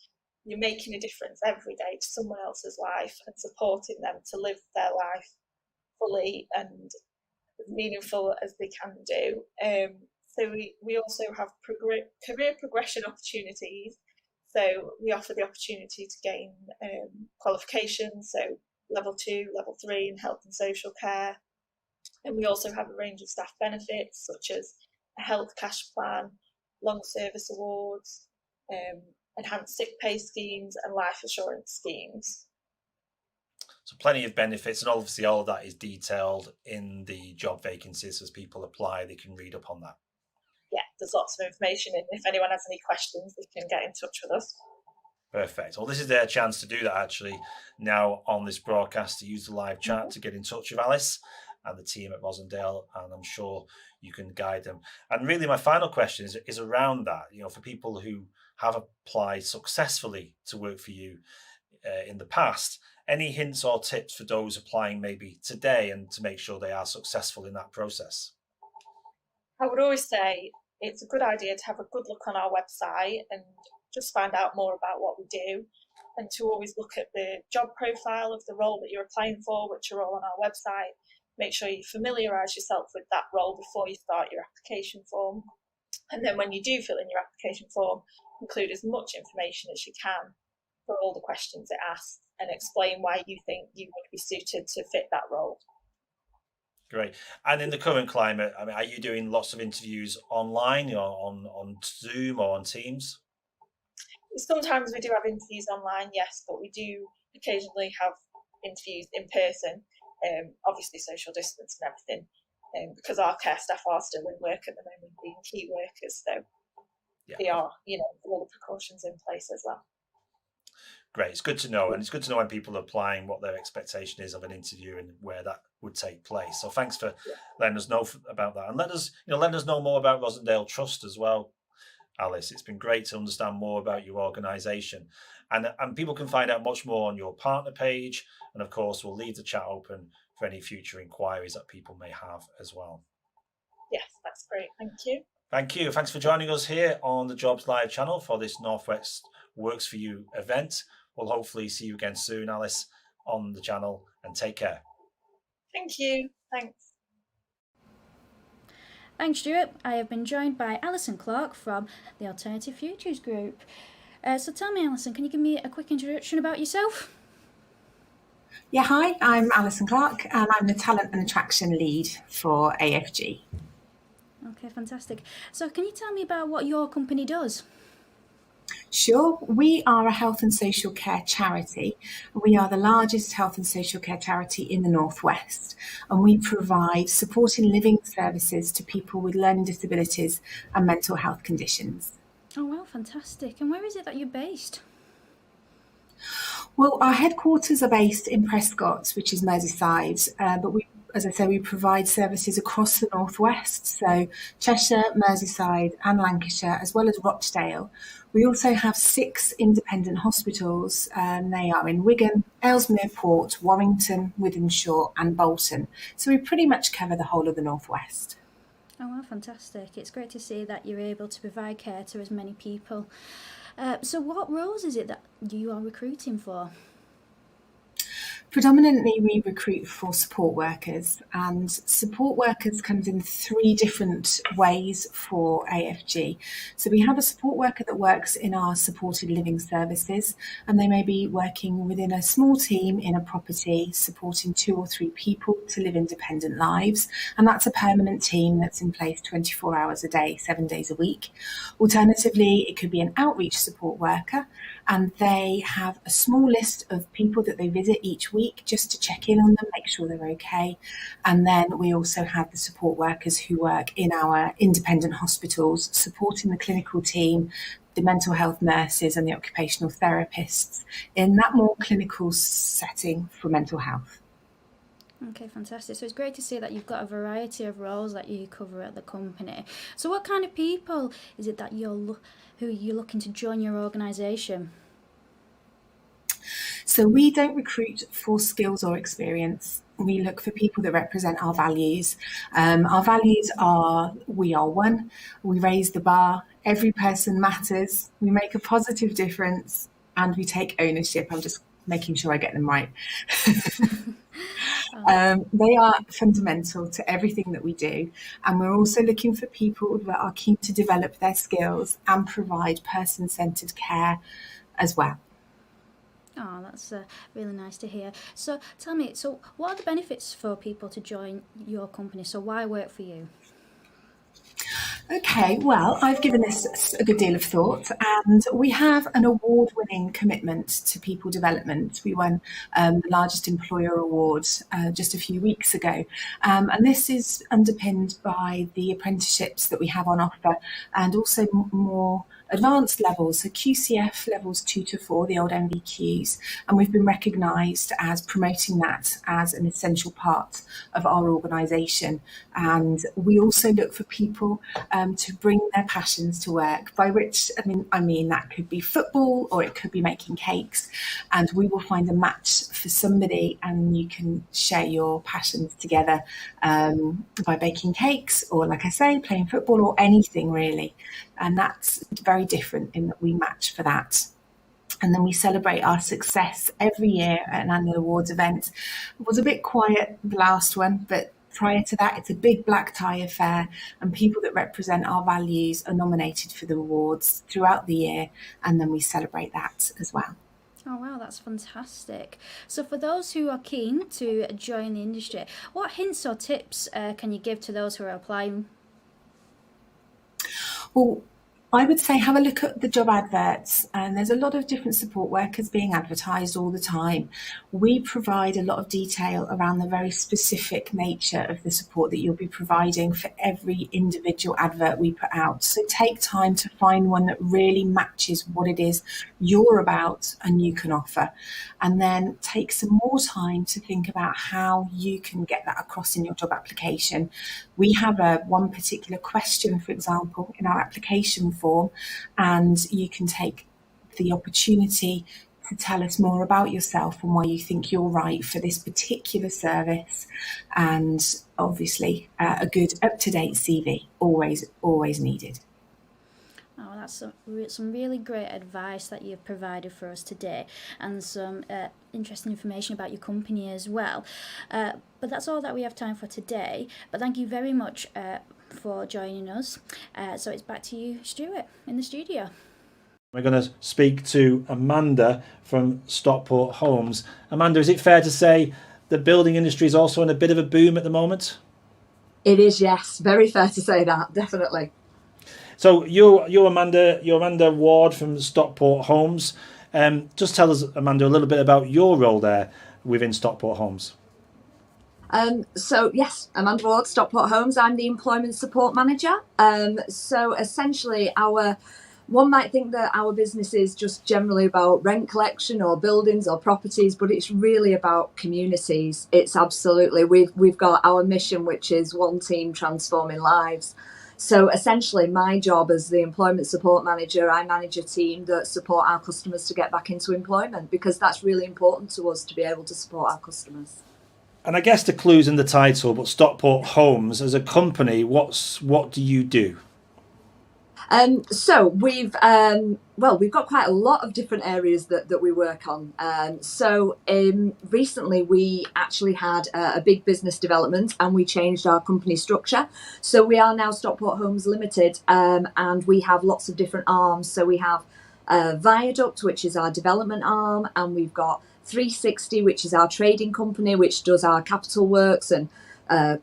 you're making a difference every day to someone else's life and supporting them to live their life fully and as meaningful as they can do. So we also have career progression opportunities. So we offer the opportunity to gain qualifications, so level 2, level 3 in health and social care. And we also have a range of staff benefits, such as a health cash plan, long service awards, enhanced sick pay schemes, and life assurance schemes. So plenty of benefits, and obviously all of that is detailed in the job vacancies. As people apply, they can read up on that. Yeah, there's lots of information, and if anyone has any questions, they can get in touch with us. Perfect. Well, this is their chance to do that actually now on this broadcast, to use the live chat to get in touch with Alice and the team at Rossendale, and I'm sure you can guide them. And really, my final question is around that. For people who have applied successfully to work for you in the past, any hints or tips for those applying maybe today, and to make sure they are successful in that process? I would always say it's a good idea to have a good look on our website and just find out more about what we do, and to always look at the job profile of the role that you're applying for, which are all on our website. Make sure you familiarise yourself with that role before you start your application form. And then when you do fill in your application form, include as much information as you can for all the questions it asks, and explain why you think you would be suited to fit that role. Great. And in the current climate, I mean, are you doing lots of interviews online, on Zoom or on Teams? Sometimes we do have interviews online, yes, but we do occasionally have interviews in person. Obviously social distance and everything, because our care staff are still in work at the moment, being key workers, so they are, all the precautions in place as well. Great. It's good to know, and it's good to know when people are applying what their expectation is of an interview and where that would take place. So thanks for letting us know about that, and let us know more about Rossendale Trust as well, Alice. It's been great to understand more about your organisation. And people can find out much more on your partner page. And of course, we'll leave the chat open for any future inquiries that people may have as well. Yes, that's great. Thank you. Thank you. Thanks for joining us here on the Jobs Live channel for this Northwest Works For You event. We'll hopefully see you again soon, Alice, on the channel, and take care. Thank you. Thanks. Thanks, Stuart. I have been joined by Alison Clark from the Alternative Futures Group. So tell me, Alison, can you give me a quick introduction about yourself? Yeah, hi, I'm Alison Clark and I'm the Talent and Attraction Lead for AFG. Okay, fantastic. So can you tell me about what your company does? Sure, we are a health and social care charity. We are the largest health and social care charity in the Northwest, and we provide supporting living services to people with learning disabilities and mental health conditions. Oh, wow, fantastic. And where is it that you're based? Well, our headquarters are based in Prescott, which is Merseyside, but we, as I say, we provide services across the Northwest, so Cheshire, Merseyside and Lancashire, as well as Rochdale. We also have 6 independent hospitals, and they are in Wigan, Ellesmere Port, Warrington, Wythenshawe and Bolton. So we pretty much cover the whole of the Northwest. Oh, wow, fantastic. It's great to see that you're able to provide care to as many people. So what roles is it that you are recruiting for? Predominantly, we recruit for support workers, and support workers comes in 3 different ways for AFG. So we have a support worker that works in our supported living services, and they may be working within a small team in a property, supporting 2 or 3 people to live independent lives. And that's a permanent team that's in place 24 hours a day, 7 days a week. Alternatively, it could be an outreach support worker, and they have a small list of people that they visit each week just to check in on them, make sure they're okay. And then we also have the support workers who work in our independent hospitals, supporting the clinical team, the mental health nurses and the occupational therapists in that more clinical setting for mental health. Okay, fantastic. So it's great to see that you've got a variety of roles that you cover at the company. So what kind of people is it that who you're looking to join your organisation? So we don't recruit for skills or experience. We look for people that represent our values. Our values are, we are one, we raise the bar, every person matters, we make a positive difference, and we take ownership. I'm just making sure I get them right. They are fundamental to everything that we do, and we're also looking for people that are keen to develop their skills and provide person-centred care as well. Oh, that's really nice to hear. So tell me, so what are the benefits for people to join your company? So why work for you? Okay, well, I've given this a good deal of thought, and we have an award-winning commitment to people development. We won the largest employer award just a few weeks ago, and this is underpinned by the apprenticeships that we have on offer, and also more advanced levels, so QCF levels 2 to 4, the old MVQs, and we've been recognised as promoting that as an essential part of our organisation. And we also look for people to bring their passions to work, by which I mean that could be football or it could be making cakes, and we will find a match for somebody and you can share your passions together by baking cakes or, like I say, playing football or anything really. And that's very different in that we match for that. And then we celebrate our success every year at an annual awards event. It was a bit quiet, the last one, but prior to that, it's a big black tie affair, and people that represent our values are nominated for the awards throughout the year, and then we celebrate that as well. Oh wow, that's fantastic. So for those who are keen to join the industry, what hints or tips can you give to those who are applying? Well, I would say have a look at the job adverts, and there's a lot of different support workers being advertised all the time. We provide a lot of detail around the very specific nature of the support that you'll be providing for every individual advert we put out. So take time to find one that really matches what it is you're about and you can offer. And then take some more time to think about how you can get that across in your job application. We have one particular question, for example, in our application form, and you can take the opportunity to tell us more about yourself and why you think you're right for this particular service, and obviously a good up-to-date CV, always needed. Oh, that's some really great advice that you've provided for us today, and some interesting information about your company as well. But that's all that we have time for today. But thank you very much for joining us. So it's back to you, Stuart, in the studio. We're going to speak to Amanda from Stockport Homes. Amanda, is it fair to say the building industry is also in a bit of a boom at the moment? It is, yes. Very fair to say that, definitely. So you're Amanda Ward from Stockport Homes. Just tell us, Amanda, a little bit about your role there within Stockport Homes. So yes, Amanda Ward, Stockport Homes. I'm the Employment Support Manager. So essentially one might think that our business is just generally about rent collection or buildings or properties, but it's really about communities. It's absolutely, we've got our mission, which is one team transforming lives. So essentially my job as the Employment Support Manager, I manage a team that support our customers to get back into employment, because that's really important to us to be able to support our customers. And I guess the clue's in the title, but Stockport Homes as a company, what do you do? So we've got quite a lot of different areas that we work on. Recently we actually had a big business development, and we changed our company structure. So we are now Stockport Homes Limited, and we have lots of different arms. So we have Viaduct, which is our development arm, and we've got 360, which is our trading company, which does our capital works and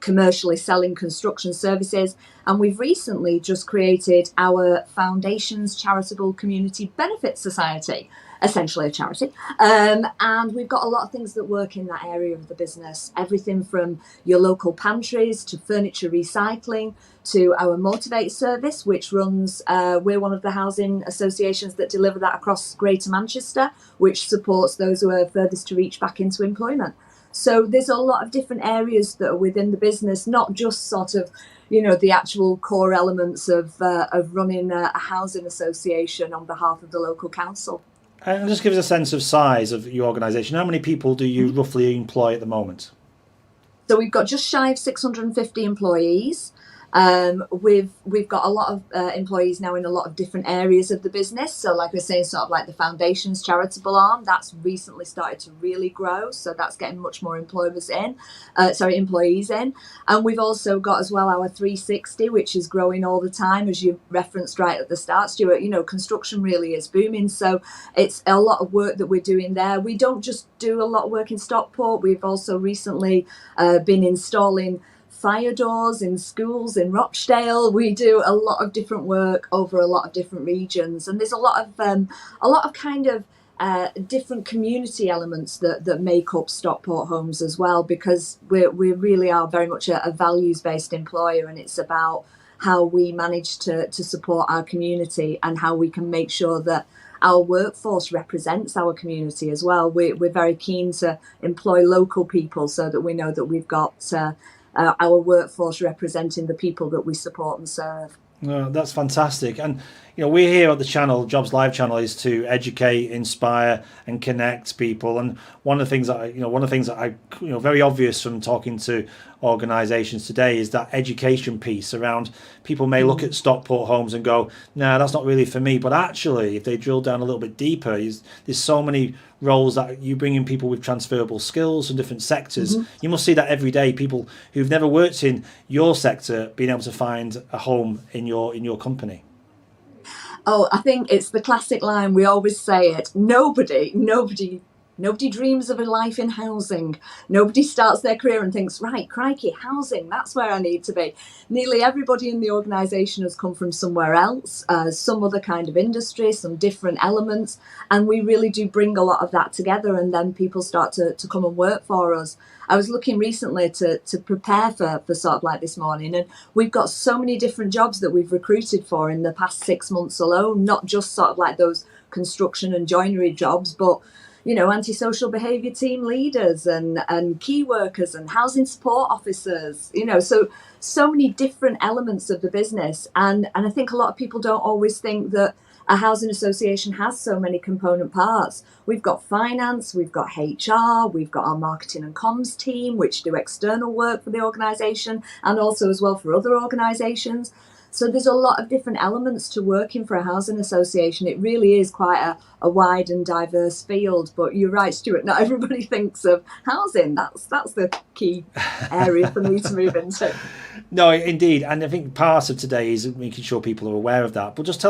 commercially selling construction services. And we've recently just created our Foundations Charitable Community Benefit Society, essentially a charity. And we've got a lot of things that work in that area of the business, everything from your local pantries to furniture recycling to our Motivate service, which runs, we're one of the housing associations that deliver that across Greater Manchester, which supports those who are furthest to reach back into employment. So there's a lot of different areas that are within the business, not just sort of, the actual core elements of running a housing association on behalf of the local council. And just give us a sense of size of your organisation. How many people do you roughly employ at the moment? So we've got just shy of 650 employees. We've got a lot of employees now in a lot of different areas of the business. So like we're saying, sort of like the Foundations charitable arm, that's recently started to really grow. So that's getting much more employees in. And we've also got as well our 360, which is growing all the time, as you referenced right at the start, Stuart. Construction really is booming. So it's a lot of work that we're doing there. We don't just do a lot of work in Stockport. We've also recently been installing fire doors in schools in Rochdale. We do a lot of different work over a lot of different regions, and there's a lot of kind of different community elements that make up Stockport Homes as well, because we really are very much a values-based employer, and it's about how we manage to support our community and how we can make sure that our workforce represents our community as well. We're very keen to employ local people so that we know that we've got our workforce representing the people that we support and serve. That's fantastic. And we're here at the channel, Jobs Live channel, is to educate, inspire, and connect people. And one of the things that I very obvious from talking to organisations today is that education piece around people may look at Stockport Homes and go, "No, that's not really for me." But actually, if they drill down a little bit deeper, there's so many roles that you bring in people with transferable skills from different sectors. You must see that every day, people who've never worked in your sector being able to find a home in your company. Oh, I think it's the classic line. We always say it. Nobody dreams of a life in housing. Nobody starts their career and thinks, right, crikey, housing, that's where I need to be. Nearly everybody in the organisation has come from somewhere else, some other kind of industry, some different elements. And we really do bring a lot of that together, and then people start to come and work for us. I was looking recently to prepare for sort of like this morning, and we've got so many different jobs that we've recruited for in the past 6 months alone, not just sort of like those construction and joinery jobs, but antisocial behaviour team leaders and key workers and housing support officers, so many different elements of the business. And I think a lot of people don't always think that a housing association has so many component parts. We've got finance, we've got HR, we've got our marketing and comms team, which do external work for the organisation and also as well for other organisations. So there's a lot of different elements to working for a housing association. It really is quite a wide and diverse field. But you're right, Stuart, not everybody thinks of housing. That's the key area for me to move into. No, indeed. And I think part of today is making sure people are aware of that. But just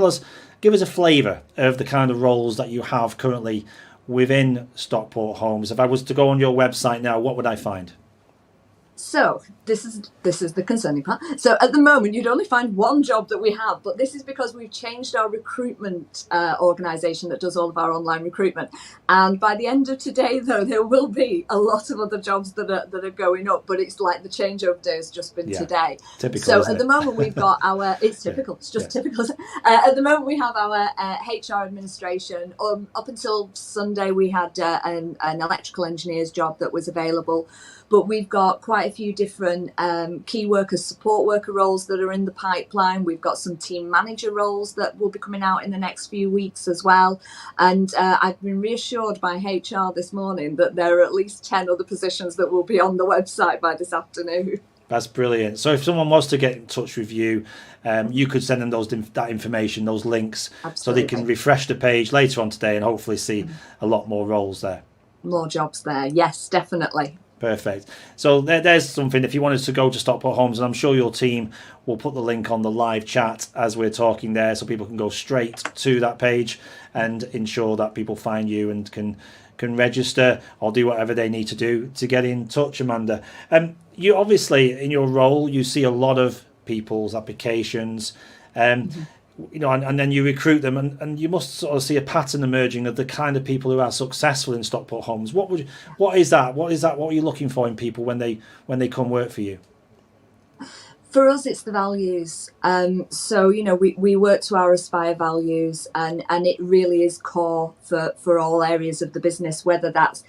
give us a flavour of the kind of roles that you have currently within Stockport Homes. If I was to go on your website now, what would I find? So this is the concerning part. So at the moment, you'd only find one job that we have, but this is because we've changed our recruitment organisation that does all of our online recruitment. And by the end of today, though, there will be a lot of other jobs that are going up. But it's like the changeover day has just been today. Typical. So at the moment, we've got our. It's typical. It's just typical. At the moment, we have our HR administration. Up until Sunday, we had an electrical engineer's job that was available. But we've got quite a few different key workers, support worker roles that are in the pipeline. We've got some team manager roles that will be coming out in the next few weeks as well. And I've been reassured by HR this morning that there are at least 10 other positions that will be on the website by this afternoon. That's brilliant. So if someone wants to get in touch with you, you could send them that information, those links, Absolutely. So they can refresh the page later on today and hopefully see a lot more roles there. More jobs there. Yes, definitely. Perfect. So there's something, if you wanted to go to Stockport Homes, and I'm sure your team will put the link on the live chat as we're talking there, so people can go straight to that page and ensure that people find you and can register or do whatever they need to do to get in touch, Amanda. You obviously, in your role, you see a lot of people's applications, and then you recruit them, and you must sort of see a pattern emerging of the kind of people who are successful in Stockport Homes. What is that? What are you looking for in people when they come work for you? For us, it's the values. So we work to our Aspire values, and it really is core for all areas of the business, whether that's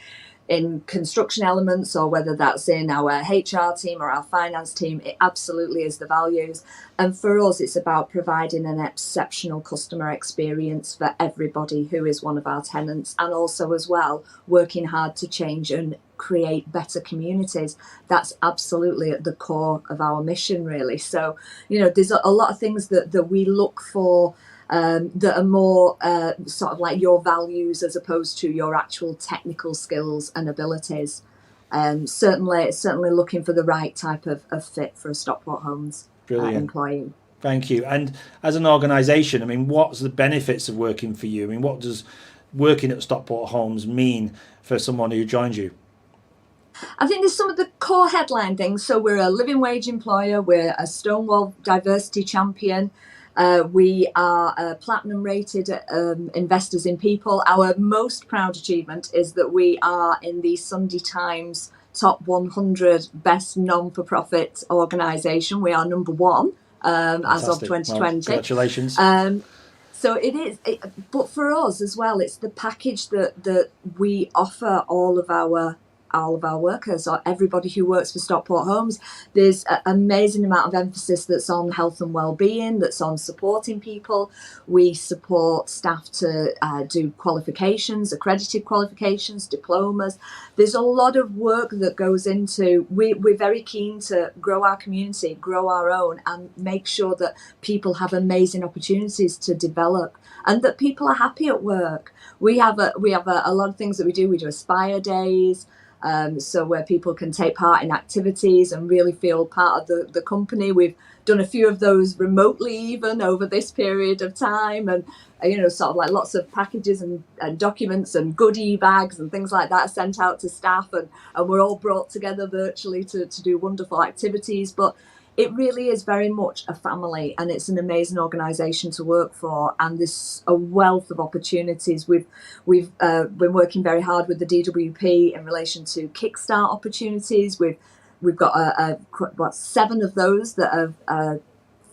in construction elements or whether that's in our HR team or our finance team. It absolutely is the values. And for us, it's about providing an exceptional customer experience for everybody who is one of our tenants, and also as well working hard to change and create better communities. That's absolutely at the core of our mission, really. So there's a lot of things that we look for that are more sort of like your values as opposed to your actual technical skills and abilities. Certainly looking for the right type of fit for a Stockport Homes employee. Thank you. And as an organisation, I mean, what's the benefits of working for you? I mean, what does working at Stockport Homes mean for someone who joins you? I think there's some of the core headline things. So we're a living wage employer, we're a Stonewall diversity champion, we are platinum rated investors in people. Our most proud achievement is that we are in the Sunday Times top 100 best non-for-profit organisation. We are number one as of 2020. Well, congratulations. So it is, but for us as well, it's the package that we offer all of our workers, or everybody who works for Stockport Homes. There's an amazing amount of emphasis that's on health and well-being, that's on supporting people. We support staff to do qualifications, accredited qualifications, diplomas. There's a lot of work that goes into, we're very keen to grow our community, grow our own, and make sure that people have amazing opportunities to develop and that people are happy at work. We have a lot of things that we do. We do Aspire Days, so where people can take part in activities and really feel part of the company. We've done a few of those remotely even over this period of time, and sort of like lots of packages and documents and goodie bags and things like that are sent out to staff, and we're all brought together virtually to do wonderful activities. But it really is very much a family, and it's an amazing organisation to work for, and there's a wealth of opportunities. We've been working very hard with the DWP in relation to kickstart opportunities. We've got 7 of those that have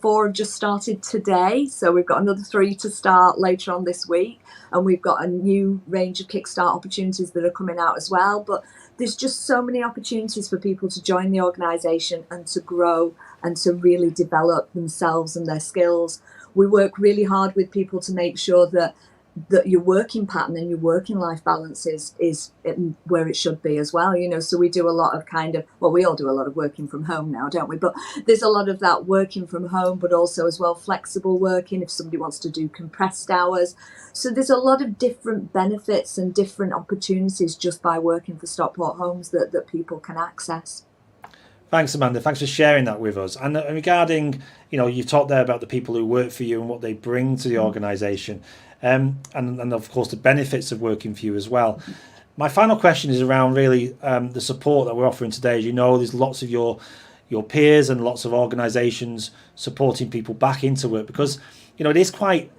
4 have just started today, so we've got another 3 to start later on this week, and we've got a new range of Kickstart opportunities that are coming out as well. But there's just so many opportunities for people to join the organisation and to grow and to really develop themselves and their skills. We work really hard with people to make sure that your working pattern and your working life balance is where it should be as well, you know. So we do a lot of we all do a lot of working from home now, don't we? But there's a lot of that working from home, but also as well flexible working if somebody wants to do compressed hours. So there's a lot of different benefits and different opportunities just by working for Stockport Homes that people can access. Thanks, Amanda. Thanks for sharing that with us. And regarding, you know, you've talked there about the people who work for you and what they bring to the organisation, and of course the benefits of working for you as well. My final question is around really the support that we're offering today. As you know, there's lots of your peers and lots of organisations supporting people back into work, because, you know, it is quite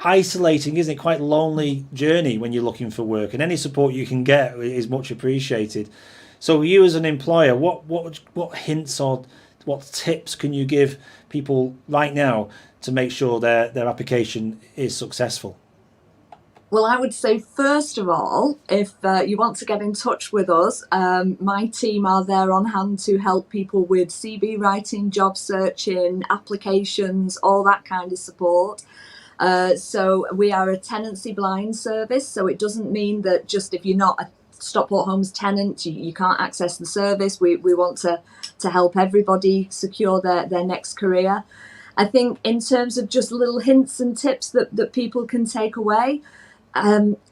isolating, isn't it? Quite a lonely journey when you're looking for work, and any support you can get is much appreciated. So you as an employer, what hints or what tips can you give people right now to make sure their application is successful? Well, I would say, first of all, if you want to get in touch with us, my team are there on hand to help people with CV writing, job searching, applications, all that kind of support. So we are a tenancy blind service, so it doesn't mean that just if you're not a Stockport Homes tenant, you can't access the service. We want to help everybody secure their next career. I think in terms of just little hints and tips that people can take away,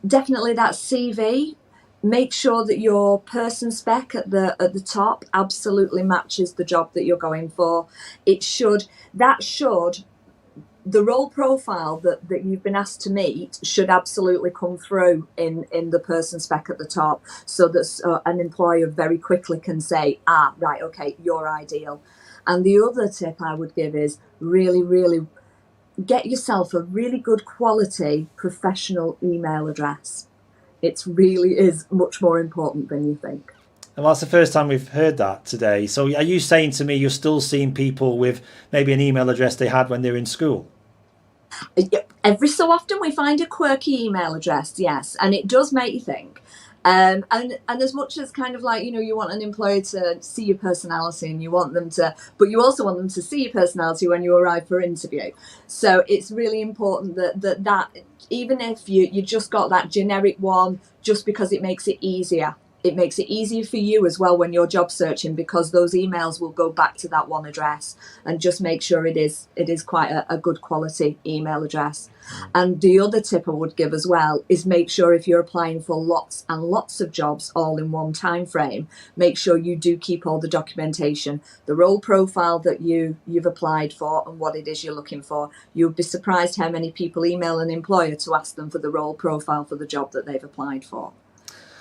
definitely that CV. Make sure that your person spec at the top absolutely matches the job that you're going for. The role profile that you've been asked to meet should absolutely come through in the person spec at the top, so that an employer very quickly can say, right, okay, you're ideal. And the other tip I would give is really, really get yourself a really good quality professional email address. It really is much more important than you think. And that's the first time we've heard that today. So are you saying to me you're still seeing people with maybe an email address they had when they were in school? Every so often we find a quirky email address, yes, and it does make you think. And as much as kind of like, you know, you want an employer to see your personality and you want them to, but you also want them to see your personality when you arrive for interview. So it's really important that even if you just got that generic one, just because it makes it easier. It makes it easier for you as well when you're job searching, because those emails will go back to that one address, and just make sure it is quite a good quality email address. And the other tip I would give as well is make sure if you're applying for lots and lots of jobs all in one time frame, make sure you do keep all the documentation, the role profile that you've applied for and what it is you're looking for. You'll be surprised how many people email an employer to ask them for the role profile for the job that they've applied for.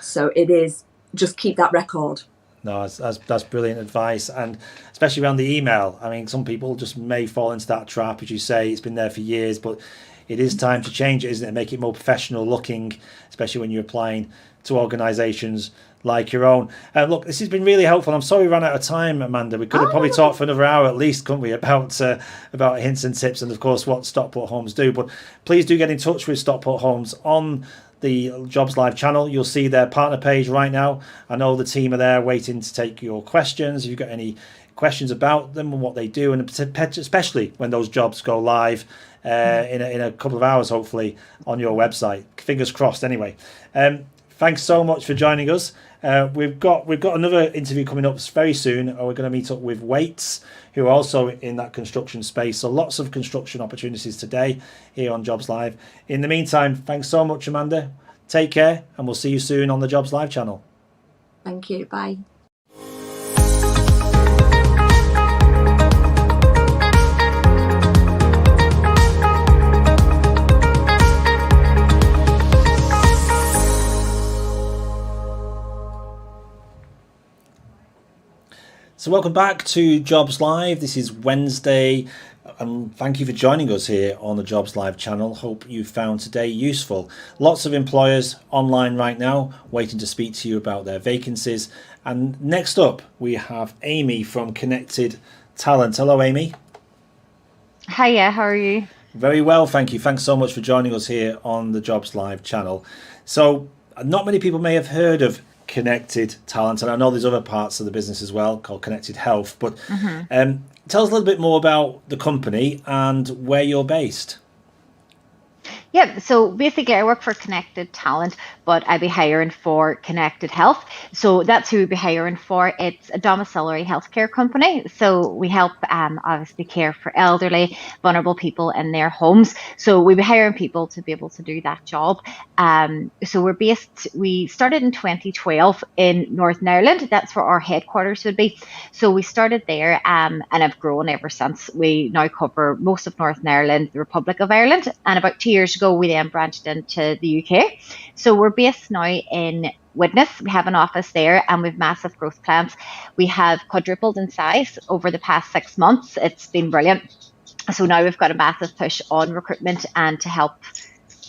So it is, just keep that record. No, that's brilliant advice, and especially around the email. I mean, some people just may fall into that trap, as you say. It's been there for years, but it is time to change it, isn't it? Make it more professional looking, especially when you're applying to organisations like your own. Look, this has been really helpful. I'm sorry we ran out of time, Amanda. We could have probably talked for another hour at least, couldn't we, about hints and tips and, of course, what Stockport Homes do. But please do get in touch with Stockport Homes on the Jobs Live channel. You'll see their partner page right now. I know the team are there waiting to take your questions. If you've got any questions about them and what they do, and especially when those jobs go live in a couple of hours, hopefully, on your website. Fingers crossed, anyway. Thanks so much for joining us. We've got another interview coming up very soon. We're going to meet up with Waits, who are also in that construction space. So lots of construction opportunities today here on Jobs Live. In the meantime, thanks so much, Amanda. Take care, and we'll see you soon on the Jobs Live channel. Thank you. Bye. So welcome back to Jobs Live. This is Wednesday, and thank you for joining us here on the Jobs Live channel. Hope you found today useful. Lots of employers online right now waiting to speak to you about their vacancies. And next up, we have Amy from Connected Talent. Hello, Amy. Hiya, how are you? Very well, thank you. Thanks so much for joining us here on the Jobs Live channel. So, not many people may have heard of Connected Talent, and I know there's other parts of the business as well called Connected Health, but tell us a little bit more about the company and where you're based. Yeah, so basically I work for Connected Talent, but I be hiring for Connected Health. So that's who we be hiring for. It's a domiciliary healthcare company. So we help obviously care for elderly, vulnerable people in their homes. So we be hiring people to be able to do that job. So we started in 2012 in Northern Ireland. That's where our headquarters would be. So we started there and have grown ever since. We now cover most of Northern Ireland, the Republic of Ireland, and about 2 years ago we then branched into the UK. So we're based now in Widnes. We have an office there and we've massive growth plans. We have quadrupled in size over the past 6 months. It's been brilliant. So now we've got a massive push on recruitment and to help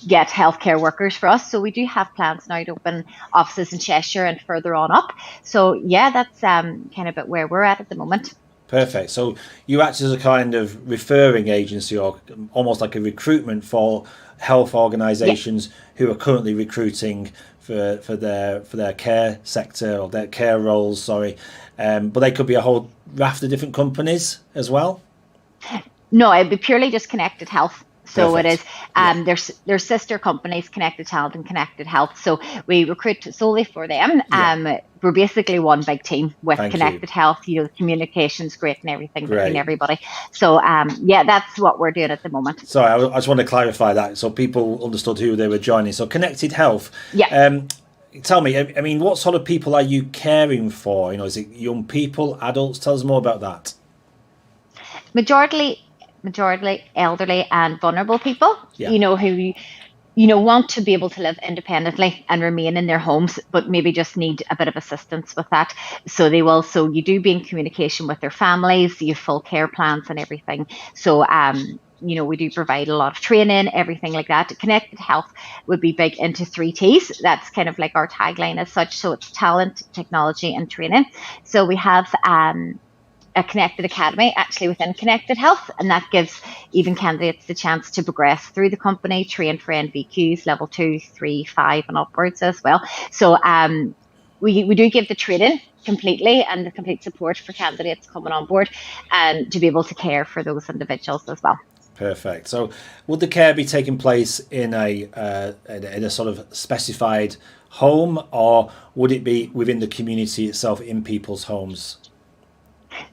get healthcare workers for us. So we do have plans now to open offices in Cheshire and further on up. So yeah, that's kind of where we're at the moment. Perfect. So you act as a kind of referring agency or almost like a recruitment for health organisations who are currently recruiting for their care sector or their care roles, but they could be a whole raft of different companies as well? No, it'd be purely just Connected Health. So Perfect. It is, there's sister companies, Connected Talent and Connected Health. So we recruit solely for them. We're basically one big team with Thank Connected Health. The communication's great and everything Great. between everybody. So that's what we're doing at the moment. Sorry, I just want to clarify that so people understood who they were joining. So Connected Health. Yeah. Tell me, I mean, what sort of people are you caring for? Is it young people, adults? Tell us more about that. Majority elderly and vulnerable people, Yeah. who want to be able to live independently and remain in their homes, but maybe just need a bit of assistance with that. So you do be in communication with their families, you have full care plans and everything. So we do provide a lot of training, everything like that. Connected Health would be big into 3 T's. That's kind of like our tagline as such. So it's talent, technology and training. So we have a Connected Academy actually within Connected Health, and that gives even candidates the chance to progress through the company, train for NVQs level 2, 3, 5 and upwards as well. So we do give the training completely and the complete support for candidates coming on board and to be able to care for those individuals as well. Perfect. So would the care be taking place in a sort of specified home, or would it be within the community itself in people's homes?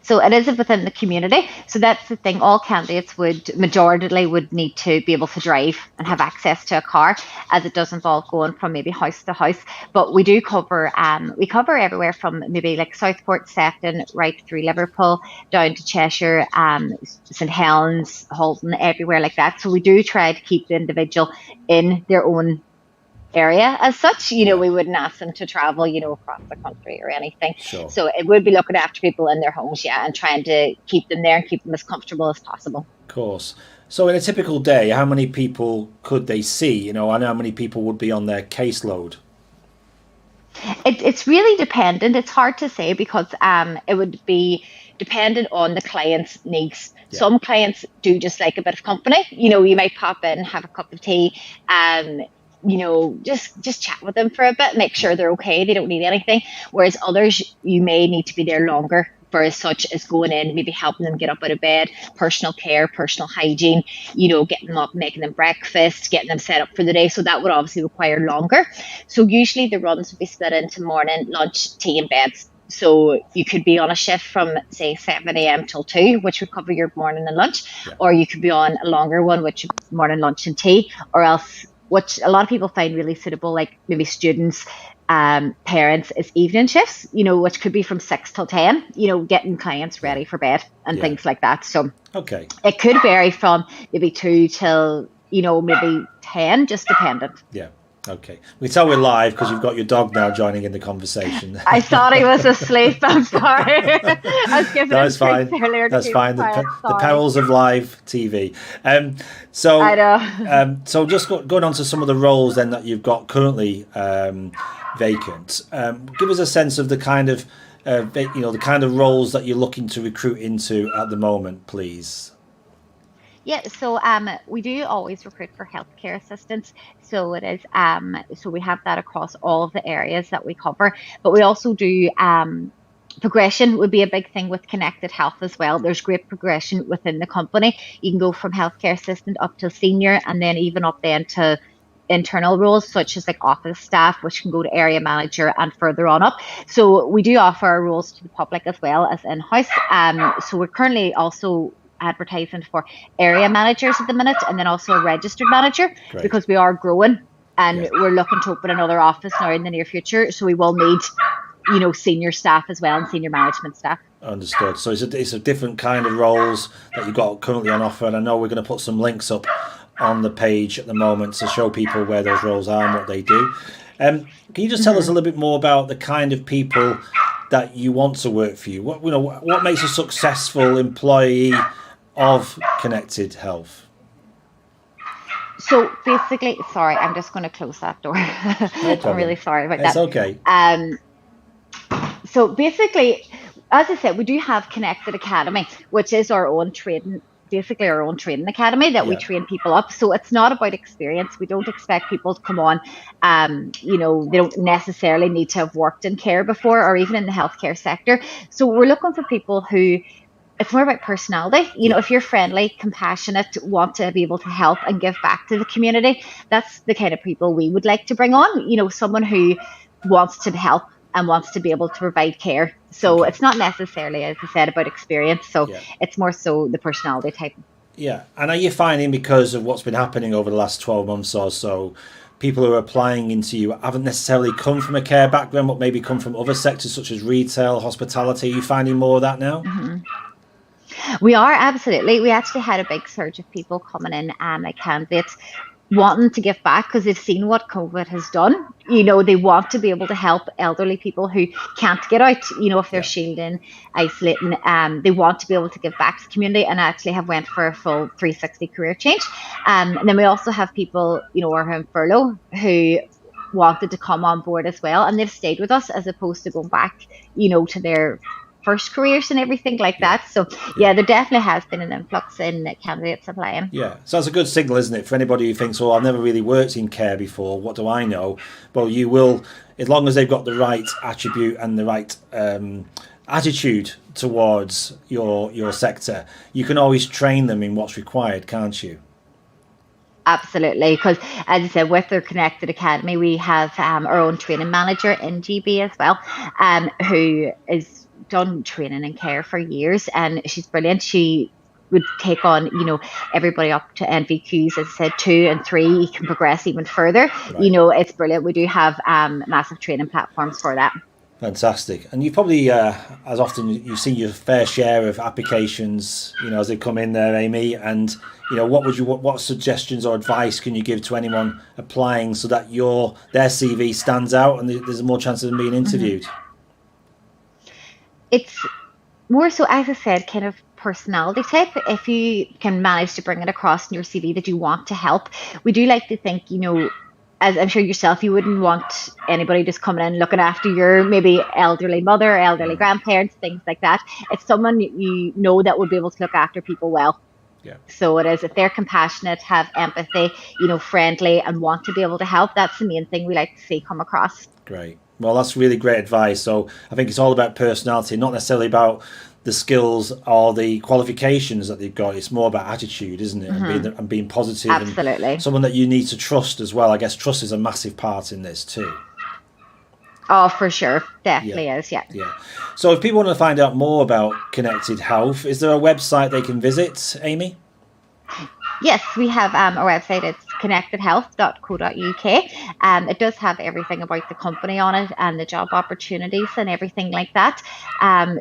So it is within the community. So that's the thing. All candidates majority would need to be able to drive and have access to a car, as it does involve going from maybe house to house. But we do cover, everywhere from maybe like Southport, Sefton, right through Liverpool, down to Cheshire, St Helens, Halton, everywhere like that. So we do try to keep the individual in their own area as such. We wouldn't ask them to travel across the country or anything. Sure. So it would be looking after people in their homes, and trying to keep them there and keep them as comfortable as possible. Of course. So in a typical day, how many people could they see? And how many people would be on their caseload? It's really dependent. It's hard to say because it would be dependent on the client's needs. Yeah. Some clients do just like a bit of company. You might pop in, have a cup of tea, just chat with them for a bit, make sure they're okay, they don't need anything. Whereas others, you may need to be there longer for as such as going in, maybe helping them get up out of bed, personal care, personal hygiene, getting them up, making them breakfast, getting them set up for the day. So that would obviously require longer. So usually the runs would be split into morning, lunch, tea and beds. So you could be on a shift from, say, 7 a.m. till 2, which would cover your morning and lunch, or you could be on a longer one, which would be morning, lunch and tea, or else, which a lot of people find really suitable, like maybe students, parents, is evening shifts, which could be from 6 till 10, getting clients ready for bed and things like that. So okay, it could vary from maybe 2 till, maybe 10, just dependent. Yeah. Okay. We tell we're live because you've got your dog now joining in the conversation. I thought he was asleep. I'm sorry. I was giving That's fine. That's fine. The perils of live TV. So I know. So just going on to some of the roles then that you've got currently vacant. Give us a sense of the kind of the kind of roles that you're looking to recruit into at the moment, please. Yeah, so we do always recruit for healthcare assistants. So it is so we have that across all of the areas that we cover, but we also do progression would be a big thing with Connected Health as well. There's great progression within the company. You can go from healthcare assistant up to senior, and then even up then to internal roles such as like office staff, which can go to area manager and further on up. So we do offer our roles to the public as well as in-house. So we're currently also advertising for area managers at the minute, and then also a registered manager. Great. Because we are growing, and we're looking to open another office now in the near future. So we will need, you know, senior staff as well and senior management staff. Understood. So it's a different kind of roles that you've got currently on offer, and I know we're going to put some links up on the page at the moment to show people where those roles are and what they do. Can you just tell us a little bit more about the kind of people that you want to work for you? What makes a successful employee of Connected Health? So basically, sorry, I'm just going to close that door. No I'm really sorry about that. It's okay. So basically, as I said, we do have Connected Academy, which is our own training, basically our own training academy that we train people up. So it's not about experience. We don't expect people to come on, you know, they don't necessarily need to have worked in care before or even in the healthcare sector. So we're looking for people who, it's more about personality. You know, if you're friendly, compassionate, want to be able to help and give back to the community, that's the kind of people we would like to bring on. You know, someone who wants to help and wants to be able to provide care. So it's not necessarily, as I said, about experience. So it's more so the personality type. Yeah. And are you finding, because of what's been happening over the last 12 months or so, people who are applying into you haven't necessarily come from a care background, but maybe come from other sectors such as retail, hospitality? Are you finding more of that now? Mm-hmm. We are, absolutely. We actually had a big surge of people coming in, like candidates wanting to give back because they've seen what COVID has done. You know, they want to be able to help elderly people who can't get out, you know, if they're shielding, isolating, they want to be able to give back to the community and actually have went for a full 360 career change. And then we also have people, you know, who are on furlough who wanted to come on board as well, and they've stayed with us as opposed to going back, you know, to their first careers and everything like that. So yeah, there definitely has been an influx in candidates applying. Yeah, so that's a good signal, isn't it, for anybody who thinks, well, I've never really worked in care before, what do I know? Well, you will, as long as they've got the right attribute and the right attitude towards your sector, you can always train them in what's required, can't you? Absolutely, because as I said, with the Connected Academy, we have our own training manager in GB as well, who is done training and care for years, and she's brilliant. She would take on, you know, everybody up to NVQs, as I said, 2 and 3. You can progress even further. Right. You know, it's brilliant. We do have massive training platforms for that. Fantastic. And you've probably, as often, you've seen your fair share of applications, you know, as they come in there, Amy. And, you know, what suggestions or advice can you give to anyone applying so that their CV stands out and there's more chance of them being interviewed? Mm-hmm. It's more so, as I said, kind of personality type. If you can manage to bring it across in your CV that you want to help, we do like to think, you know, as I'm sure yourself, you wouldn't want anybody just coming in looking after your maybe elderly mother, elderly grandparents, things like that. It's someone you know that would be able to look after people well. Yeah. So it is, if they're compassionate, have empathy, you know, friendly, and want to be able to help, that's the main thing we like to see come across. Great. Well, that's really great advice. So I think it's all about personality, not necessarily about the skills or the qualifications that they've got. It's more about attitude, isn't it? Mm-hmm. And being positive. Absolutely. And someone that you need to trust as well. I guess trust is a massive part in this too. Oh, for sure. Definitely is, yeah. Yeah. So if people want to find out more about Connected Health, is there a website they can visit, Amy? Yes, we have our website. It's connectedhealth.co.uk. It does have everything about the company on it and the job opportunities and everything like that.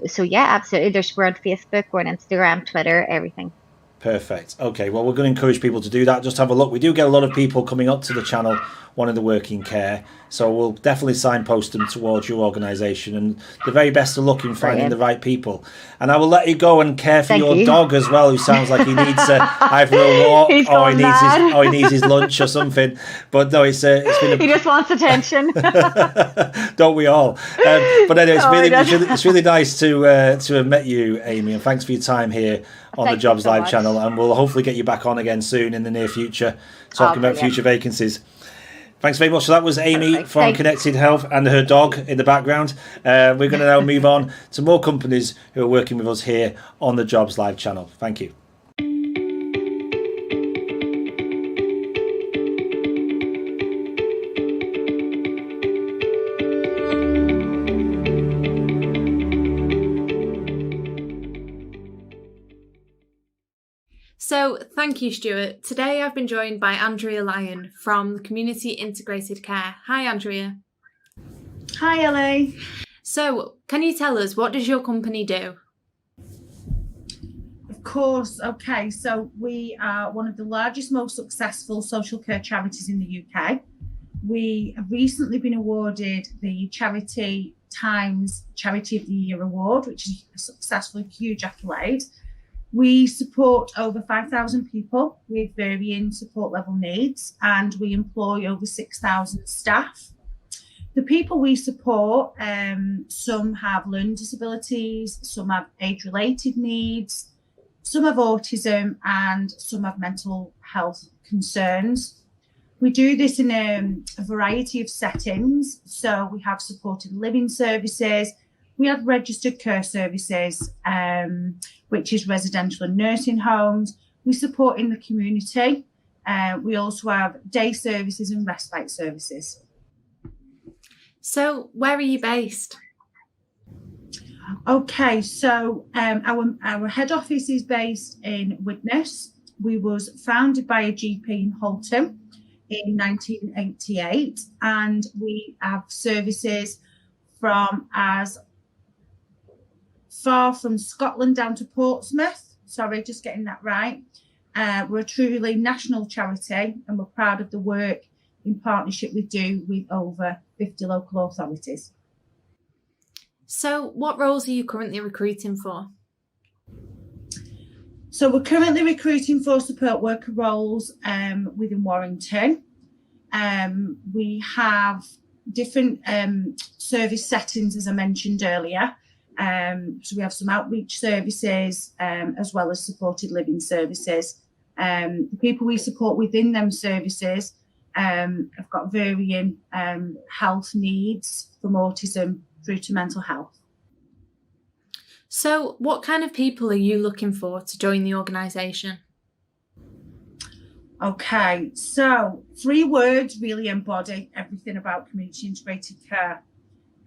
So yeah, absolutely. We're on Facebook, we're on Instagram, Twitter, everything. Perfect. Okay, well, we're going to encourage people to do that. Just have a look. We do get a lot of people coming up to the channel wanting to work in care. So we'll definitely signpost them towards your organisation, and the very best of luck in finding the right people. And I will let you go and care for your dog as well, who sounds like he needs either a walk or he needs his lunch or something. But no, it's been he just wants attention. Don't we all? But anyway, it's really nice to have met you, Amy, and thanks for your time here on the Jobs Live channel. And we'll hopefully get you back on again soon in the near future, talking about future vacancies. Thanks very much. So that was Amy from Connected Health and her dog in the background. We're going to now move on to more companies who are working with us here on the Jobs Live channel. Thank you. So, thank you, Stuart. Today I've been joined by Andrea Lyon from Community Integrated Care. Hi, Andrea. Hi, Ellie. So, can you tell us, what does your company do? Of course. Okay, so we are one of the largest, most successful social care charities in the UK. We have recently been awarded the Charity Times Charity of the Year Award, which is a successful, huge accolade. We support over 5,000 people with varying support level needs, and we employ over 6,000 staff. The people we support, some have learning disabilities, some have age-related needs, some have autism, and some have mental health concerns. We do this in a variety of settings. So we have supported living services, we have registered care services, which is residential and nursing homes. We support in the community. We also have day services and respite services. So where are you based? Okay, so our head office is based in Widnes. We was founded by a GP in Halton in 1988, and we have services from as far from Scotland down to Portsmouth. Sorry, just getting that right. We're a truly national charity, and we're proud of the work in partnership we do with over 50 local authorities. So what roles are you currently recruiting for? So we're currently recruiting for support worker roles within Warrington. We have different service settings, as I mentioned earlier. So we have some outreach services as well as supported living services. The people we support within them services have got varying health needs, from autism through to mental health. So what kind of people are you looking for to join the organisation? Okay, so 3 words really embody everything about community integrated care.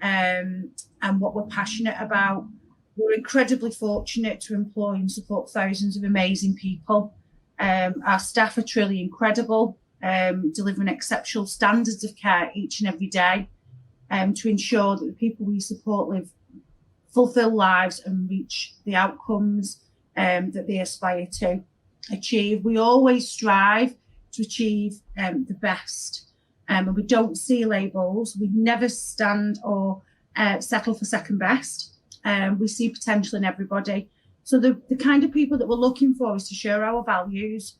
And what we're passionate about. We're incredibly fortunate to employ and support thousands of amazing people. Our staff are truly incredible, delivering exceptional standards of care each and every day, to ensure that the people we support live fulfilled lives and reach the outcomes that they aspire to achieve. We always strive to achieve the best. And we don't see labels. We never stand or settle for second best. We see potential in everybody. So the kind of people that we're looking for is to share our values.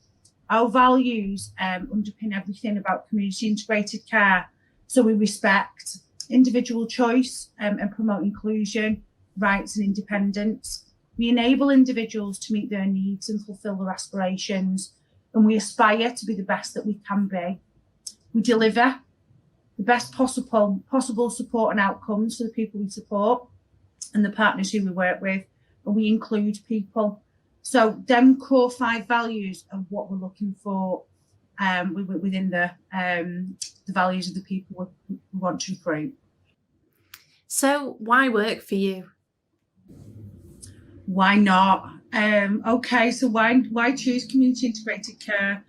Our values underpin everything about community integrated care. So we respect individual choice and promote inclusion, rights and independence. We enable individuals to meet their needs and fulfill their aspirations. And we aspire to be the best that we can be. We deliver the best possible support and outcomes for the people we support and the partners who we work with, and we include people. So them core 5 values are what we're looking for within the values of the people we want to recruit. So why work for you? Why not? Okay, so why choose community integrated care?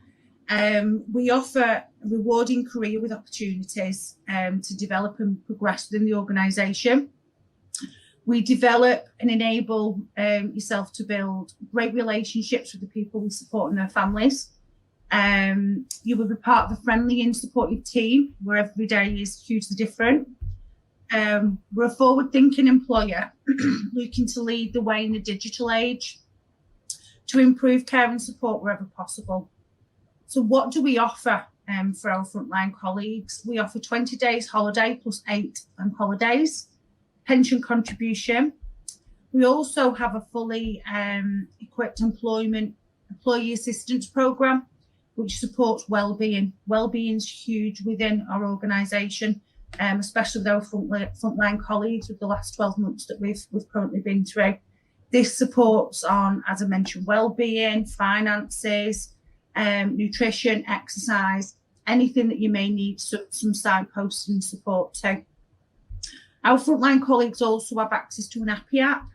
We offer a rewarding career with opportunities to develop and progress within the organisation. We develop and enable yourself to build great relationships with the people we support and their families. You will be part of a friendly and supportive team where every day is hugely different. We're a forward-thinking employer looking to lead the way in the digital age to improve care and support wherever possible. So what do we offer for our frontline colleagues? We offer 20 days holiday plus 8 holidays, pension contribution. We also have a fully equipped employee assistance programme, which supports wellbeing. Wellbeing is huge within our organisation, especially with our frontline colleagues with the last 12 months that we've currently been through. This supports on, as I mentioned, wellbeing, finances, nutrition, exercise, anything that you may need some signposts and support to. Our frontline colleagues also have access to an Appy app.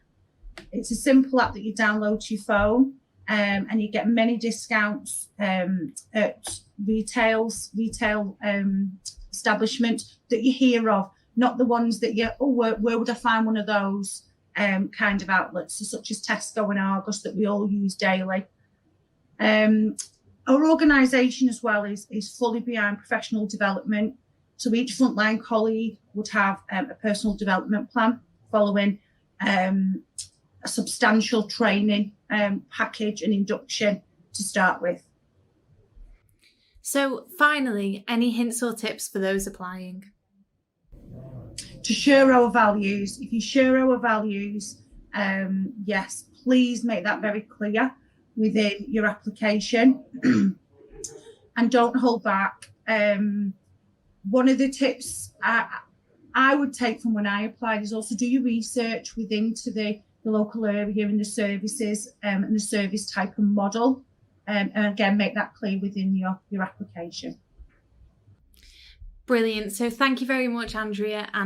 It's a simple app that you download to your phone, and you get many discounts at retail establishment that you hear of, not the ones that you, where would I find one of those kind of outlets, such as Tesco and Argos that we all use daily. Our organisation as well is fully behind professional development. So each frontline colleague would have a personal development plan following a substantial training package and induction to start with. So finally, any hints or tips for those applying? To share our values. If you share our values, yes, please make that very clear within your application and don't hold back. One of the tips I would take from when I applied is also do your research within to the local area and the services and the service type and model. And again, make that clear within your application. Brilliant. So thank you very much, Andrea. And